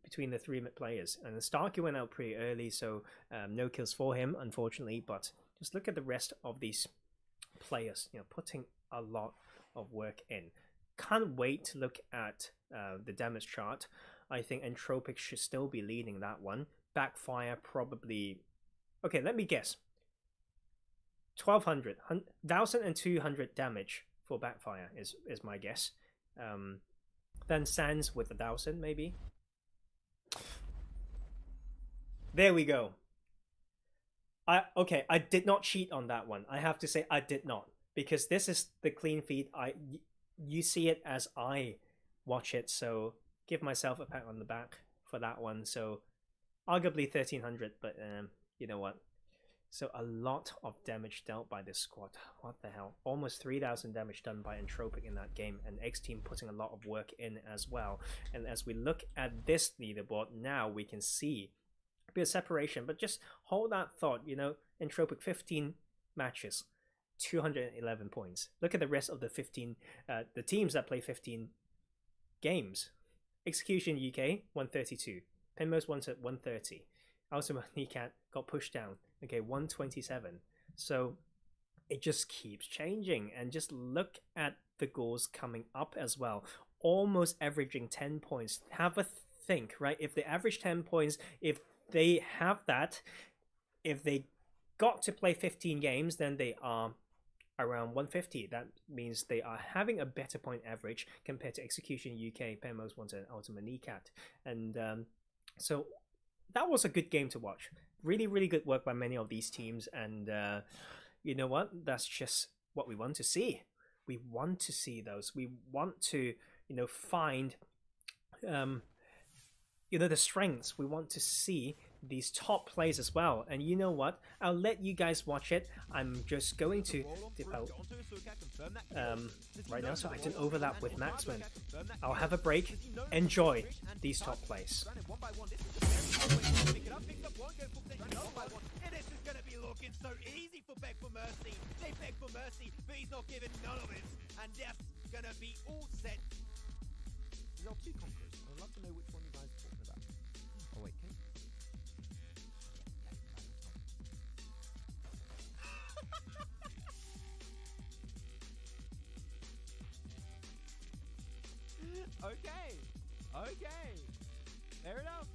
S1: between the 3 players, and the Starkey went out pretty early, so no kills for him, unfortunately. But just look at the rest of these players, you know, putting a lot of work in. Can't wait to look at the damage chart. I think Entropiq should still be leading that one. Backfire probably, okay, let me guess, 1200, 1200 damage for Backfire is my guess. Then Sands with 1000 maybe. There we go. Okay, I did not cheat on that one. I have to say I did not, because this is the clean feed. You see it as I watch it, so give myself a pat on the back for that one. So arguably 1300, but you know what? So a lot of damage dealt by this squad. What the hell? Almost 3000 damage done by Entropiq in that game, and xteam putting a lot of work in as well. And as we look at this leaderboard now, we can see a bit of separation, but just hold that thought. You know, Entropiq 15 matches, 211 points. Look at the rest of the 15, the teams that play 15 games. Execution UK 132, Penmost Wanted 130, UltimaNecat got pushed down. Okay, 127. So it just keeps changing, and just look at the goals coming up as well, almost averaging 10 points. Have a think, right? If they average 10 points, if they have that, if they got to play 15 games, then they are around 150. That means they are having a better point average compared to Execution UK, Penmost Wanted, and UltimaNecat. And so that was a good game to watch. Really, really good work by many of these teams, and you know what? That's just what we want to see. We want to see those. We want to, you know, find, you know, the strengths. We want to see these top plays as well. And you know what? I'll let you guys watch it. I'm just going to dip out right now, so I can overlap with Maxman. I'll have a break. Enjoy these top plays.
S3: This is going to be looking so easy for Beg for Mercy. They beg for mercy, but he's not giving none of it. And that's going to be all set. There's 2 conquerors. I'd love to know which one you guys are talking about. Oh, wait, can Okay. Fair enough.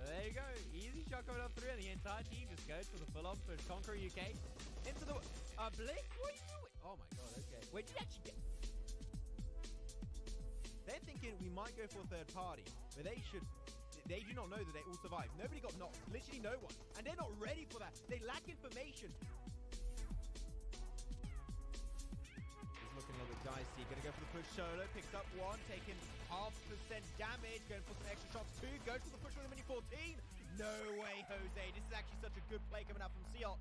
S3: There you go. Easy shot coming up through, and the entire team just goes for the full-on for Conqueror UK. Into the Blink? What are you doing? Oh my god, okay. Where did you actually get? They're thinking we might go for a third party, but they do not know that they all survived. Nobody got knocked. Literally no one. And they're not ready for that. They lack information. He's looking a little bit dicey. Gonna go for the push solo. Picks up 1. Taking 0.5% damage. Going for some extra shots 2. Goes for the push with the mini 14. No way, Jose. This is actually such a good play coming out from Seox.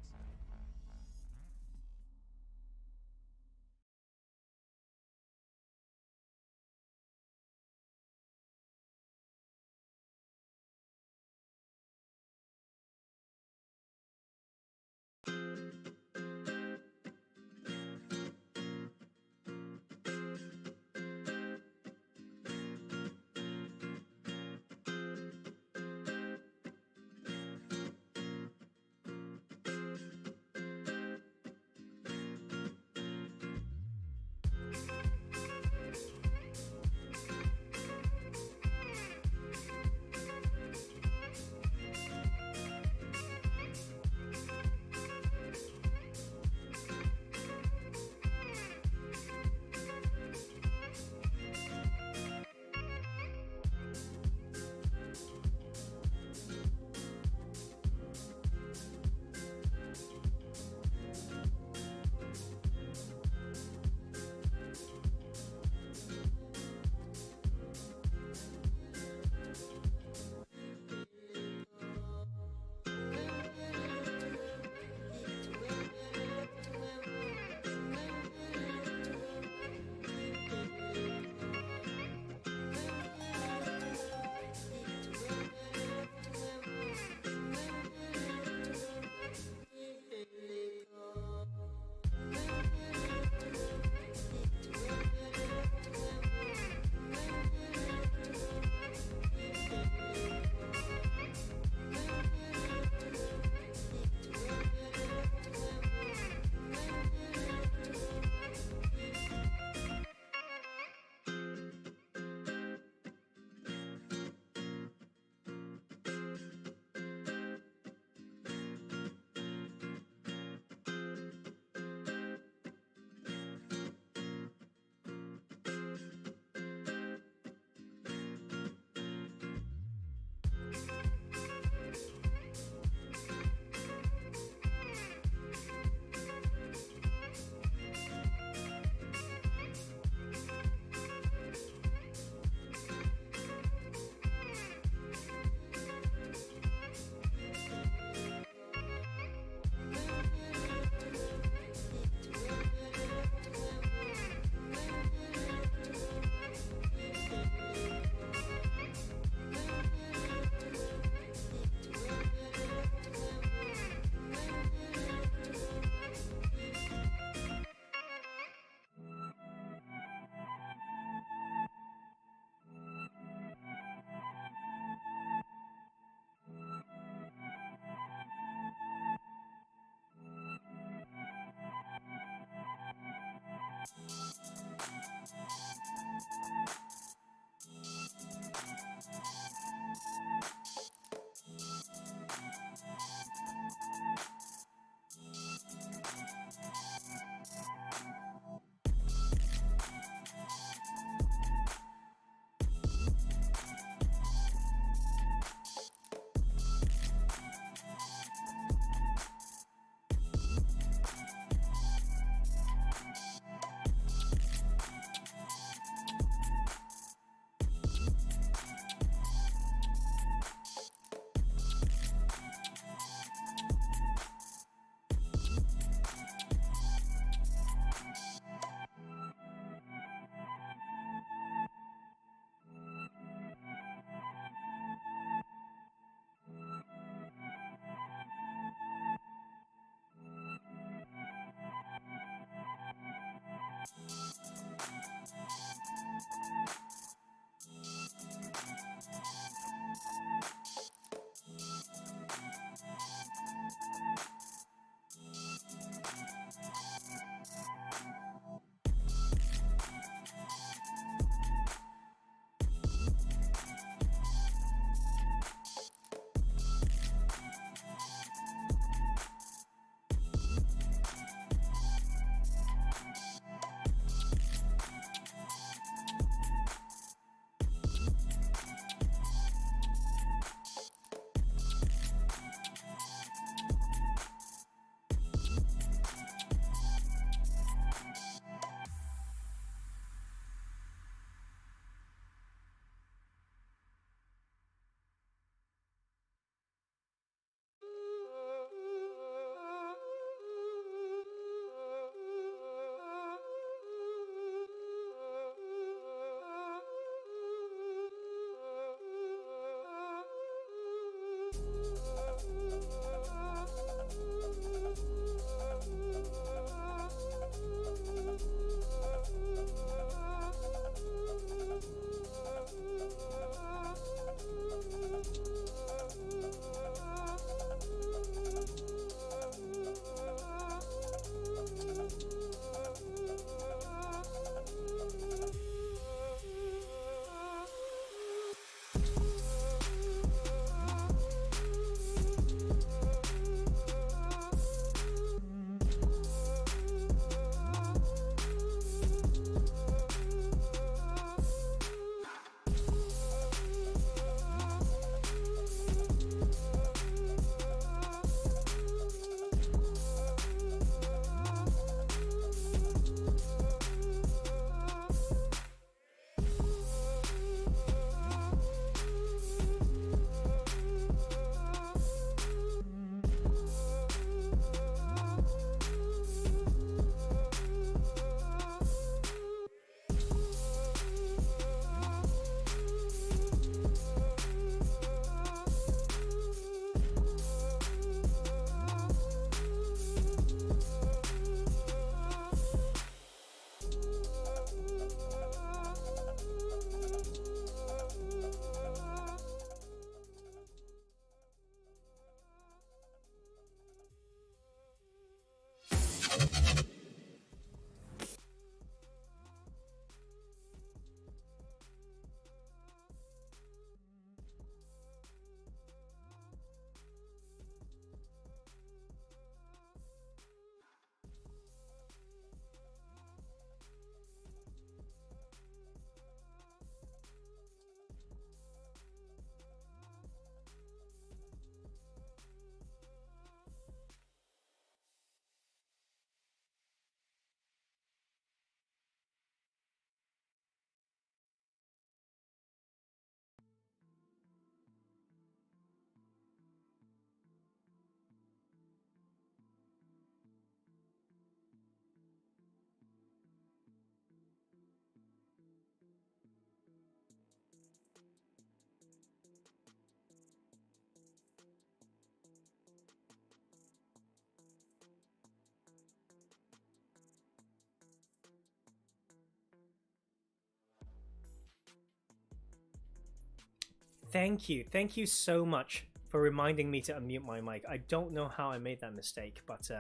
S1: Thank you so much for reminding me to unmute my mic. I don't know how I made that mistake, but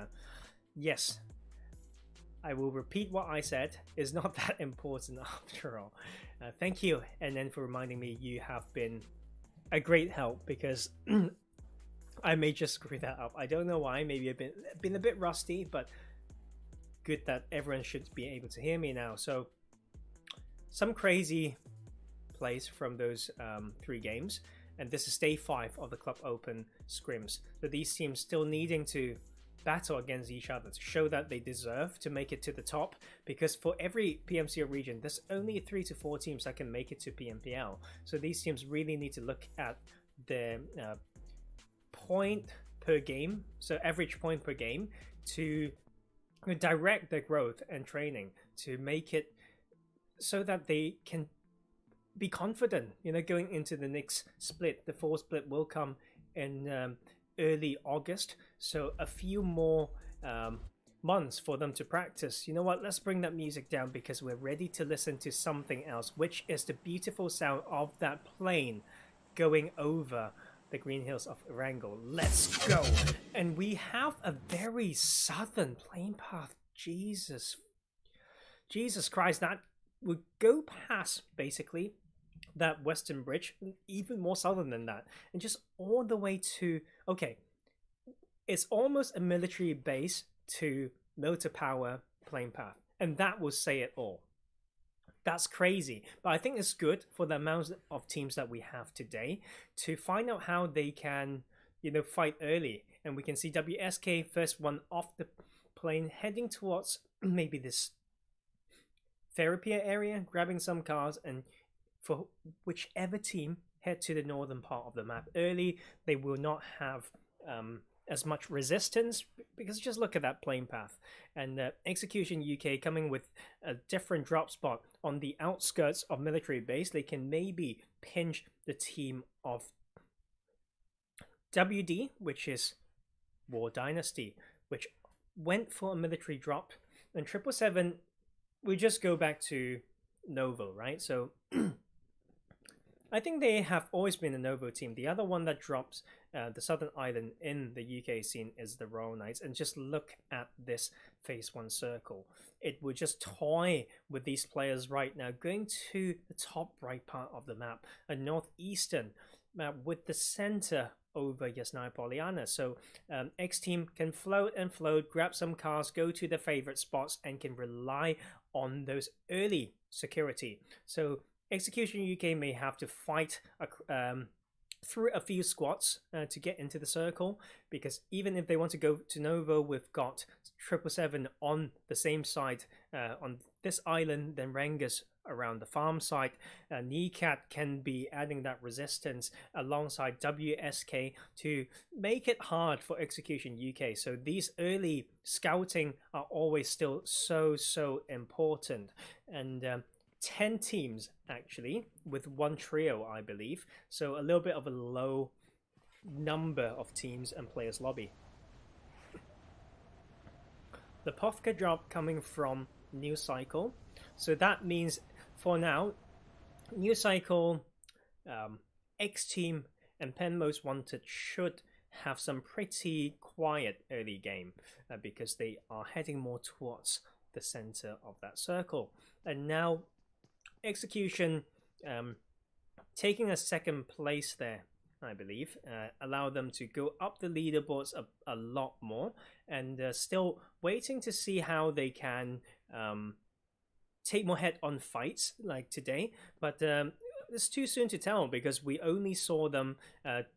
S1: yes, I will repeat what I said. It's not that important after all. Thank you, and then for reminding me. You have been a great help, because I may just screw that up. I don't know why. Maybe I've been a bit rusty, but good that everyone should be able to hear me now. So some crazy plays from those 3 games, and this is day 5 of the Club Open scrims. So these teams still needing to battle against each other to show that they deserve to make it to the top, because for every PMCO region there's only 3 to 4 teams that can make it to PMPL. So these teams really need to look at the point per game, so average point per game, to direct their growth and training to make it so that they can be confident, going into the next split. The fall split will come in early August, so a few more months for them to practice. You know what, let's bring that music down, because we're ready to listen to something else, which is the beautiful sound of that plane going over the green hills of Erangel. Let's go. And we have a very southern plane path. Jesus Christ, that would go past basically that western bridge, even more southern than that, and just all the way to, okay, it's almost a military base to motor power plane path, and that will say it all. That's crazy, but I think it's good for the amount of teams that we have today to find out how they can, fight early. And we can see WSK first one off the plane, heading towards maybe this therapy area, grabbing some cars, and for whichever team head to the northern part of the map early, they will not have as much resistance, because just look at that plane path. And Execution UK coming with a different drop spot on the outskirts of military base. They can maybe pinch the team of WD, which is War Dynastie, which went for a military drop. And 777, we just go back to Novo, right? So I think they have always been a Novo team. The other one that drops the Southern Island in the UK scene is the Royal Knights. And just look at this phase 1 circle. It would just toy with these players right now, going to the top right part of the map, a northeastern map with the center over Yasnaya Poliana. So xteam can float and float, grab some cars, go to their favorite spots, and can rely on those early security. So Execution UK may have to fight through a few squads to get into the circle, because even if they want to go to Novo, we've got 777 on the same side on this island, then RENGERS around the farm site. NECAT can be adding that resistance alongside WSK to make it hard for Execution UK. So these early scouting are always still so important. And 10 teams actually, with 1 trio, I believe. So a little bit of a low number of teams and players lobby. The Povka drop coming from New Cycle. So that means for now, New Cycle, xteam, and Pen Most Wanted should have some pretty quiet early game because they are heading more towards the center of that circle. And now Execution taking a second place there, I believe, allow them to go up the leaderboards a lot more, and still waiting to see how they can take more head-on fights like today. But it's too soon to tell, because we only saw them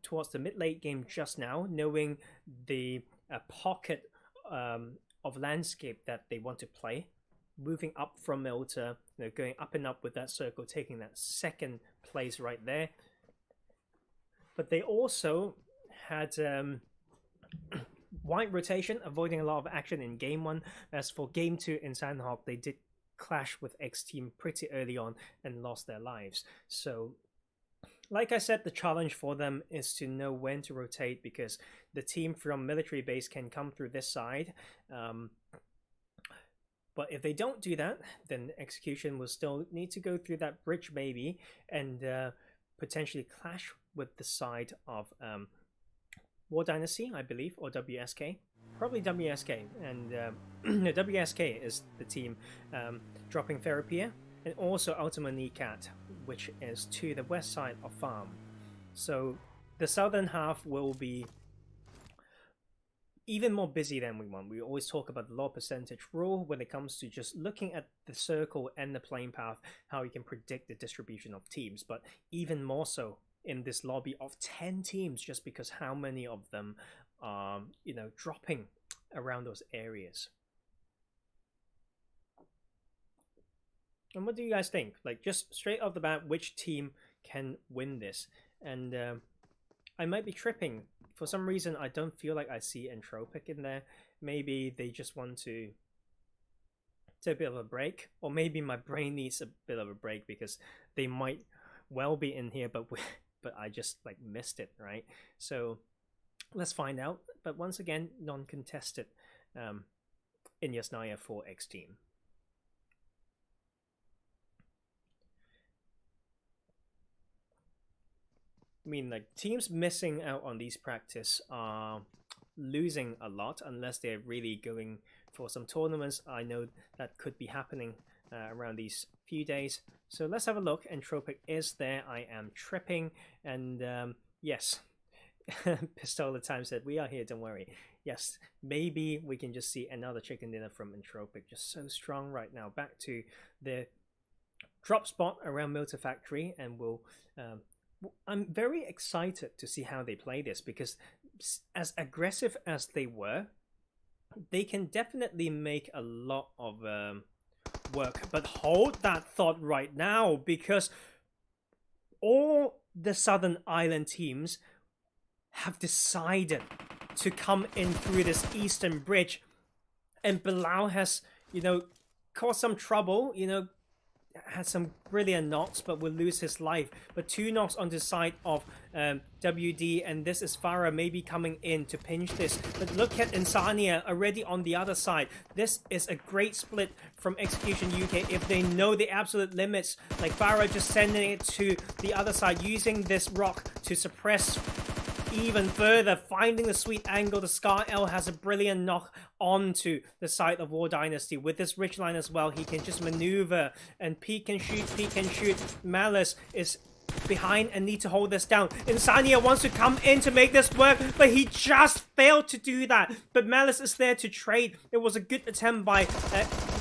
S1: towards the mid-late game just now, knowing the pocket of landscape that they want to play, moving up from Milta, going up and up with that circle, taking that second place right there. But they also had wide rotation, avoiding a lot of action in game 1. As for game 2 in Sandhawk, they did clash with xteam pretty early on and lost their lives. So like I said, the challenge for them is to know when to rotate, because the team from military base can come through this side. But if they don't do that, then Execution will still need to go through that bridge maybe, and potentially clash with the side of War Dynastie, I believe, or WSK. Probably WSK, and no, WSK is the team dropping Therapia, and also UltimaNecat, which is to the west side of Farm. So the southern half will be even more busy than we want. We always talk about the low percentage rule when it comes to just looking at the circle and the playing path, how you can predict the distribution of teams, but even more so in this lobby of 10 teams, just because how many of them are, you know, dropping around those areas. And what do you guys think? Like, just straight off the bat, which team can win this? And I might be tripping. For some reason, I don't feel like I see Entropiq in there. Maybe they just want to take a bit of a break, or maybe my brain needs a bit of a break because they might well be in here, but I just like missed it, right? So let's find out. But once again, non-contested in Yasnaya for xteam. I mean, like, teams missing out on these practice are losing a lot unless they're really going for some tournaments. I know that could be happening around these few days. So let's have a look. Entropiq is there. I am tripping. And yes, Pistola Time said, we are here, don't worry. Yes, maybe we can just see another chicken dinner from Entropiq. Just so strong right now. Back to the drop spot around Motor Factory, and we'll... I'm very excited to see how they play this, because as aggressive as they were, they can definitely make a lot of work. But hold that thought right now, because all the Southern Island teams have decided to come in through this eastern bridge, and Bilal has, you know, caused some trouble, you know, had some brilliant knocks, but will lose his life. But 2 knocks on the side of WD, and this is Farah maybe coming in to pinch this. But look at Insania already on the other side. This is a great split from Execution UK if they know the absolute limits. Like Farah just sending it to the other side, using this rock to suppress even further, finding the sweet angle. The Scar L has a brilliant knock onto the side of War Dynastie. With this ridgeline as well, he can just maneuver and peek and shoot. Malice is behind and need to hold this down. Insania wants to come in to make this work, but he just failed to do that. But Malice is there to trade. It was a good attempt by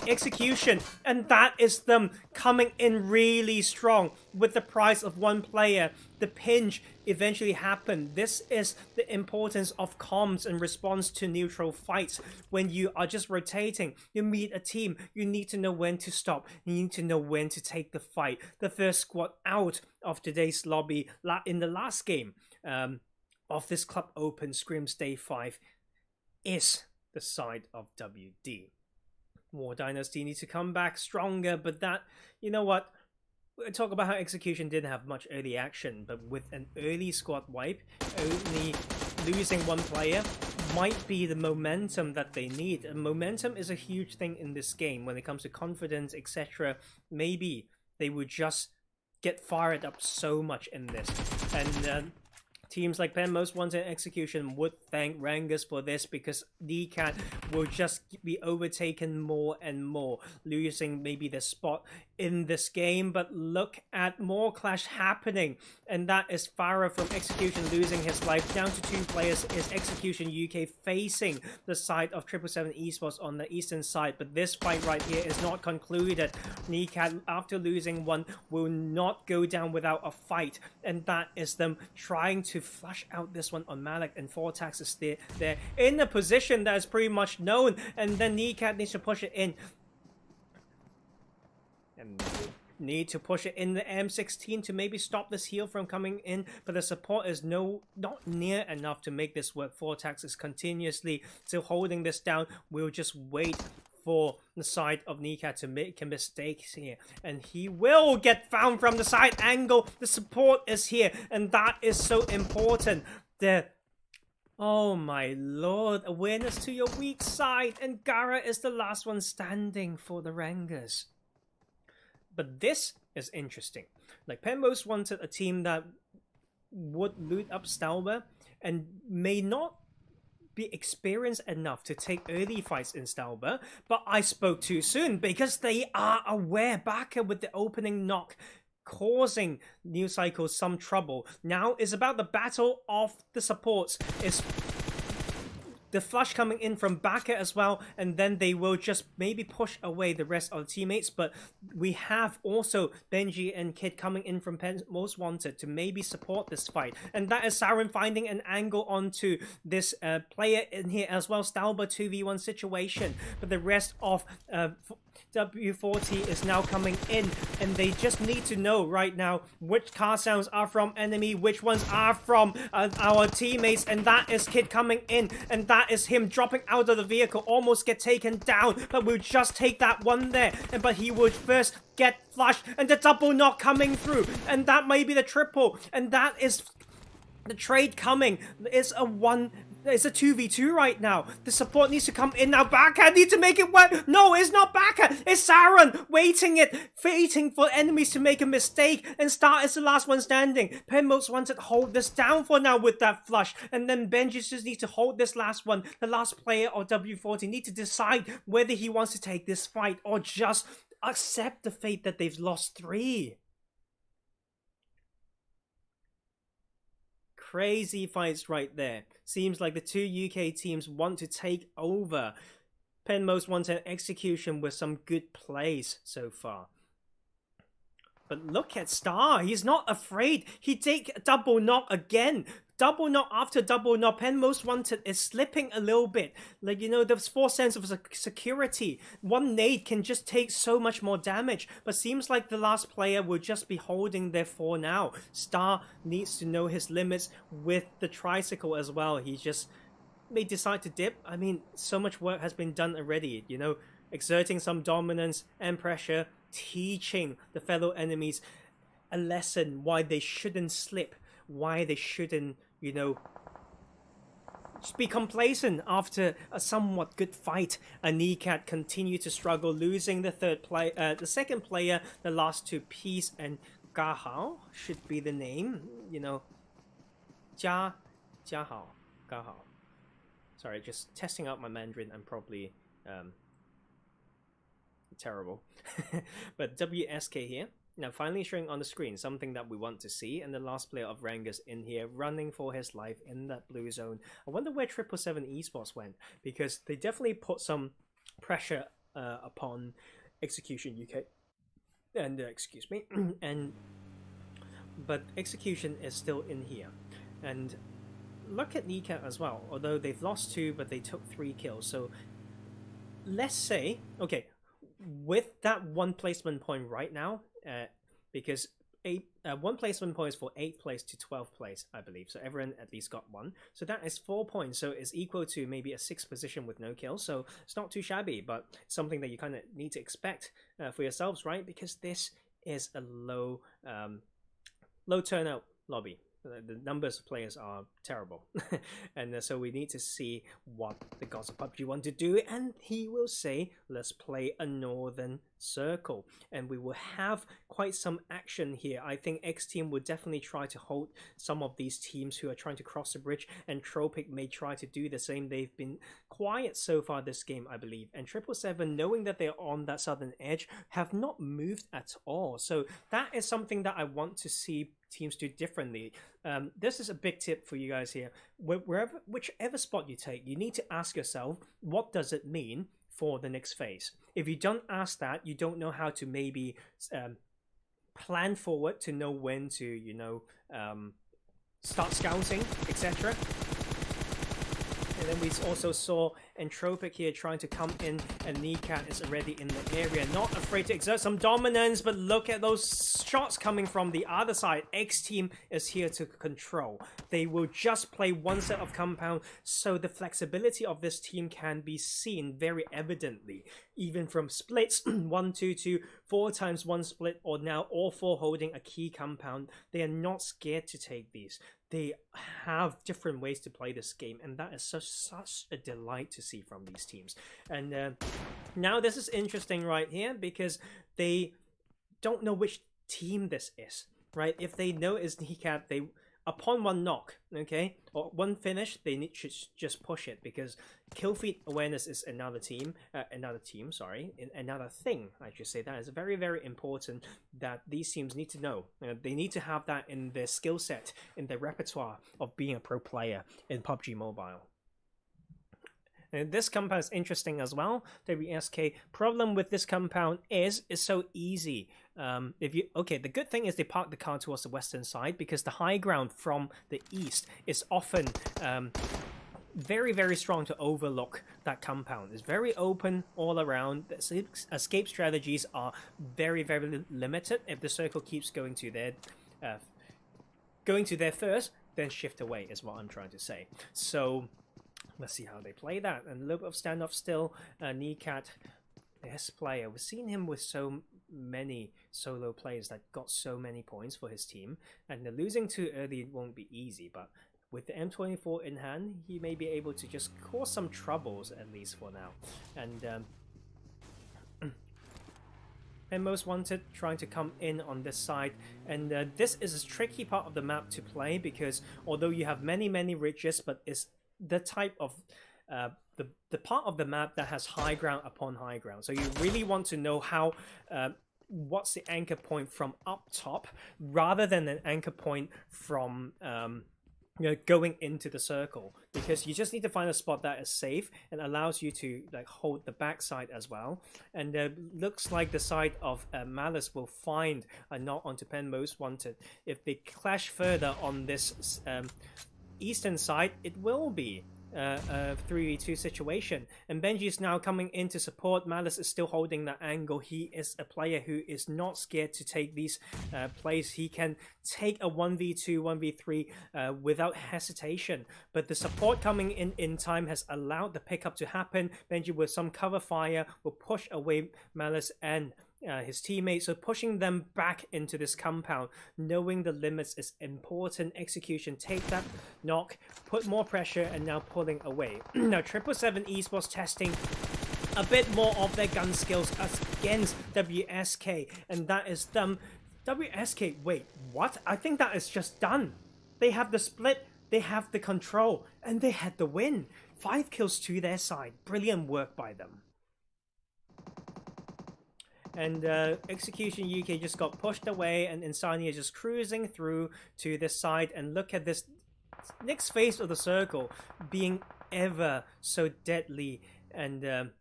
S1: Execution, and that is them coming in really strong with the price of 1 player. The pinch eventually happened. This is the importance of comms and response to neutral fights. When you are just rotating, you meet a team, you need to know when to stop. You need to know when to take the fight. The first squad out of today's lobby in the last game of this Club Open Scrims Day 5 is the side of WD. War Dynastie needs to come back stronger, but that, you know what? We'll talk about how Execution didn't have much early action, but with an early squad wipe, only losing 1 player might be the momentum that they need. And momentum is a huge thing in this game when it comes to confidence, etc. Maybe they would just get fired up so much in this. And teams like Pen Most Wanted and Execution would thank RENGERS for this, because NGG will just be overtaken more and more, losing maybe the spot in this game. But look at more clash happening, and that is Farah from Execution losing his life. Down to 2 players is Execution UK facing the side of 777 Esports on the eastern side, but this fight right here is not concluded. NGG, after losing 1, will not go down without a fight, and that is them trying to flush out this one on Malik, and Fortax is there in a position that is pretty much known, and then NGG needs to push it in. And need to push it in the M16 to maybe stop this heal from coming in, but the support is not near enough to make this work. Fortax is continuously still holding this down. We'll just wait for the side of NGG to make a mistake here, and he will get found from the side angle. The support is here, and that is so important. Oh my lord, awareness to your weak side, and Gara is the last one standing for the RENGERS. But this is interesting. Like, Pen Most Wanted, a team that would loot up Stalber and may not be experienced enough to take early fights in Stalber, but I spoke too soon because they are aware Baka with the opening knock causing New Cycle some trouble. Now it's about the battle of the supports. It's the flush coming in from Baka as well, and then they will just maybe push away the rest of the teammates. But we have also Benji and Kid coming in from Most Wanted to maybe support this fight, and that is Siren finding an angle onto this player in here as well. Stalber 2v1 situation, but the rest of W40 is now coming in, and they just need to know right now which car sounds are from enemy, which ones are from our teammates, and that is Kid coming in, and that is him dropping out of the vehicle, almost get taken down, but we'll just take that one there, but he would first get flushed, and the double knock coming through, and that may be the triple, and that is the trade coming. It's a 2v2 right now. The support needs to come in now. Baka needs to make it work. No, it's not Baka. It's Siren waiting for enemies to make a mistake. And Star is the last one standing. Most Wanted hold this down for now with that flush. And then Benji just needs to hold this last one. The last player of W40 need to decide whether he wants to take this fight or just accept the fate that they've lost 3. Crazy fights right there. Seems like the 2 UK teams want to take over. Most Wanted execution with some good plays so far. But look at Star. He's not afraid. He take a double knock again. Double knock after double knock. Most Wanted is slipping a little bit. Like, you know, there's 4 sense of security. One nade can just take so much more damage. But seems like the last player will just be holding there for now. Star needs to know his limits with the tricycle as well. He just may decide to dip. I mean, so much work has been done already, you know, exerting some dominance and pressure, teaching the fellow enemies a lesson why they shouldn't slip, why they shouldn't, you know, just be complacent after a somewhat good fight. NGG continue to struggle, losing the second player, the last 2 Peace and Gahao should be the name, you know, Gahao. Sorry, just testing out my Mandarin. I'm probably terrible. But WSK here. Now finally showing on the screen something that we want to see, and the last player of Rengers in here running for his life in that blue zone. I wonder where 777 Esports went, because they definitely put some pressure upon Execution UK. And excuse me, but Execution is still in here. And look at NGG as well, although they've lost 2, but they took 3 kills. So let's say, okay, with that 1 placement point right now, because 1 placement point is for 8th place to 12th place, I believe. So everyone at least got 1. So that is 4 points. So it's equal to maybe a 6th position with no kills. So it's not too shabby, but something that you kind of need to expect for yourselves, right? Because this is a low turnout lobby. The numbers of players are terrible. And so we need to see what the gods of PUBG want to do, and he will say, let's play a northern circle, and we will have quite some action here. I think xteam will definitely try to hold some of these teams who are trying to cross the bridge, and Entropiq may try to do the same. They've been quiet so far this game, I believe, and 777, knowing that they're on that southern edge, have not moved at all. So that is something that I want to see teams do differently. This is a big tip for you guys here. Whichever spot you take, you need to ask yourself, what does it mean for the next phase? If you don't ask that, you don't know how to maybe plan forward to know when to, you know, start scouting, etc. And then we also saw Entropiq here trying to come in, and NGG is already in the area, not afraid to exert some dominance, but look at those shots coming from the other side. xteam is here to control. They will just play 1 set of compound, so the flexibility of this team can be seen very evidently, even from splits 1 2 2 4 times 1 split, or now all 4 holding a key compound. They are not scared to take these. They have different ways to play this game, and that is such a delight to see from these teams. And now this is interesting right here, because they don't know which team this is, right? If they know it's NGG, upon one knock, okay, or one finish, they need to just push it, because kill feed awareness is another thing, I should say. That is very, very important that these teams need to know. They need to have that in their skill set, in their repertoire of being a pro player in PUBG Mobile. And this compound is interesting as well. WSK problem with this compound is it's so easy. The good thing is they park the car towards the western side, because the high ground from the east is often very, very strong to overlook that compound. It's very open all around. The escape strategies are very, very limited. If the circle keeps going to there first, then shift away is what I'm trying to say. So let's see how they play that. And a little bit of standoff still. NGG, this player, we've seen him with so many solo players that got so many points for his team, and the losing too early won't be easy, but with the M24 in hand, he may be able to just cause some troubles, at least for now. And Most Wanted trying to come in on this side, and this is a tricky part of the map to play, because although you have many ridges, but it's the type of the part of the map that has high ground upon high ground. So you really want to know how what's the anchor point from up top, rather than an anchor point from going into the circle, because you just need to find a spot that is safe and allows you to like hold the backside as well. And looks like the side of Malice will find a knock onto Pen Most Wanted. If they clash further on this eastern side, it will be a 3v2 situation, and Benji is now coming in to support. Malice is still holding that angle. He is a player who is not scared to take these plays. He can take a 1v2 1v3 without hesitation, but the support coming in time has allowed the pickup to happen. Benji with some cover fire will push away Malice and his teammates, so pushing them back into this compound. Knowing the limits is important. Execution, take that knock, put more pressure, and now pulling away. Now 777 Esports testing a bit more of their gun skills against WSK, and that is them. WSK, wait, what? I think that is just done. They have the split, they have the control, and they had the win. 5 kills to their side. Brilliant work by them. And Execution UK just got pushed away, and Insania just cruising through to this side. And look at this next phase of the circle being ever so deadly and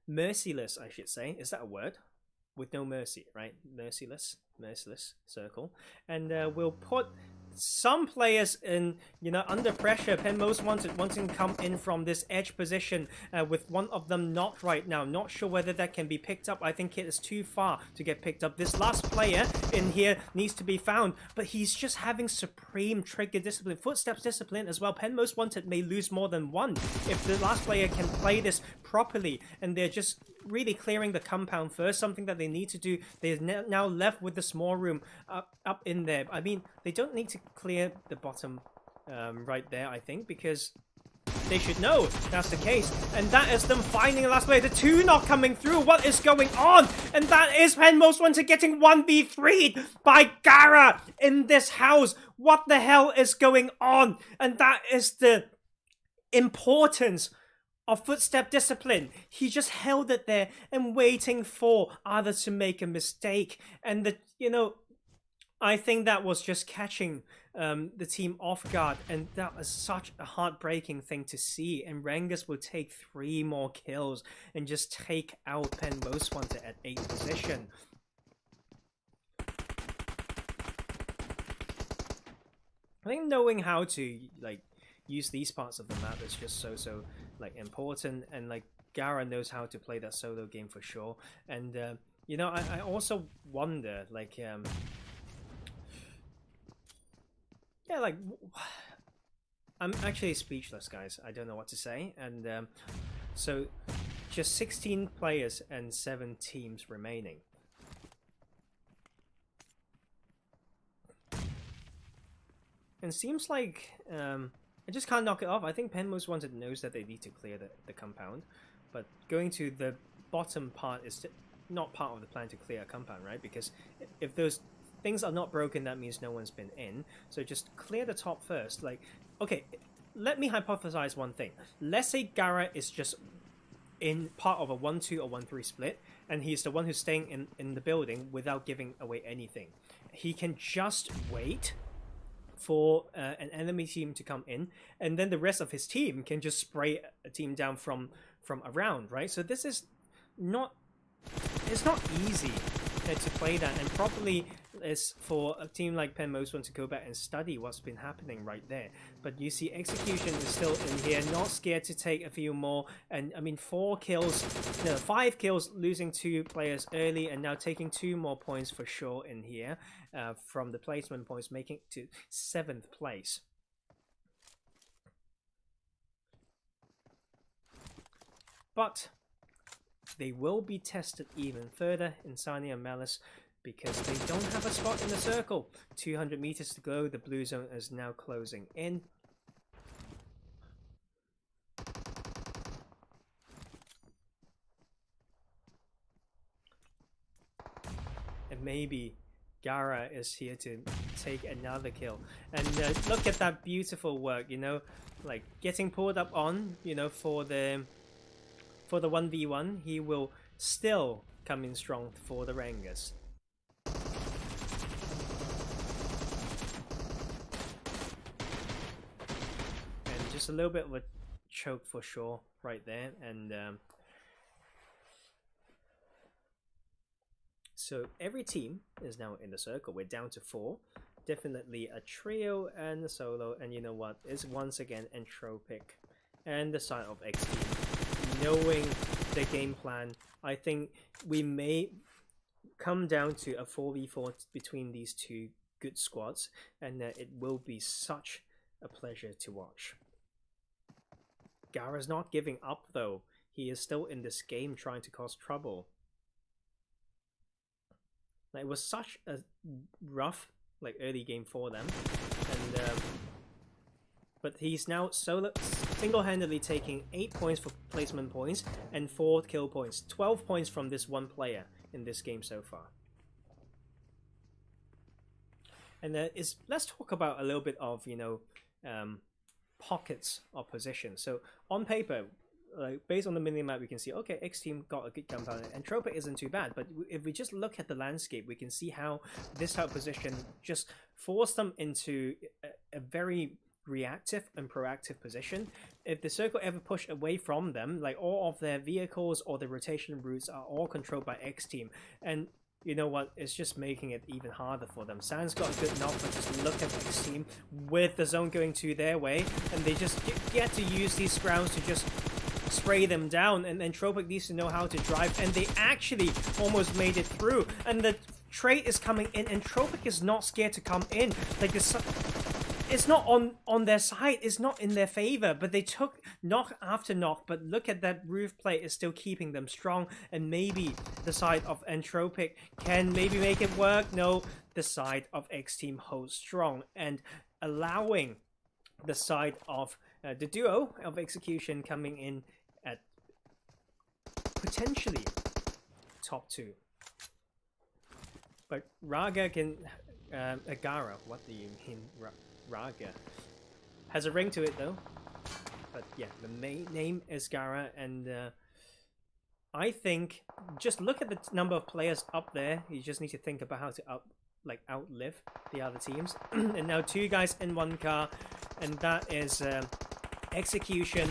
S1: merciless, I should say. Is that a word? With no mercy, right? Merciless circle. And we'll put some players in, under pressure. Pen Most Wanted wanting to come in from this edge position with one of them knocked right now. Not sure whether that can be picked up. I think it is too far to get picked up. This last player in here needs to be found, but he's just having supreme trigger discipline, footsteps discipline as well. Pen Most Wanted may lose more than one if the last player can play this properly, and they're just really clearing the compound first, something that they need to do. They're now left with the small room up in there. I mean, they don't need to clear the bottom right there, I think, because they should know that's the case. And that is them finding the last player. The 2 not coming through. What is going on? And that is Pen Most Wanted getting 1v3'd by Gara in this house. What the hell is going on? And that is the importance of footstep discipline. He just held it there and waiting for others to make a mistake. And I think that was just catching the team off guard, and that was such a heartbreaking thing to see. And RENGERS will take 3 more kills and just take out Pen Most Wanted at 8th position. I think knowing how to use these parts of the map is just so important, and Gara knows how to play that solo game for sure. And I also wonder I'm actually speechless, guys. I don't know what to say. And so just 16 players and 7 teams remaining. And seems like I just can't knock it off. I think Pen Most Wanted knows that they need to clear the compound, but going to the bottom part is not part of the plan to clear a compound, right? Because if those things are not broken, that means no one's been in. So just clear the top first. Like, okay, let me hypothesize one thing. Let's say Gara is just in part of a 1-2 or 1-3 split, and he's the one who's staying in the building without giving away anything. He can just wait for an enemy team to come in, and then the rest of his team can just spray a team down from around, right? So this is not, it's not easy to play that, and probably is for a team like PMCO to go back and study what's been happening right there. But you see execution is still in here, not scared to take a few more, and I mean 5 kills, losing 2 players early, and now taking 2 more points for sure in here from the placement points, making it to 7th place. But they will be tested even further, Insania and Malice, because they don't have a spot in the circle. 200 meters to go, the blue zone is now closing in. And maybe Gara is here to take another kill. And look at that beautiful work, you know, like getting pulled up on, you know, for the 1v1, he will still come in strong for the Rengers. And just a little bit of a choke for sure right there. And so every team is now in the circle. We're down to 4. Definitely a trio and a solo. And you know what? It's once again Entropiq and the side of xteam. Knowing the game plan, I think we may come down to a 4v4 between these 2 good squads, and it will be such a pleasure to watch. Gara's not giving up though. He is still in this game trying to cause trouble. Like, it was such a rough early game for them, and but he's now single-handedly taking 8 points for placement points and 4 kill points. 12 points from this one player in this game so far. And let's talk about a little bit of, you know, pockets of position. So on paper, based on the minimap, we can see, okay, xteam got a good gunpowder. Entropiq isn't too bad, but if we just look at the landscape, we can see how this type of position just forced them into a very reactive and proactive position. If the circle ever pushed away from them, like all of their vehicles or the rotation routes are all controlled by xteam, and you know what, it's just making it even harder for them. Sans got a good knock, but just look at xteam with the zone going to their way, and they just get to use these Scrims to just spray them down, and Entropiq needs to know how to drive, and they actually almost made it through, and the trade is coming in. Entropiq is not scared to come in. Like, it's not on their side, it's not in their favor, but they took knock after knock. But look at that roof plate is still keeping them strong, and maybe the side of Entropiq can maybe make it work. No, the side of xteam holds strong, and allowing the side of the duo of execution coming in at potentially top 2. But Raga can Gara, what do you mean Raga? Has a ring to it though. But yeah, the main name is Gara, and I think just look at the number of players up there. You just need to think about how to outlive the other teams. And now 2 guys in 1 car, and that is execution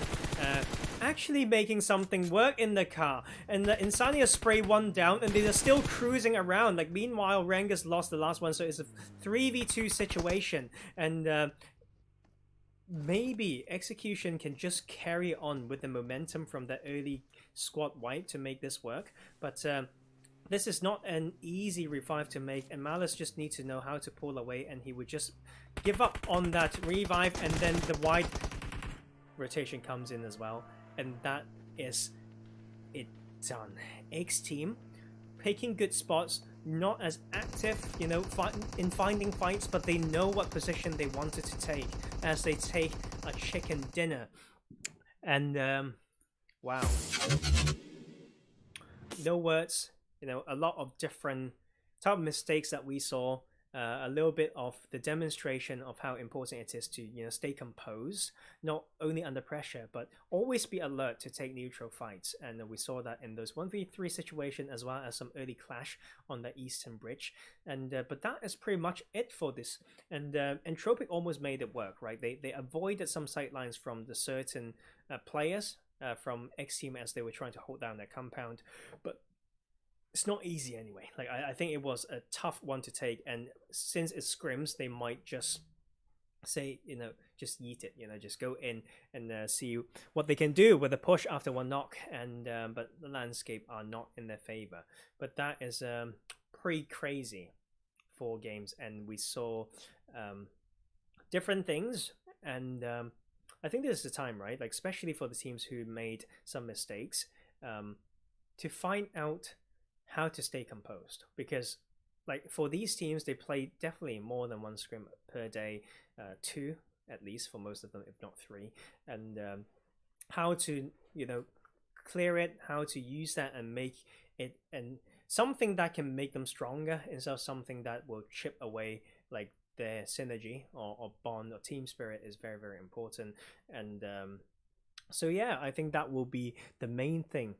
S1: actually making something work in the car, and the Insania spray 1 down, and they are still cruising around. Like, meanwhile, Rengers lost the last one, so it's a 3v2 situation, and maybe execution can just carry on with the momentum from the early squad wipe to make this work. But this is not an easy revive to make, and Malice just needs to know how to pull away, and he would just give up on that revive, and then the wide rotation comes in as well, and that is it done. xteam picking good spots, not as active, you know, in finding fights, but they know what position they wanted to take as they take a chicken dinner. And wow, no words. You know, a lot of different type of mistakes that we saw, a little bit of the demonstration of how important it is to, you know, stay composed, not only under pressure, but always be alert to take neutral fights. And we saw that in those 1v3 situation, as well as some early clash on the Eastern Bridge. And but that is pretty much it for this. And Entropiq almost made it work, right? They avoided some sidelines from the certain players from xteam as they were trying to hold down their compound, but it's not easy anyway. Like I think it was a tough one to take, and since it's scrims, they might just say, you know, just yeet it, you know, just go in and see what they can do with a push after one knock. And but the landscape are not in their favor. But that is pretty crazy 4 games, and we saw different things. And I think this is the time, right? Like especially for the teams who made some mistakes, to find out how to stay composed, because like for these teams, they play definitely more than 1 scrim per day, 2 at least for most of them, if not 3, and how to, you know, clear it, how to use that and make it and something that can make them stronger instead of something that will chip away like their synergy or bond or team spirit is very, very important. And so yeah, I think that will be the main thing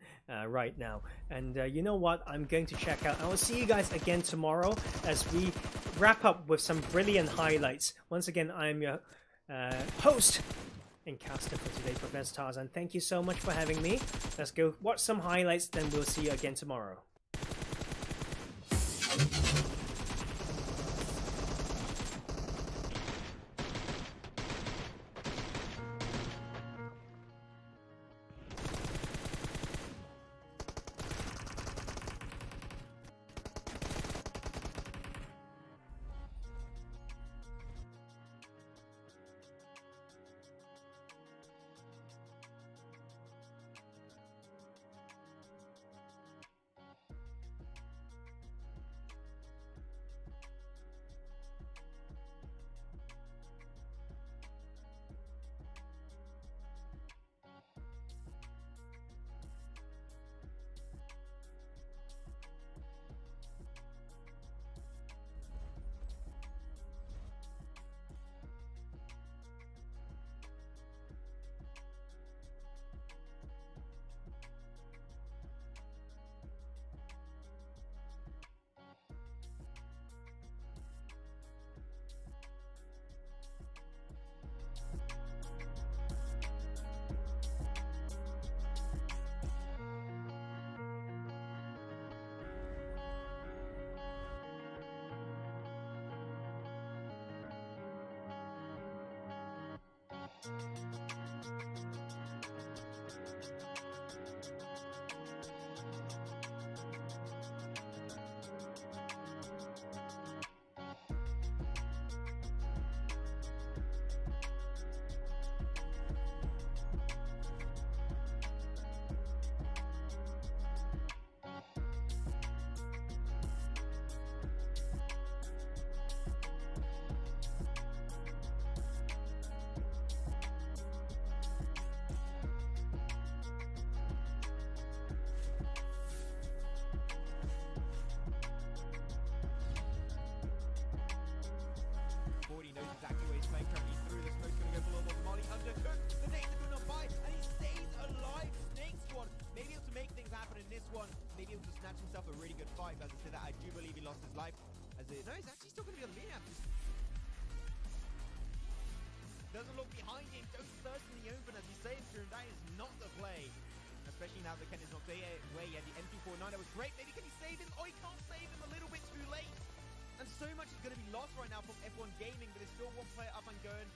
S1: right now. And you know what, I'm going to check out. I will see you guys again tomorrow as we wrap up with some brilliant highlights. Once again, I'm your host and caster for today, Professor Tarzan. Thank you so much for having me. Let's go watch some highlights, then we'll see you again tomorrow.
S3: himself a really good fight. As I said, that I do believe he lost his life. As it, no, he's actually still going to be on the lead. Doesn't look behind him, goes first in the open as he saves through, and that is not the play. Especially now that Ken is knocked away. He had the MP49, that was great. Maybe can he save him? Oh, he can't save him, a little bit too late. And so much is going to be lost right now from F1 Gaming, but there's still one player up and going.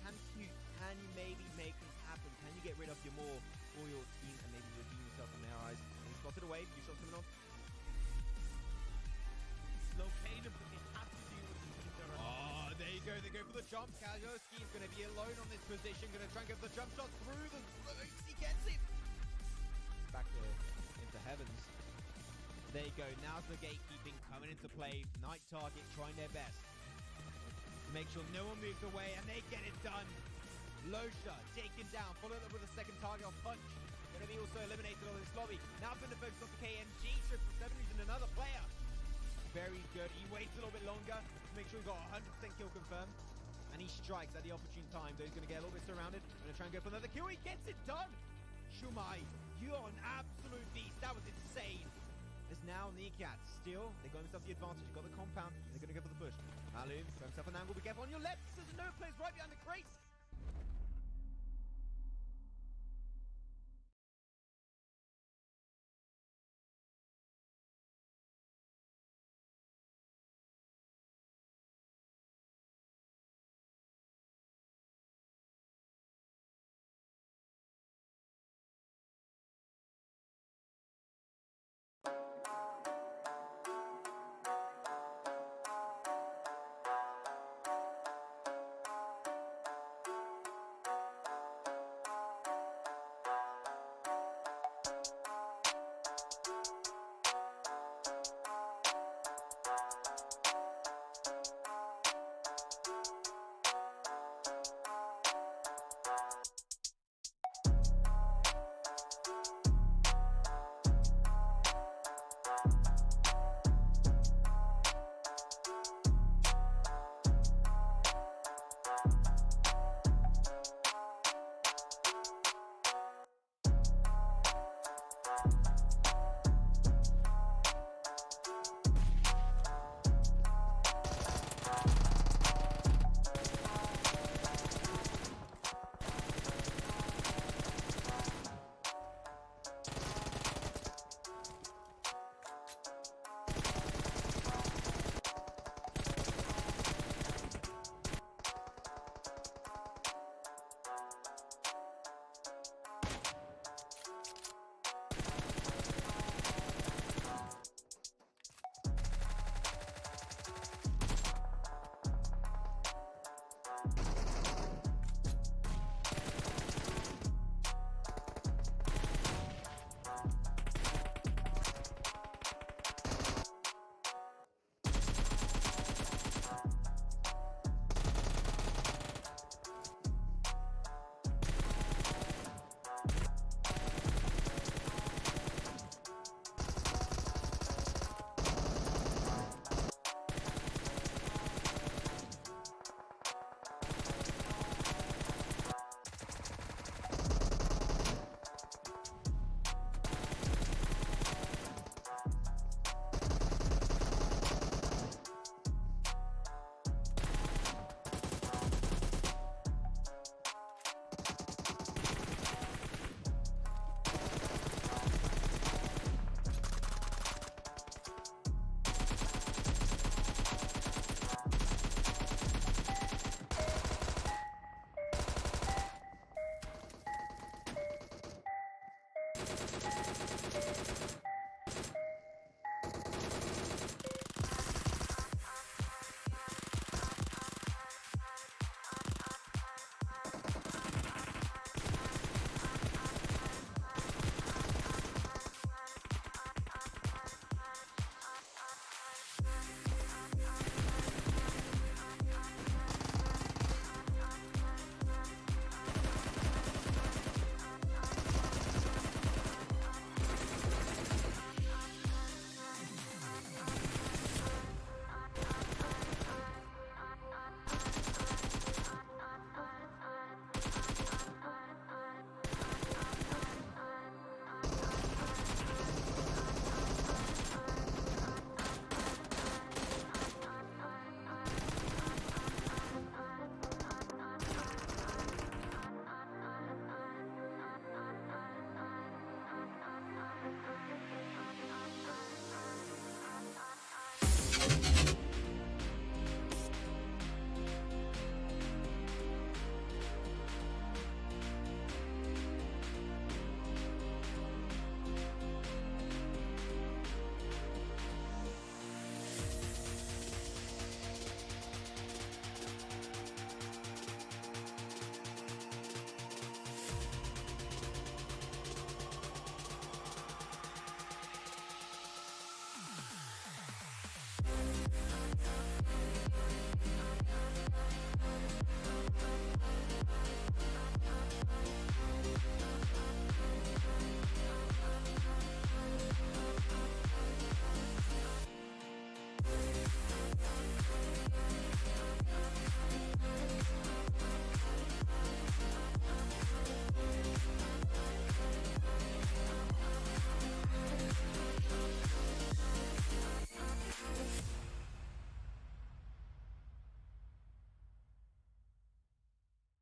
S3: Can you maybe make things happen? Can you get rid of your more for your team and maybe redeem yourself in their eyes? And he spotted away, few shots coming on.
S4: It's located, but they have to deal with the teams that are
S3: Oh, there you go. They go for the jump. Kazowski is going to be alone on this position. Going to try and get the jump shot through the ropes. He gets it. Back into heavens. There you go. Now's the gatekeeping coming into play. Night target trying their best to make sure no one moves away, and they get it done. Losha taken down. Followed up with a second target on Punch. Going to be also eliminated on this lobby. Now going to focus on the KMG. Triple 7 using another player. very good. He waits a little bit longer to make sure he got 100% kill confirmed. And he strikes at the opportune time. Though he's going to get a little bit surrounded. Going to try and go for another kill. He gets it done. Shumai, you are an absolute beast. That was insane. As now NeCat still, they got themselves the advantage. They got the compound. They're going to go for the push. Alum, got himself an angle. Be careful on your left. There's no place right behind the crates.